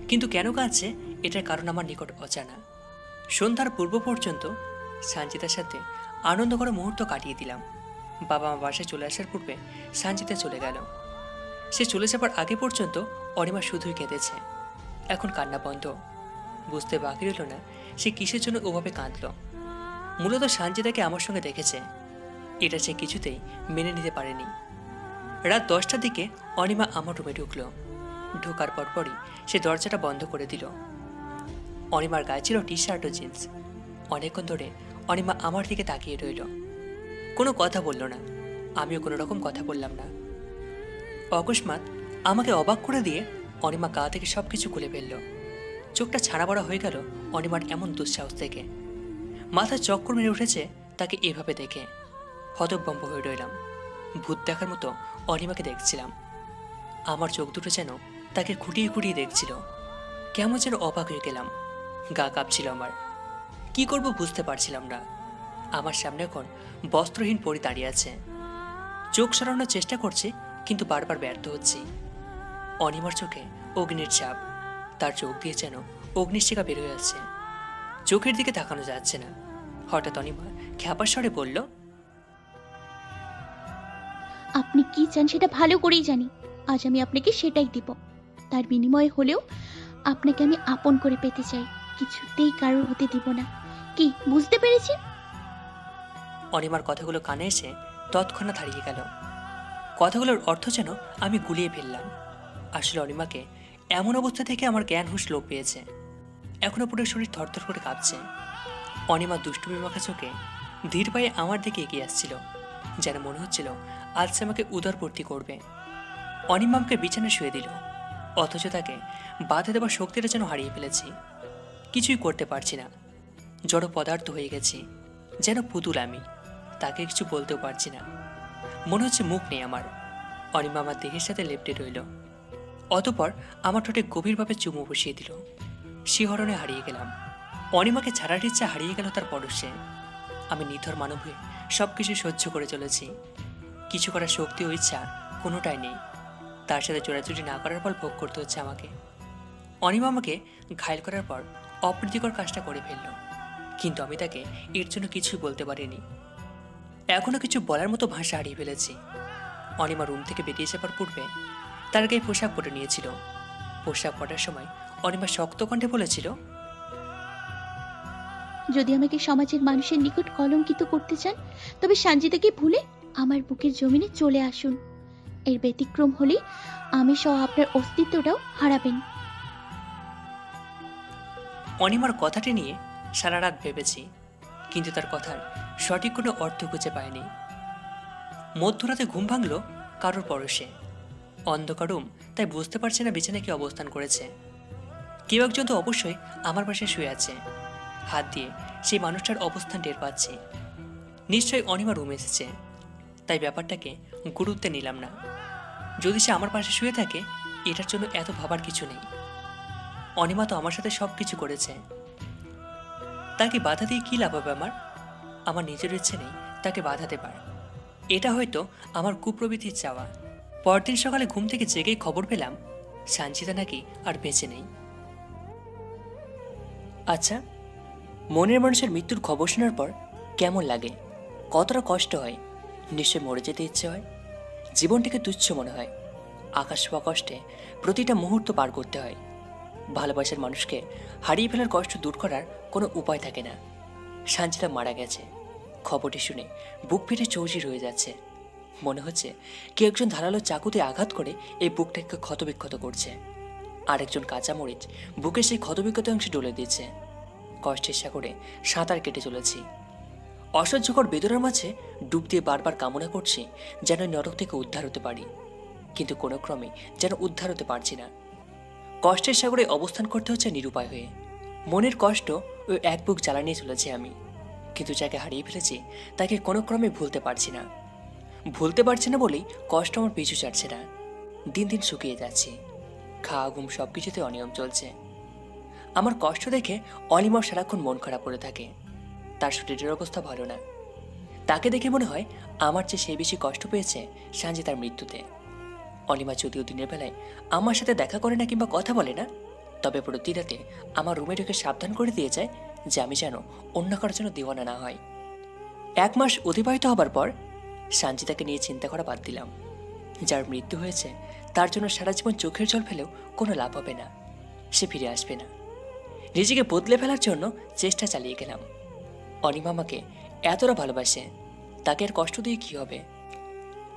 কিন্তু কেন কাঁদছে এটার কারণ আমার নিকট অজানা। সন্ধ্যার পূর্ব পর্যন্ত সানজিদার সাথে আনন্দ করে মুহূর্ত কাটিয়ে দিলাম। বাবা মা বাসায় চলে আসার পূর্বে সানজিদা চলে গেল। সে চলে যাবার আগে পর্যন্ত অনিমা শুধুই কেঁদেছে। এখন কান্না বন্ধ। বুঝতে বাকি রইল না সে কিসের জন্য ওভাবে কাঁদল। মূলত সানজিদাকে আমার সঙ্গে দেখেছে, এটা সে কিছুতেই মেনে নিতে পারেনি। রাত 10টার দিকে অনিমা আমার রুমে ঢুকলো। ঢোকার পরপরই সে দরজাটা বন্ধ করে দিল। অনিমার গায়ে ছিল টি শার্ট ও জিন্স। অনেকক্ষণ ধরে অনিমা আমার দিকে তাকিয়ে রইল, কোনো কথা বলল না। আমিও কোনো রকম কথা বললাম না। অকস্মাৎ আমাকে অবাক করে দিয়ে অনিমা গা থেকে সব কিছু খুলে ফেলল। চোখটা ছাড়া বড়া হয়ে গেল অনিমার এমন দুঃসাহস থেকে। মাথায় চক্কর মেরে উঠেছে তাকে এভাবে দেখে। হতভম্ব হয়ে রইলাম। ভূত দেখার মতো অনিমাকে দেখছিলাম। আমার চোখ দুটো যেন তাকে খুঁটিয়ে খুঁটিয়ে দেখছিল। কেমন যেন অবাক হয়ে গেলাম। গা কাঁপছিল আমার। কি করব বুঝতে পারছিলাম না। আমার সামনে এখন বস্ত্রহীন পরি দাঁড়িয়ে আছে। চোখ সরানোর চেষ্টা করছি, কিন্তু বারবার ব্যর্থ হচ্ছি। অনিমার চোখে অগ্নির ছাপ। তার চোখ দিয়ে যেন অগ্নিশিখা বের হয়ে আসছে। চোখের দিকে তাকানো যাচ্ছে না। হঠাৎ অনিমা খ্যাপার স্বরে বলল, আপনি কি চান সেটা ভালো করেই জানি। আজ আমি আপনাকে সেটাই দিব। তার বিনিময়ে হলেও আপনাকে আমি আপন করে পেতে চাই। কিছুতেই কারোর হতে দিব না। কি বুঝতে পেরেছি? অনিমার কথাগুলো কানে এসে তৎক্ষণাৎ হারিয়ে গেল। কথাগুলোর অর্থ যেন আমি গুলিয়ে ফেললাম। আসলে অনিমাকে এমন অবস্থা থেকে আমার জ্ঞান হুঁশ লোপ পেয়েছে। এখনো পুরো শরীর থরথর করে কাঁপছে। অনিমা দুষ্টুমি মাখা চোখে ধীর পায়ে আমার দিকে এগিয়ে আসছিল, যেন মনে হচ্ছিল আজ সে আমাকে উদরপূর্তি করবে। অনিমা আমাকে বিছানায় শুয়ে দিল, অথচ তাকে বাধা দেওয়ার শক্তিটা যেন হারিয়ে ফেলেছি। কিছুই করতে পারছি না। জড় পদার্থ হয়ে গেছি, যেন পুতুল আমি। তাকে কিছু বলতেও পারছি না। মনে হচ্ছে মুখ নেই আমার। অনিমা আমার দেহের সাথে লেপ্টে রইল। অতপর আমার ঠোঁটে গভীরভাবে চুমু বসিয়ে দিল। শিহরণে হারিয়ে গেলাম। অনিমাকে ছাড়ার ইচ্ছা হারিয়ে গেল তার পরশে। আমি নিথর মানব হয়ে সব কিছু সহ্য করে চলেছি। কিছু করার শক্তি ও ইচ্ছা কোনোটাই নেই। তার সাথে জোড়াজুড়ি না করার ফল ভোগ করতে হচ্ছে আমাকে। অনিমা আমাকে ঘায়ল করার পর অপ্রীতিকর কাজটা করে ফেলল, কিন্তু আমি তাকে এর জন্য কিছুই বলতে পারিনি। এখনো কিছু বলার মতো ভাষা হারিয়ে ফেলেছি। অনিমা রুম থেকে বেরিয়ে যাবার পূর্বে তার গায়ে পোশাক পরে নিয়েছিল। পোশাক পরার সময় অনিমা শক্ত কণ্ঠে বলেছিল, যদি আমাকে সমাজের মানুষের নিকট কলঙ্কিত করতে চান, তবে সানজিদাকে ভুলে আমার বুকের জমিনে চলে আসুন। এর ব্যতিক্রম হলে আমি সহ আপনার অস্তিত্বটাও হারাবেন। অনিমার কথাটি নিয়ে সারা রাত ভেবেছি, কিন্তু তার কথার সঠিক কোনো অর্থ খুঁজে পায়নি। মধ্যরাতে ঘুম ভাঙল কারোর পরশে। অন্ধকার রুম, তাই বুঝতে পারছি না বিছানায় কি অবস্থান করেছে। কেউ একজন তো অবশ্যই আমার পাশে শুয়ে আছে। হাত দিয়ে সেই মানুষটার অবস্থান টের পাচ্ছি। নিশ্চয়ই অনিমা রুমে এসেছে, তাই ব্যাপারটাকে গুরুত্বে নিলাম না। যদি সে আমার পাশে শুয়ে থাকে, এটার জন্য এত ভাবার কিছু নেই। অনিমা তো আমার সাথে সব কিছু করেছে। তাকে বাধা দিয়ে কী লাভ হবে আমার? আমার নিজের ইচ্ছে নেই তাকে বাধা দেবার। এটা হয়তো আমার কুপ্রবৃত্তির চাওয়া। পরদিন সকালে ঘুম থেকে জেগেই খবর পেলাম সানজিদা নাকি আর বেঁচে নেই। আচ্ছা, মনের মানুষের মৃত্যুর খবর শোনার পর কেমন লাগে, কতটা কষ্ট হয়? নিশ্চয় মরে যেতে ইচ্ছে হয়। জীবনটাকে তুচ্ছ মনে হয়। আকাশ ছোঁয়া কষ্টে প্রতিটা মুহূর্ত পার করতে হয়। ভালোবাসার মানুষকে হারিয়ে ফেলার কষ্ট দূর করার কোনো উপায় থাকে না। সানজিদা মারা গেছে খবরটি শুনে বুক ফেটে চৌচির হয়ে যাচ্ছে। মনে হচ্ছে কেউ একজন ধারালো চাকুতে আঘাত করে এই বুকটাকে ক্ষতবিক্ষত করছে। আরেকজন কাঁচামরিচ বুকে সেই ক্ষতবিক্ষত অংশে ডলে দিচ্ছে। কষ্টের সাগরে সাঁতার কেটে চলেছি। অসহ্যকর বেদনার মাঝে ডুব দিয়ে বারবার কামনা করছি যেন নরক থেকে উদ্ধার হতে পারি, কিন্তু কোনো ক্রমে যেন উদ্ধার হতে পারছি না। কষ্টের সাগরে অবস্থান করতে হচ্ছে নিরুপায় হয়ে। মনের কষ্ট ওই এক বুক জ্বালা নিয়ে চলেছি আমি, কিন্তু যাকে হারিয়ে ফেলেছি তাকে কোনো ক্রমে ভুলতে পারছি না। ভুলতে পারছি না বলেই কষ্ট আমার পিছু ছাড়ছে না। দিন দিন শুকিয়ে যাচ্ছি। খাওয়া ঘুম সব কিছুতে অনিয়ম চলছে। আমার কষ্ট দেখে অনিমাও সারাক্ষণ মন খারাপ করে থাকে। তার শরীরের অবস্থা ভালো না। তাকে দেখে মনে হয় আমার চেয়ে সে বেশি কষ্ট পেয়েছে সানজিদার মৃত্যুতে। অনিমা যদিও দিনের বেলায় আমার সাথে দেখা করে না কিংবা কথা বলে না, তবে প্রতি রাতে আমার রুমে ঢুকে সাবধান করে দিয়ে যায় যে আমি যেন অন্য কারোর জন্য দিওয়ানা না হয়। 1 মাস অতিবাহিত হবার পর সানজিদাকে নিয়ে চিন্তা করা বাদ দিলাম। যার মৃত্যু হয়েছে তার জন্য সারা জীবন চোখের জল ফেলেও কোনো লাভ হবে না, সে ফিরে আসবে না। নিজেকে বদলে ফেলার জন্য চেষ্টা চালিয়ে গেলাম। অনিমা আমাকে এতটা ভালোবাসে, তাকে আর কষ্ট দিয়ে কী হবে?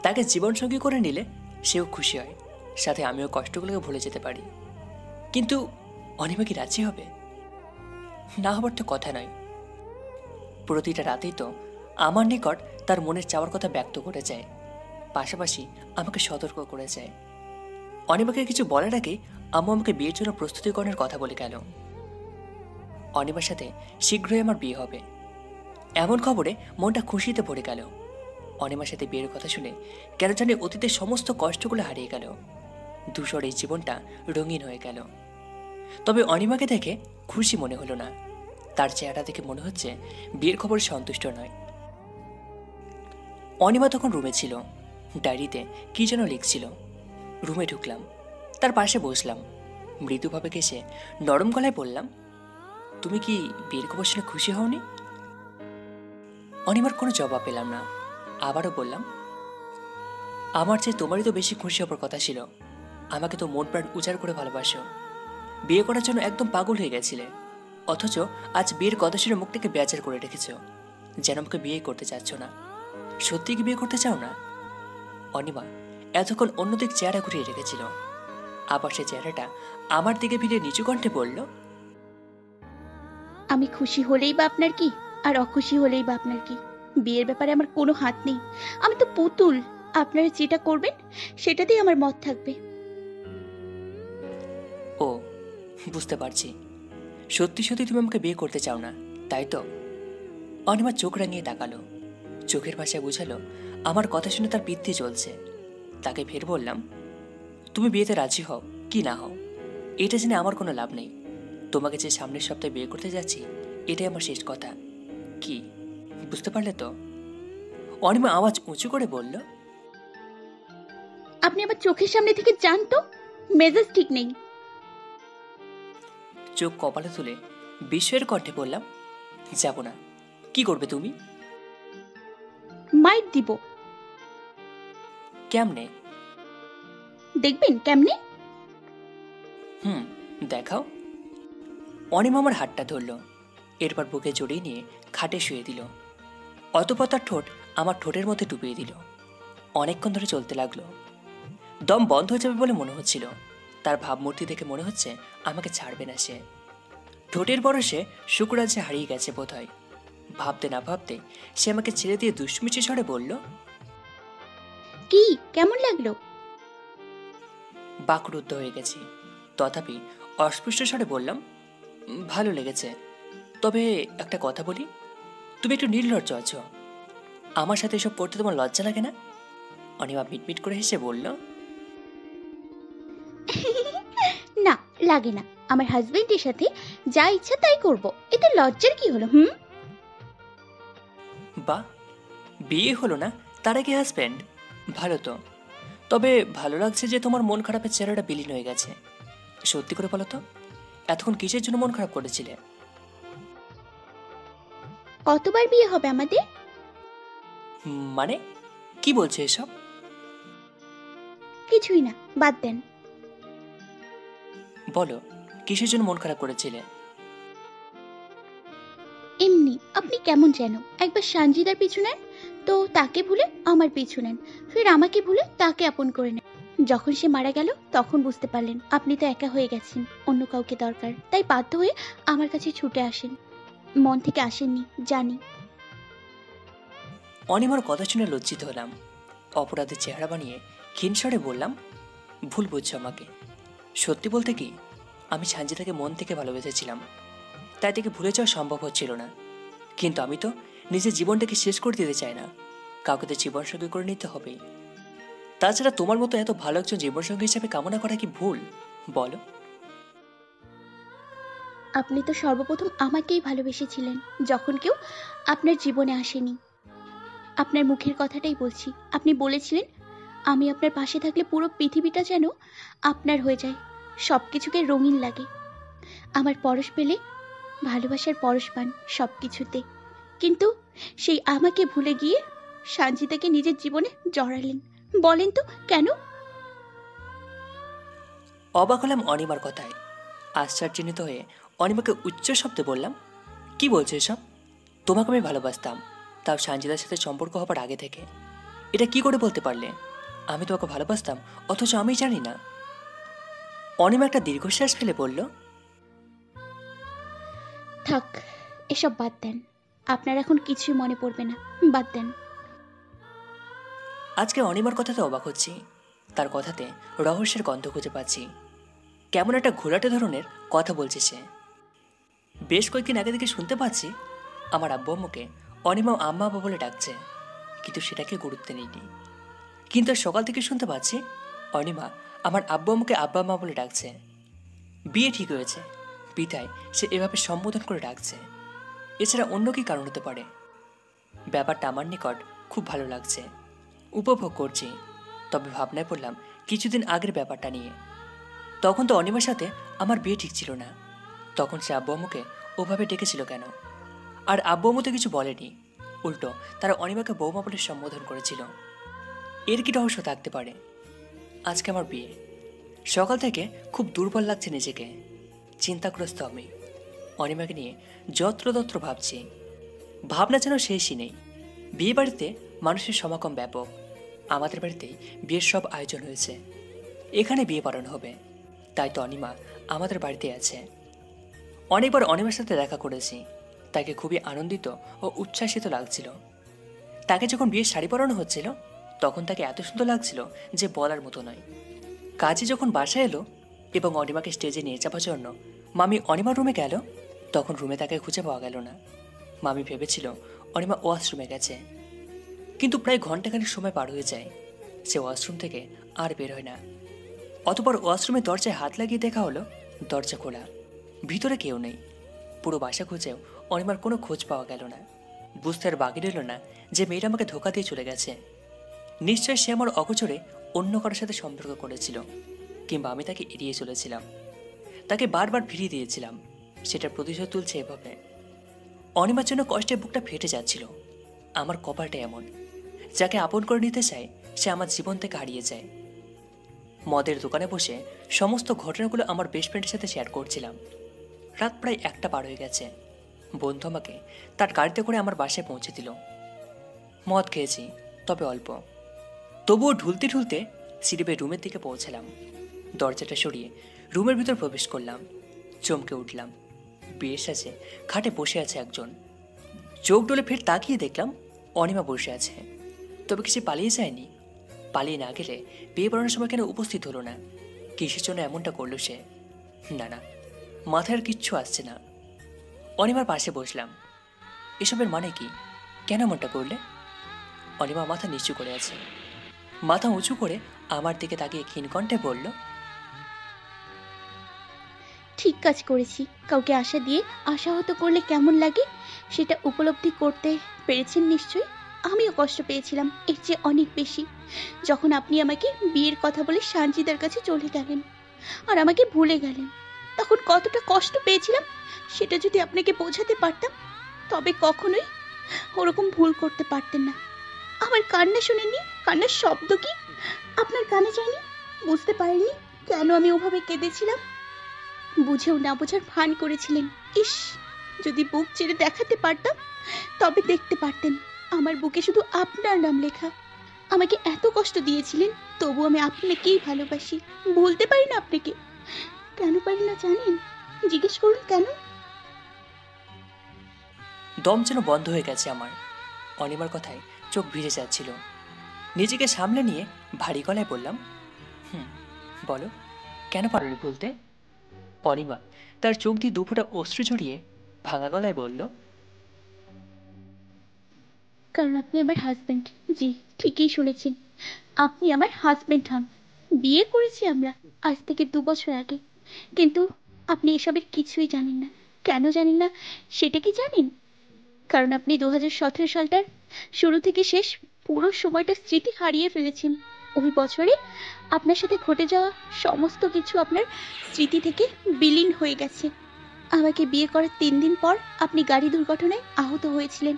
তাকে জীবনসঙ্গী করে নিলে সেও খুশি হয়, সাথে আমিও কষ্টগুলোকে ভুলে যেতে পারি। কিন্তু অনিমা কি রাজি হবে? না হবার তো কথা নয়। প্রতিটা রাতেই তো আমার নিকট তার মনের চাওয়ার কথা ব্যক্ত করে যায়, পাশাপাশি আমাকে সতর্ক করে যায়। অনিমাকে কিছু বলার আগে আম্মু আমাকে বিয়ের জন্য প্রস্তুতিকরণের কথা বলে গেল। অনিমার সাথে শীঘ্রই আমার বিয়ে হবে, এমন খবরে মনটা খুশিতে ভরে গেল। অনিমার সাথে বিয়ের কথা শুনে কেন জানি অতীতের সমস্ত কষ্টগুলো হারিয়ে গেল, ধূসর এই জীবনটা রঙিন হয়ে গেল। তবে অনিমাকে দেখে খুশি মনে হলো না। তার চেহারা দেখে মনে হচ্ছে বিয়ের খবরে সন্তুষ্ট নয়। অনিমা তখন রুমে ছিল, ডায়েরিতে কি যেন লিখছিল। রুমে ঢুকলাম, তার পাশে বসলাম, মৃদুভাবে কেসে নরম গলায় বললাম, তুমি কি বিয়ের খবর শুনে খুশি হওনি? অনিমার কোনো জবাব পেলাম না। আবারও বললাম, আমার চেয়ে তোমারই তো বেশি খুশি হবার কথা ছিল। আমাকে তো মন প্রাণ উজাড় করে ভালোবাসো, বিয়ে করার জন্য একদম পাগল হয়ে গেছিলে, অথচ আজ বিয়ের কথা শুনে মুখটাকে বেজার করে রেখেছ, যেন আমাকে বিয়ে করতে চাচ্ছ না। সত্যি কি বিয়ে করতে চাও না? অনিমা এতক্ষণ অন্যদিক চেহারা ঘুরিয়ে রেখেছিল, আবার সে চেহারাটা আমার দিকে ফিরে নিচু কণ্ঠে বলল, আমি খুশি হলেই বা আপনার কি, আর অখুশি হলেই বা আপনার কি? বিয়ের ব্যাপারে আমার কোনো হাত নেই, আমি তো পুতুল। আপনারা যেটা করবেন সেটাতেই আমার মত থাকবে। ও, বুঝতে পারছি, সত্যি সত্যি তুমি আমাকে বিয়ে করতে চাও না, তাই তো? অনিমা চোখ রাঙিয়ে তাকালো, চোখের ভাষায় বোঝালো আমার কথা শুনে তার বৃদ্ধি চলছে। তাকে ফের বললাম, তুমি বিয়েতে রাজি হও কি না হও এটা জেনে আমার কোনো লাভ নেই। তোমাকে যে সামনের সপ্তাহে বিয়ে করতে যাচ্ছি এটাই আমার শেষ কথা। কি বুঝতে পারলে তো? অনিমা আওয়াজ উঁচু করে বলল, আপনি আমার চোখের সামনে থেকে যান তো, মেজাজ ঠিক নেই। চোখ কপালে তুলে বিস্ময়ের কণ্ঠে বললাম, যাব না। কি করবে তুমি? মাইর দিব। কেমনে? দেখবেন কেমনে। দেখাও। অনিমা আমার হাতটা ধরল, এরপর বুকে জড়িয়ে নিয়ে খাটে শুয়ে দিল। অতঃপর তার ঠোঁট আমার ঠোঁটের মধ্যে ডুবিয়ে দিল। অনেকক্ষণ ধরে চলতে লাগলো। দম বন্ধ হয়ে যাবে বলে মনে হচ্ছিল। তার ভাবমূর্তি দেখে মনে হচ্ছে আমাকে ছাড়বে না সে। ঠোঁটের বরসে শুক্রাজ্যে হারিয়ে গেছে বোধহয়। ভাবতে না ভাবতে সে আমাকে ছেড়ে দিয়ে দুষ্টমিষ্টি স্বরে বলল, কি কেমন লাগলো? বাকরুদ্ধ হয়ে গেছি, তথাপি অস্পষ্ট স্বরে বললাম, ভালো লেগেছে। তবে একটা কথা বলি, তুমি একটু নির্লজ্জ আছো। আমার সাথে এসব করতে তোমার লজ্জা লাগে না? অনিমা মিটমিট করে হেসে বলল, না লাগে না, আমার হাজবেন্ডের সাথে যা ইচ্ছা তাই করব, এতে লজ্জার কি হলো? বা বিয়ে হলো না তার আগে হাজব্যান্ড, ভালো তো। তবে ভালো লাগছে যে তোমার মন খারাপের চেহারাটা বিলীন হয়ে গেছে। সত্যি করে বলো তো, এতক্ষণ কিসের জন্য মন খারাপ করেছিলে? কতবার বিয়ে হবে আমাদের? মানে কি বলছে এসব? কিছুই না, বাদ দেন। বলো কিসের জন্য মন খারাপ করেছিলে? এমনি, আপনি কেমন যেন একবার সানজিদার পিছু নেন, তো তাকে ভুলে আমার পিছু নেন, ফির আমাকে ভুলে তাকে আপন করে নেন। যখন সে মারা গেল তখন বুঝতে পারলেন আপনি তো একা হয়ে গেছেন, অন্য কাউকে দরকার, তাই বাধ্য হয়ে আমার কাছে ছুটে আসেন। মন থেকে আসেননি জানি। অনিমার কথা শুনে লজ্জিত হলাম। অপরাধের চেহারা বানিয়ে ক্ষীণ স্বরে বললাম, ভুল বুঝছো আমাকে। সত্যি বলতে কি, আমি সানজিদাকে মন থেকে ভালোবেসেছিলাম, তাই থেকে ভুলে যাওয়া সম্ভব হচ্ছিল না। কিন্তু আমি তো নিজের জীবনটাকে শেষ করে দিতে চাই না, কাউকে তো জীবনসঙ্গী করে নিতে হবে। তাছাড়া তোমার মতো এত ভালো একজন জীবনসঙ্গী হিসাবে কামনা করা কি ভুল? বলো। আপনি তো সর্বপ্রথম আমাকেই ভালোবেসেছিলেন, যখন কেউ আপনার জীবনে আসেনি। আপনার মুখের কথাটাই বলছি। আপনি বলেছিলেন, আমি আপনার পাশে থাকলে পুরো পৃথিবীটা যেন আপনার হয়ে যায়, সব কিছুকে রঙিন লাগে। আমার পরশ পেলে ভালোবাসার পরশ পান সব কিছুতে। কিন্তু সেই আমাকে ভুলে গিয়ে সানজিদাকে নিজের জীবনে জড়ালেন। বলেন তো কেন? অবাক হলাম অনিমার কথায়। আশ্চর্যান্বিত হয়ে অনিমাকে উচ্চ শব্দে বললাম, কি বলছো এসব? তোমাকে আমি ভালোবাসতাম, তাও সানজিদার সাথে সম্পর্ক হবার আগে থেকে। এটা কি করে বলতে পারলে? আমি তোমাকে ভালোবাসতাম অথচ আমি জানি না। অনিমা একটা দীর্ঘশ্বাস ফেলে বলল, থাক, এসব বাদ দেন। আপনার এখন কিছুই মনে পড়বে না, বাদ দেন। আজকে অনিমার কথাতে অবাক হচ্ছি। তার কথাতে রহস্যের গন্ধ খুঁজে পাচ্ছি। কেমন একটা ঘোলাটে ধরনের কথা বলছে সে। বেশ কয়েকদিন আগে থেকে শুনতে পাচ্ছি আমার আব্বু আম্মুকে অনিমা আম্মা আব্বা বলে ডাকছে, কিন্তু সেটাকে গুরুত্ব নেইনি। কিন্তু সকাল থেকে শুনতে পাচ্ছি অনিমা আমার আব্বু আম্মুকে আব্বা আম্মা বলে ডাকছে। বিয়ে ঠিক হয়েছে, পিতায় সে এভাবে সম্বোধন করে ডাকছে। এছাড়া অন্য কি কারণ হতে পারে? ব্যাপারটা আমার নিকট খুব ভালো লাগছে, উপভোগ করছি। তবে ভাবনায় পড়লাম কিছুদিন আগের ব্যাপারটা নিয়ে। তখন তো অনিমার সাথে আমার বিয়ে ঠিক ছিল না। তখন সে আব্বু আম্মুকে ওভাবে ডেকেছিল কেন? আর আব্বু আম্মু তো কিছু বলেনি, উল্টো তারা অনিমাকে বৌমা বলে সম্বোধন করেছিল। এর কি রহস্য থাকতে পারে? আজকে আমার বিয়ে। সকাল থেকে খুব দুর্বল লাগছে নিজেকে, চিন্তাগ্রস্ত আমি। অনিমাকে নিয়ে যত্রতত্র ভাবছি, ভাবনা যেন শেষই নেই। বিয়ে বাড়িতে মানুষের সমাগম ব্যাপক। আমাদের বাড়িতেই বিয়ের সব আয়োজন হয়েছে, এখানে বিয়ে পালন হবে। তাই তো অনিমা আমাদের বাড়িতে আছে। অনেকবার অনিমার সাথে দেখা করেছি, তাকে খুবই আনন্দিত ও উচ্ছ্বাসিত লাগছিল। তাকে যখন বিয়ের শাড়ি পরানো হচ্ছিল তখন তাকে এত সুন্দর লাগছিল যে বলার মতো নয়। কাজী যখন বাসায় এলো এবং অনিমাকে স্টেজে নিয়ে যাওয়ার জন্য মামি অনিমার রুমে গেল, তখন রুমে তাকে খুঁজে পাওয়া গেল না। মামি ভেবেছিল অনিমা ওয়াশরুমে গেছে, কিন্তু প্রায় ঘন্টাখানেক সময় পার হয়ে যায়, সে ওয়াশরুম থেকে আর বের হয় না। অতপর ওয়াশরুমের দরজায় হাত লাগিয়ে দেখা হলো দরজা খোলা, ভিতরে কেউ নেই। পুরো বাসা খুঁজেও অনিমার কোনো খোঁজ পাওয়া গেল না। বুঝতে আর বাকি রইল না যে মেয়েটা আমাকে ধোকা দিয়ে চলে গেছে। নিশ্চয় সে আমার অগোচরে অন্য কারোর সাথে সম্পর্ক করেছিল, কিংবা আমি তাকে এড়িয়ে চলেছিলাম, তাকে বারবার ফিরিয়ে দিয়েছিলাম। সেটার প্রতিশোধ তুলছে এভাবে। অনিমার জন্য কষ্টে বুকটা ফেটে যাচ্ছিল। আমার কপালটা এমন, যাকে আপন করে নিতে চায় সে আমার জীবন থেকে হারিয়ে যায়। মদের দোকানে বসে সমস্ত ঘটনাগুলো আমার বেস্ট ফ্রেন্ডের সাথে শেয়ার করছিলাম। রাত প্রায় 1টা পার হয়ে গেছে। বন্ধু আমাকে তার গাড়িতে করে আমার বাসায় পৌঁছে দিল। মদ খেয়েছি, তবে অল্প। তবুও ঢুলতে ঢুলতে সিঁড়ি বেয়ে রুমের দিকে পৌঁছালাম। দরজাটা সরিয়ে রুমের ভিতর প্রবেশ করলাম। চমকে উঠলাম, বিয়ের সাজে খাটে বসে আছে একজন। চোখ ডলে ফের তাকিয়ে দেখলাম অনিমা বসে আছে। তবে কিছু পালিয়ে যায়নি। পালিয়ে না গেলে বিয়ে পড়ানোর সময় কেন উপস্থিত হলো না? কিসের জন্য এমনটা করলো সে? না না, মাথায় আর কিচ্ছু আসছে না। অনিমার পাশে বসলাম। এসবের মানে কি? কেন এমনটা করলে? অনিমা মাথা নিচু করে আছে। মাথা উঁচু করে আমার দিকে তাকিয়ে ক্ষীণকণ্ঠে বলল, ঠিক কাজ করেছি। কাউকে আশা দিয়ে আশাহত করলে কেমন লাগে সেটা উপলব্ধি করতে পেরেছেন নিশ্চয়ই। আমিও কষ্ট পেয়েছিলাম এর চেয়ে অনেক বেশি, যখন আপনি আমাকে বিয়ের কথা বলে সানজিদার কাছে চলে গেলেন আর আমাকে ভুলে গেলেন। তখন কতটা কষ্ট পেয়েছিলাম সেটা যদি আপনাকে বোঝাতে পারতাম, তবে কখনোই ওরকম ভুল করতে পারতেন না। আমার কান্না শুনেননি? কান্নার শব্দ কি আপনার কানে যায়নি? বুঝতে পারেননি কেন আমি ওভাবে কেঁদেছিলাম? বুঝেও না বোঝার ভান করেছিলেন। ইস, যদি বুক চেড়ে দেখাতে পারতাম তবে দেখতে পারতেন আমার বুকে শুধু আপনার নাম লেখা। আমাকে এত কষ্ট দিয়েছিলেন, তবু আমি আপনাকেই ভালোবাসি। বলতে পারি না আপনাকে। কেন পারি না জানেন? জিজ্ঞেস করুন কেন। দম যেন বন্ধ হয়ে গেছে আমার। অনিমার কথায় চোখ ভিজে যাচ্ছিল। নিজেকে সামলে নিয়ে ভারী গলায় বললাম, বলো, কেন পারোনি বলতে? অনিমা তার চোখ দিয়ে দুফোঁটা অশ্রু ঝরিয়ে ভাঙা গলায় বলল, কারণ আপনি আমার হাজবেন্ড। জি, ঠিকই শুনেছেন, আপনি আমার হাজবেন্ড হন। বিয়ে করেছি আমরা আজ থেকে 2 বছর আগে, কিন্তু আপনি এসবের কিছুই জানেন না। কেন জানেন না সেটা কি জানেন? কারণ আপনি 2017 সালটার শুরু থেকে শেষ পুরো সময়টা স্মৃতি হারিয়ে ফেলেছেন। ওই বছরে আপনার সাথে ঘটে যাওয়া সমস্ত কিছু আপনার স্মৃতি থেকে বিলীন হয়ে গেছে। আমাকে বিয়ে করার 3 দিন পর আপনি গাড়ি দুর্ঘটনায় আহত হয়েছিলেন।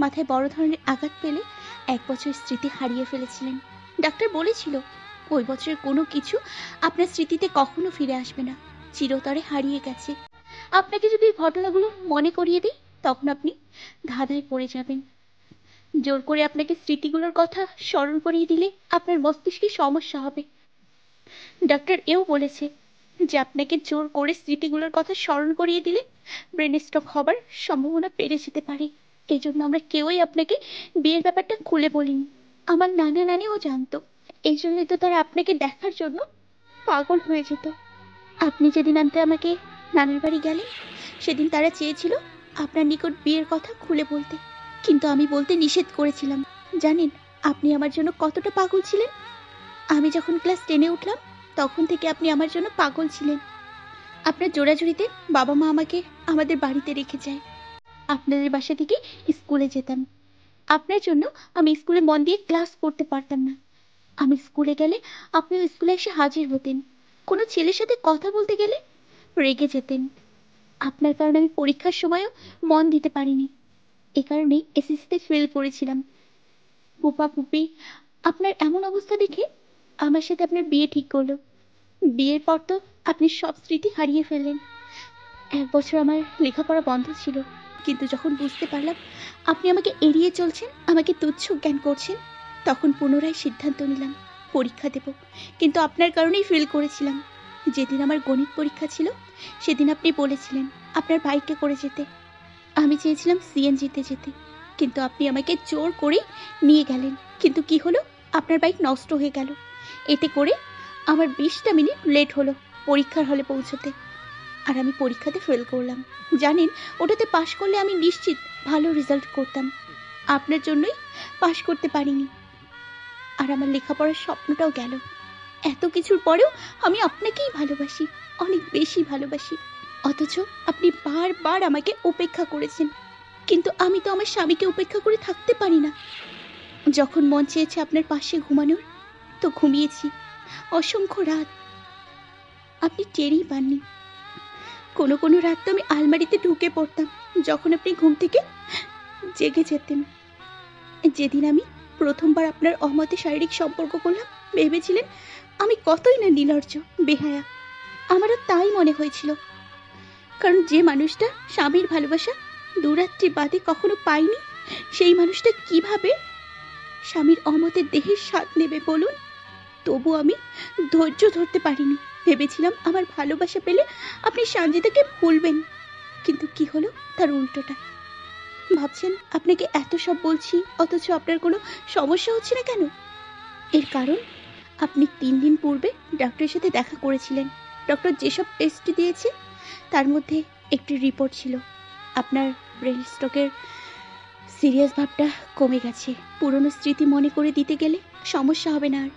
মাথায় বড় ধরনের আঘাত পেলে 1 বছর স্মৃতি হারিয়ে ফেলেছিলেন। ডাক্তার বলেছিল ওই বছরের কোনো কিছু আপনার স্মৃতিতে কখনো ফিরে আসবে না, চিরতরে হারিয়ে গেছে। আপনাকে যদি এই ঘটনাগুলো মনে করিয়ে দিই তখন আপনি ধাঁধায় পড়ে যাবেন। জোর করে আপনাকে স্মৃতিগুলোর কথা স্মরণ করিয়ে দিলে আপনার মস্তিষ্কে সমস্যা হবে। ডাক্তার এও বলেছে যে আপনাকে জোর করে স্মৃতিগুলোর কথা স্মরণ করিয়ে দিলে ব্রেন স্ট্রোক হবার সম্ভাবনা বেড়ে যেতে পারে। এই জন্য আমরা কেউই আপনাকে বিয়ের ব্যাপারটা খুলে বলিনি। আমার নানা নানিও জানতো, এই জন্যই তো তারা আপনাকে দেখার জন্য পাগল হয়ে যেত। আপনি যেদিন আনতে আমাকে নানার বাড়ি গেলেন সেদিন তারা চেয়েছিল আপনার নিকট বিয়ের কথা খুলে বলতে, কিন্তু আমি বলতে নিষেধ করেছিলাম। জানেন আপনি আমার জন্য কতটা পাগল ছিলেন? আমি যখন ক্লাস 10-এ উঠলাম তখন থেকে আপনি আমার জন্য পাগল ছিলেন। আপনার জোড়াজুড়িতে বাবা মা আমাকে আমাদের বাড়িতে রেখে যায়। আপনাদের বাসা থেকে স্কুলে যেতাম। আপনার জন্য আমি স্কুলে মন দিয়ে ক্লাস করতে পারতাম না। আমি স্কুলে গেলে আপনিও স্কুলে এসে হাজির হতেন। কোনো ছেলের সাথে কথা বলতে গেলে রেগে যেতেন। আপনার কারণে আমি পরীক্ষার সময়ও মন দিতে পারিনি। এ কারণেই এসএসসিতে ফেল করেছিলাম। ফুপা ফুপি আপনার এমন অবস্থা দেখে আমার সাথে আপনার বিয়ে ঠিক করলো। বিয়ের পর তো আপনি সব স্মৃতি হারিয়ে ফেললেন। 1 বছর আমার লেখাপড়া বন্ধ ছিল, কিন্তু যখন বুঝতে পারলাম আপনি আমাকে এড়িয়ে চলছেন, আমাকে তুচ্ছ জ্ঞান করছেন, তখন পুনরায় সিদ্ধান্ত নিলাম পরীক্ষা দেব। কিন্তু আপনার কারণেই ফেল করেছিলাম। যেদিন আমার গণিত পরীক্ষা ছিল সেদিন আপনি বলেছিলেন আপনার বাইকে করে যেতে। আমি চেয়েছিলাম সিএনজিতে যেতে, কিন্তু আপনি আমাকে জোর করে নিয়ে গেলেন। কিন্তু কি হলো, আপনার বাইক নষ্ট হয়ে গেল। এতে করে আমার 20টা মিনিট লেট হলো পরীক্ষার হলে পৌঁছতে, আর আমি পরীক্ষাতে ফেল করলাম। জানেন ওটাতে পাশ করলে আমি নিশ্চিত ভালো রেজাল্ট করতাম। আপনার জন্যই পাশ করতে পারিনি, আর আমার লেখাপড়ার স্বপ্নটাও গেল। এত কিছুর পরেও আমি আপনাকেই ভালোবাসি, অনেক বেশি ভালোবাসি। অথচ আপনি বারবার আমাকে উপেক্ষা করেছেন, কিন্তু আমি তো আমার স্বামীকে উপেক্ষা করে থাকতে পারি না। যখন মন চেয়েছে আপনার পাশে ঘুমানোর তো ঘুমিয়েছি অসংখ্য রাত, আপনি টেরই পাননি। কোনো কোনো রাত তো আমি আলমারিতে ঢুকে পড়তাম যখন আপনি ঘুম থেকে জেগে যেতেন। যেদিন আমি প্রথমবার আপনার অমতে শারীরিক সম্পর্ক করলাম ভেবেছিলেন আমি কতই না নির্লজ্জ বেহায়া। আমারও তাই মনে হয়েছিল, কারণ যে মানুষটা স্বামীর ভালোবাসা দুরাত্রি বাদে কখনো পাইনি, সেই মানুষটা কিভাবে স্বামীর অমতে দেহের স্বাদ নেবে বলুন? তবু আমি ধৈর্য ধরতে পারিনি। ভেবেছিলাম আমার ভালোবাসা পেলে আপনি সঞ্জিতাকে ভুলবেন, কিন্তু কি হলো তার উল্টোটা। ভাবছেন আপনাকে এত সব বলছি অথচ আপনার কোনো সমস্যা হচ্ছে না কেন? এর কারণ আপনি 3 দিন পূর্বে ডক্টরের সাথে দেখা করেছিলেন। ডক্টর যেসব টেস্ট দিয়েছে তার মধ্যে একটি রিপোর্ট ছিল আপনার ব্রেন স্ট্রোকের সিরিয়াস ভাবটা কমে গেছে। পুরনো স্মৃতি মনে করে দিতে গেলে সমস্যা হবে না আর।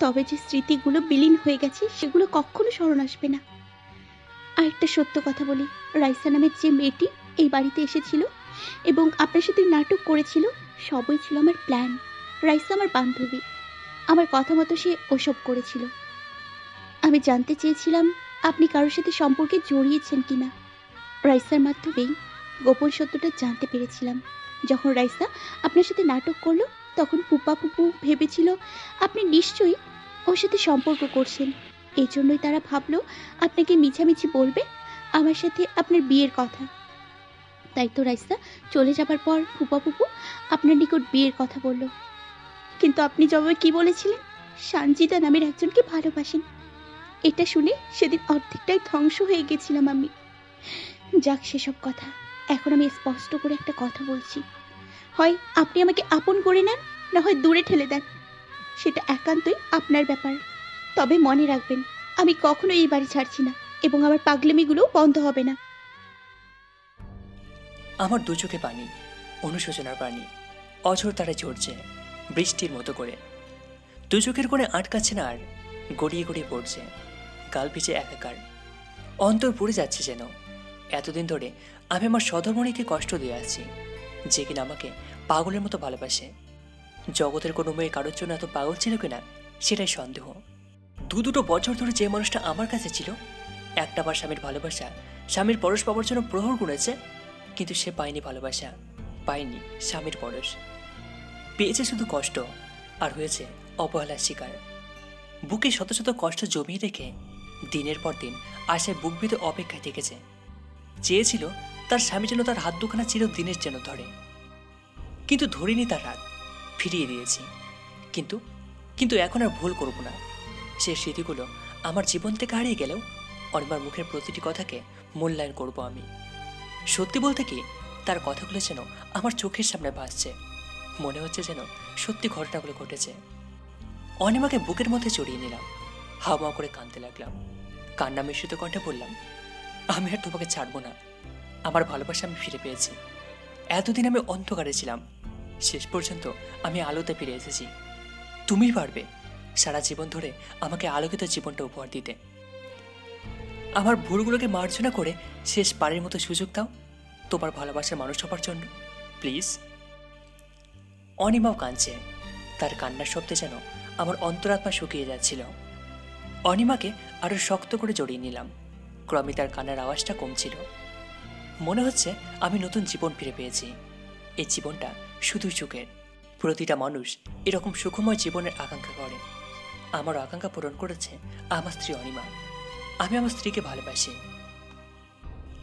তবে যে স্মৃতিগুলো বিলীন হয়ে গেছে সেগুলো কখনো স্মরণ আসবে না। আর একটা সত্য কথা বলি, রাইসা নামের যে মেয়েটি এই বাড়িতে এসেছিল এবং আপনার সাথে নাটক করেছিল সবই ছিল আমার প্ল্যান। রাইসা আমার বান্ধবী, আমার কথা মতো সে ওসব করেছিল। আমি জানতে চেয়েছিলাম আপনি কারোর সাথে সম্পর্কে জড়িয়েছেন কিনা। রাইসার মাধ্যমেই গোপন সত্যটা জানতে পেরেছিলাম। যখন রাইসা আপনার সাথে নাটক করলো তখন ফুপা ফুপু ভেবেছিল আপনি নিশ্চয়ই ওর সাথে সম্পর্ক করছেন। এই জন্যই তারা ভাবলো আপনাকে মিছামিছি বলবে আমার সাথে আপনার বিয়ের কথা। তাই তো রাইসা চলে যাবার পর ফুপা ফুপু আপনার নিকট বিয়ের কথা বলল। কিন্তু আপনি জবাবে কি বলেছিলেন? সঞ্জিতা নামের একজনকে ভালোবাসেন। এটা শুনে সেদিন অর্ধেকটাই ধ্বংস হয়ে গেছিলাম আমি। যাক সেসব কথা, এখন আমি স্পষ্ট করে একটা কথা বলছি, হয় আপনি আমাকে আপন করে নেন, না হয় দূরে ঠেলে দেন, সেটা একান্তই আপনার ব্যাপার। তবে মনে রাখবেন আমি কখনো এই বাড়ি ছাড়ছি না এবং আমার পাগলামিগুলোও বন্ধ হবে না। আমার দু চোখে পানি, অনুশোচনার পানি অঝোর তারা ঝরছে বৃষ্টির মতো করে। দু চোখের কোণে আটকাচ্ছে না আর, গড়িয়ে গড়িয়ে পড়ছে, গাল পিছে একাকার, অন্তর পুড়ে যাচ্ছে যেন। এতদিন ধরে আমি আমার সধর্মণীকে কষ্ট দিয়ে আসছি, যে কিনা আমাকে পাগলের মতো ভালোবাসে। জগতের কোনো মেয়ে কারোর জন্য এত পাগল ছিল কিনা সেটাই সন্দেহ। দুটো বছর ধরে যে মানুষটা আমার কাছে ছিল, একটা বার স্বামীর ভালোবাসা, স্বামীর পরশ পাওয়ার জন্য প্রহর গুনেছে, কিন্তু সে পায়নি ভালোবাসা, পায়নি স্বামীর পরশ, পেয়েছে শুধু কষ্ট, আর হয়েছে অবহেলার শিকার। বুকে শত শত কষ্ট জমিয়ে রেখে দিনের পর দিন আশায় বুক বেঁধে অপেক্ষায় থেকেছে। চেয়েছিল তার স্বামী যেন তার হাত দুখানা চিরদিনের যেন ধরে, কিন্তু ধরিনি তার হাত, ফিরিয়ে দিয়েছি। কিন্তু কিন্তু এখন আর ভুল করব না। সে স্মৃতিগুলো আমার জীবন থেকে হারিয়ে গেলেও অনিমার মুখের প্রতিটি কথাকে মূল্যায়ন করব আমি। সত্যি বলতে কি, তার কথাগুলো যেন আমার চোখের সামনে ভাসছে, মনে হচ্ছে যেন সত্যি ঘটনাগুলো ঘটেছে। অনিমাকে বুকের মধ্যে জড়িয়ে নিলাম, হাওয়া করে কাঁদতে লাগলাম। কান্না মিশ্রিত কণ্ঠে বললাম, আমি আর তোমাকে ছাড়বো না। আমার ভালোবাসা আমি ফিরে পেয়েছি। এতদিন আমি অন্ধকারে ছিলাম, শেষ পর্যন্ত আমি আলোতে ফিরে এসেছি। তুমিই পারবে সারা জীবন ধরে আমাকে আলোকিত জীবনটা উপহার দিতে। আমার ভুলগুলোকে মার্জনা করে শেষ পারের মতো সুযোগ দাও তোমার ভালোবাসার মানুষ হবার জন্য, প্লিজ। অনিমাও কাঁদছে, তার কান্নার শব্দে যেন আমার অন্তরাত্মা শুকিয়ে যাচ্ছিল। অনিমাকে আরো শক্ত করে জড়িয়ে নিলাম। ক্রমে তার কান্নার আওয়াজটা কমছিল। মনে হচ্ছে আমি নতুন জীবন ফিরে পেয়েছি। এই জীবনটা শুধুই সুখের। প্রতিটা মানুষ এরকম সুখময় জীবনের আকাঙ্ক্ষা করে। আমার আকাঙ্ক্ষা পূরণ করেছে আমার স্ত্রী অনিমা। আমি আমার স্ত্রীকে ভালোবাসি।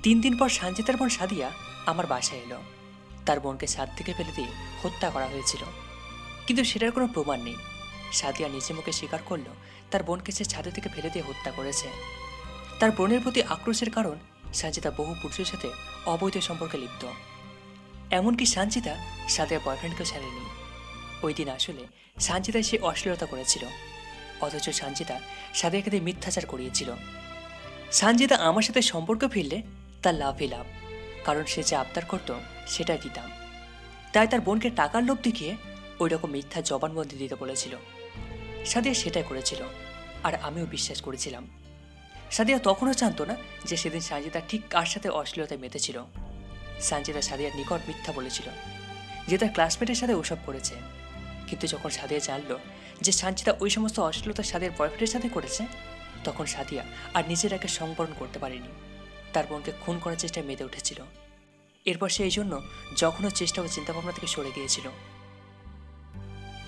3 দিন পর সানজিতার বোন সাদিয়া আমার বাসায় এলো। তার বোনকে ছাদ থেকে ফেলে দিয়ে হত্যা করা হয়েছিল, কিন্তু সেটার কোনো প্রমাণ নেই। সাদিয়া নিজে মুখে স্বীকার করলো তার বোনকে সে ছাদে থেকে ফেলে দিয়ে হত্যা করেছে। তার বোনের প্রতি আক্রোশের কারণ সানজিতা বহু পুরুষের সাথে অবৈধ সম্পর্কে লিপ্ত। এমনকি সানজিতা সাদিয়ার বয়ফ্রেন্ডকেও ছাড়েনি। ওই দিন আসলে সানজিতা সে অশ্লীলতা করেছিল, অথচ সানজিতা সাদিয়াকে দিয়ে মিথ্যাচার করিয়েছিল। সানজিতা আমার সাথে সম্পর্ক ফিরলে তার লাভই লাভ, কারণ সে যে আবদার করত সেটা দিতাম। তাই তার বোনকে টাকার লোভ দেখিয়ে ওই রকম মিথ্যা জবানবন্দি দিতে বলেছিল। সাদিয়া সেটাই করেছিল, আর আমিও বিশ্বাস করেছিলাম। সাদিয়া তখনও জানতো না যে সেদিন সানজিতা ঠিক কার সাথে অশ্লীলতায় মেতেছিল। সানজিতা সাদিয়ার নিকট মিথ্যা বলেছিল যে তার ক্লাসমেটের সাথে ওসব করেছে, কিন্তু যখন সাদিয়া জানলো যে সানজিতা ওই সমস্ত অশ্লীলতা সাদিয়ার বয়ফ্রেন্ডের সাথে করেছে, তখন সাদিয়া আর নিজের আগে সংবরণ করতে পারেনি। তার বোনকে খুন করার চেষ্টায় মেতে উঠেছিল। এরপর সে এই জন্য যখনও চেষ্টা ও চিন্তাভাবনা থেকে সরে গিয়েছিল।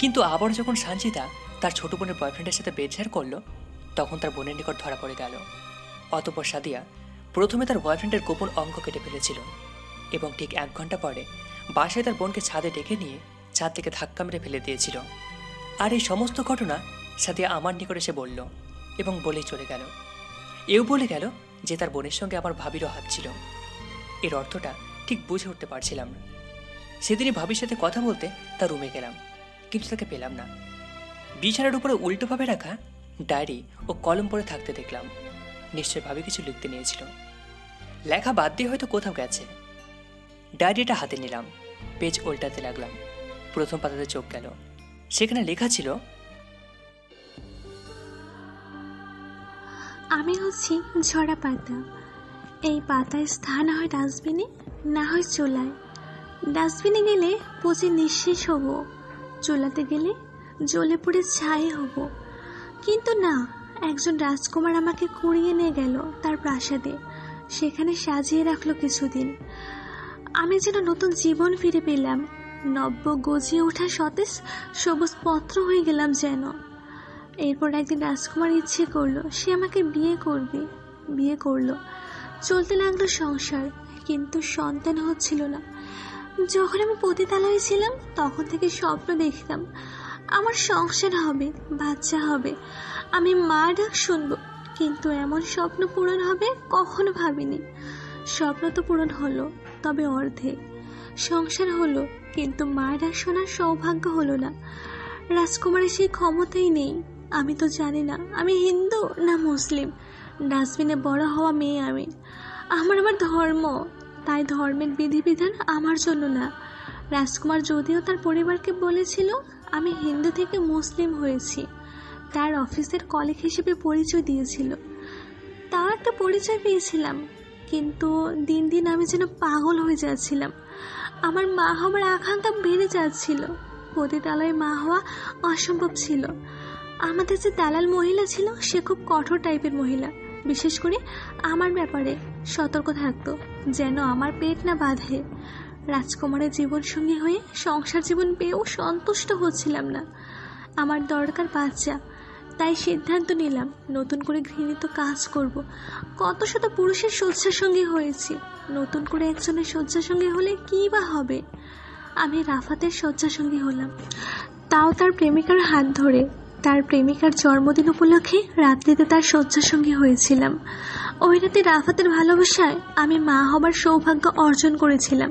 কিন্তু আবার যখন সানজিতা তার ছোট বোনের বয়ফ্রেন্ডের সাথে বেডশেয়ার করলো, তখন তার বোনের নিকট ধরা পড়ে গেল। অতঃপর সাদিয়া প্রথমে তার বয়ফ্রেন্ডের গোপন অঙ্গ কেটে ফেলেছিল এবং ঠিক 1 ঘন্টা পরে বাসায় তার বোনকে ছাদে ডেকে নিয়ে ছাদ থেকে ধাক্কা মেরে ফেলে দিয়েছিল। আর এই সমস্ত ঘটনা সাদিয়া আমার নিকট এসে বলল এবং বলেই চলে গেল। এও বলে গেল যে তার বোনের সঙ্গে আমার ভাবিরও হাত ছিল। এর অর্থটা ঠিক বুঝে উঠতে পারছিলাম না। সেদিনই ভাবির সাথে কথা বলতে তার রুমে গেলাম, কিন্তু তাকে পেলাম না। বিছানার উপরে উল্টোভাবে রাখা ডায়েরি ও কলম পড়ে থাকতে দেখলাম। নিশ্চয় ভাবি কিছু লিখতে নিয়েছিল। লেখা বাদ দিয়ে হয়তো কোথাও গেছে। ডায়েরিটা হাতে নিলাম, পেজ উল্টাতে লাগলাম। প্রথম পাতাতে চোখ গেল, সেখানে লেখা ছিল, আমি হচ্ছি ঝরা পাতা। এই পাতার স্থান হয় ডাস্টবিনে, না হয় চুলায়। ডাস্টবিনে গেলে পচে নিঃশেষ হব, চুলাতে গেলে জ্বলে পুড়ে ছাই হব। কিন্তু না, একজন রাজকুমার আমাকে কুড়িয়ে নিয়ে গেল তার প্রাসাদে, সেখানে সাজিয়ে রাখলো কিছুদিন। আমি যেন নতুন জীবন ফিরে পেলাম, নব্য গজিয়ে ওঠা সতেজ সবুজ পত্র হয়ে গেলাম যেন। এরপর একদিন রাজকুমার ইচ্ছে করলো সে আমাকে বিয়ে করবে। বিয়ে করলো, চলতে লাগলো সংসার, কিন্তু সন্তান হচ্ছিল না। যখন আমি পতিতালয়ে ছিলাম তখন থেকে স্বপ্ন দেখতাম আমার সংসার হবে, বাচ্চা হবে, আমি মা ডাক শুনবো। কিন্তু এমন স্বপ্ন পূরণ হবে কখনো ভাবিনি। স্বপ্ন তো পূরণ হলো, তবে অর্ধেক। সংসার হলো, কিন্তু মা ডাক শোনার সৌভাগ্য হলো না। রাজকুমারের সেই ক্ষমতাই নেই। আমি তো জানি না আমি হিন্দু না মুসলিম। ডাস্টবিনে বড় হওয়া মেয়ে আমি। আমার ধর্ম, তাই ধর্মের বিধিবিধান আমার জন্য না। রাজকুমার যদিও তার পরিবারকে বলেছিল আমি হিন্দু থেকে মুসলিম হয়েছি। তার অফিসের কলিগ হিসেবে পরিচয় দিয়েছিল, তাও একটা পরিচয় পেয়েছিলাম। কিন্তু দিন দিন আমি যেন পাগল হয়ে যাচ্ছিলাম। আমার মা হওয়ার আকাঙ্ক্ষা বেড়ে যাচ্ছিল। পতিতালয়ে মা হওয়া অসম্ভব ছিল। আমাদের যে দালাল মহিলা ছিল সে খুব কঠোর টাইপের মহিলা। বিশেষ করে আমার ব্যাপারে সতর্ক থাকতো যেন আমার পেট না বাঁধে। রাজকুমারের জীবনসঙ্গী হয়ে সংসার জীবন পেয়েও সন্তুষ্ট হচ্ছিলাম না। আমার দরকার বাচ্চা, তাই সিদ্ধান্ত নিলাম নতুন করে ঘৃণিত কাজ করব। কত শত পুরুষের শয্যাসঙ্গী হয়েছি, নতুন করে একজনের শয্যাসঙ্গী হলে কী বা হবে। আমি রাফাতের শয্যাসঙ্গী হলাম, তাও তার প্রেমিকার হাত ধরে। তার প্রেমিকার জন্মদিন উপলক্ষে রাত্রিতে তার শয্যাসঙ্গী হয়েছিলাম। ওই রাতে রাফাতের ভালোবাসায় আমি মা হবার সৌভাগ্য অর্জন করেছিলাম।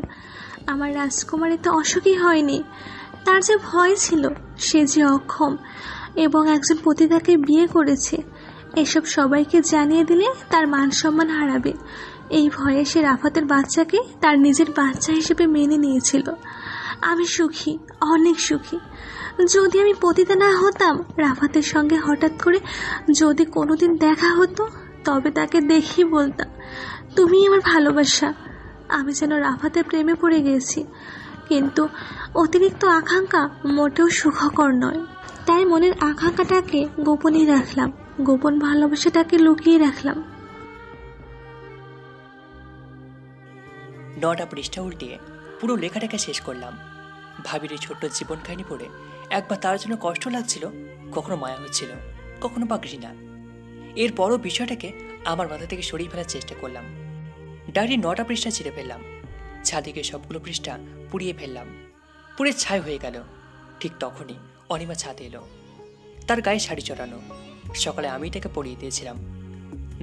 আমার রাজকুমারী তো অসুখী হয়নি, তার যে ভয় ছিল, সে যে অক্ষম এবং একজন পতিতাকে বিয়ে করেছে, এসব সবাইকে জানিয়ে দিলে তার মান সম্মান হারাবে। এই ভয়ে সে রাফাতের বাচ্চাকে তার নিজের বাচ্চা হিসেবে মেনে নিয়েছিল। আমি সুখী, অনেক সুখী। যদি আমি পতিতা না হতাম, রাফাতের সঙ্গে হঠাৎ করে যদি কোনোদিন দেখা হতো, তবে তাকে দেখেই বলতাম, তুমি আমার ভালোবাসা। আমি যেন রাফাতের প্রেমে পড়ে গেছি। কিন্তু অতিরিক্ত আকাঙ্ক্ষা মোটেও সুখকর নয়, তাই মনের আকাঙ্ক্ষাটাকে গোপনই রাখলাম, গোপন ভালোবাসাটাকে লুকিয়ে রাখলাম। 9টা পৃষ্ঠা উল্টিয়ে পুরো লেখাটাকে শেষ করলাম। ভাবির এই ছোট্ট জীবন কাহিনী পড়ে একবার তার জন্য কষ্ট লাগছিল, কখনো মায়া হচ্ছিল, কখনো বা ঘৃণা। এর বড় বিষয়টাকে আমার মাথা থেকে সরিয়ে ফেলার চেষ্টা করলাম। ডায়েরি 9টা পৃষ্ঠা ছিঁড়ে ফেললাম, ছাদিকে সবগুলো পৃষ্ঠা পুড়িয়ে ফেললাম। পুড়ে ছাই হয়ে গেল। ঠিক তখনই অনিমা ছাদে এলো, তার গায়ে শাড়ি চড়ানো। সকালে আমি তাকে পরিয়ে দিয়েছিলাম।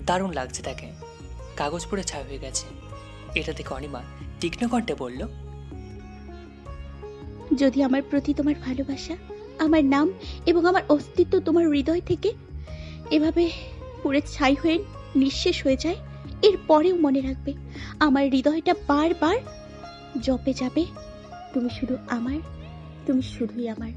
দারুণ লাগছে তাকে, কাগজ পুড়ে ছাই হয়ে গেছে। এটা দেখে অনিমা তীক্ষ্ণ কণ্ঠে বলল, যদি আমার প্রতি তোমার ভালোবাসা, আমার নাম এবং আমার অস্তিত্ব তোমার হৃদয় থেকে এভাবে পুড়ে ছাই হয়ে নিঃশেষ হয়ে যায়, এর পরেও মনে রাখবে আমার হৃদয়টা বারবার জপে যাবে, তুমি শুধু আমার, তুমি শুধুই আমার।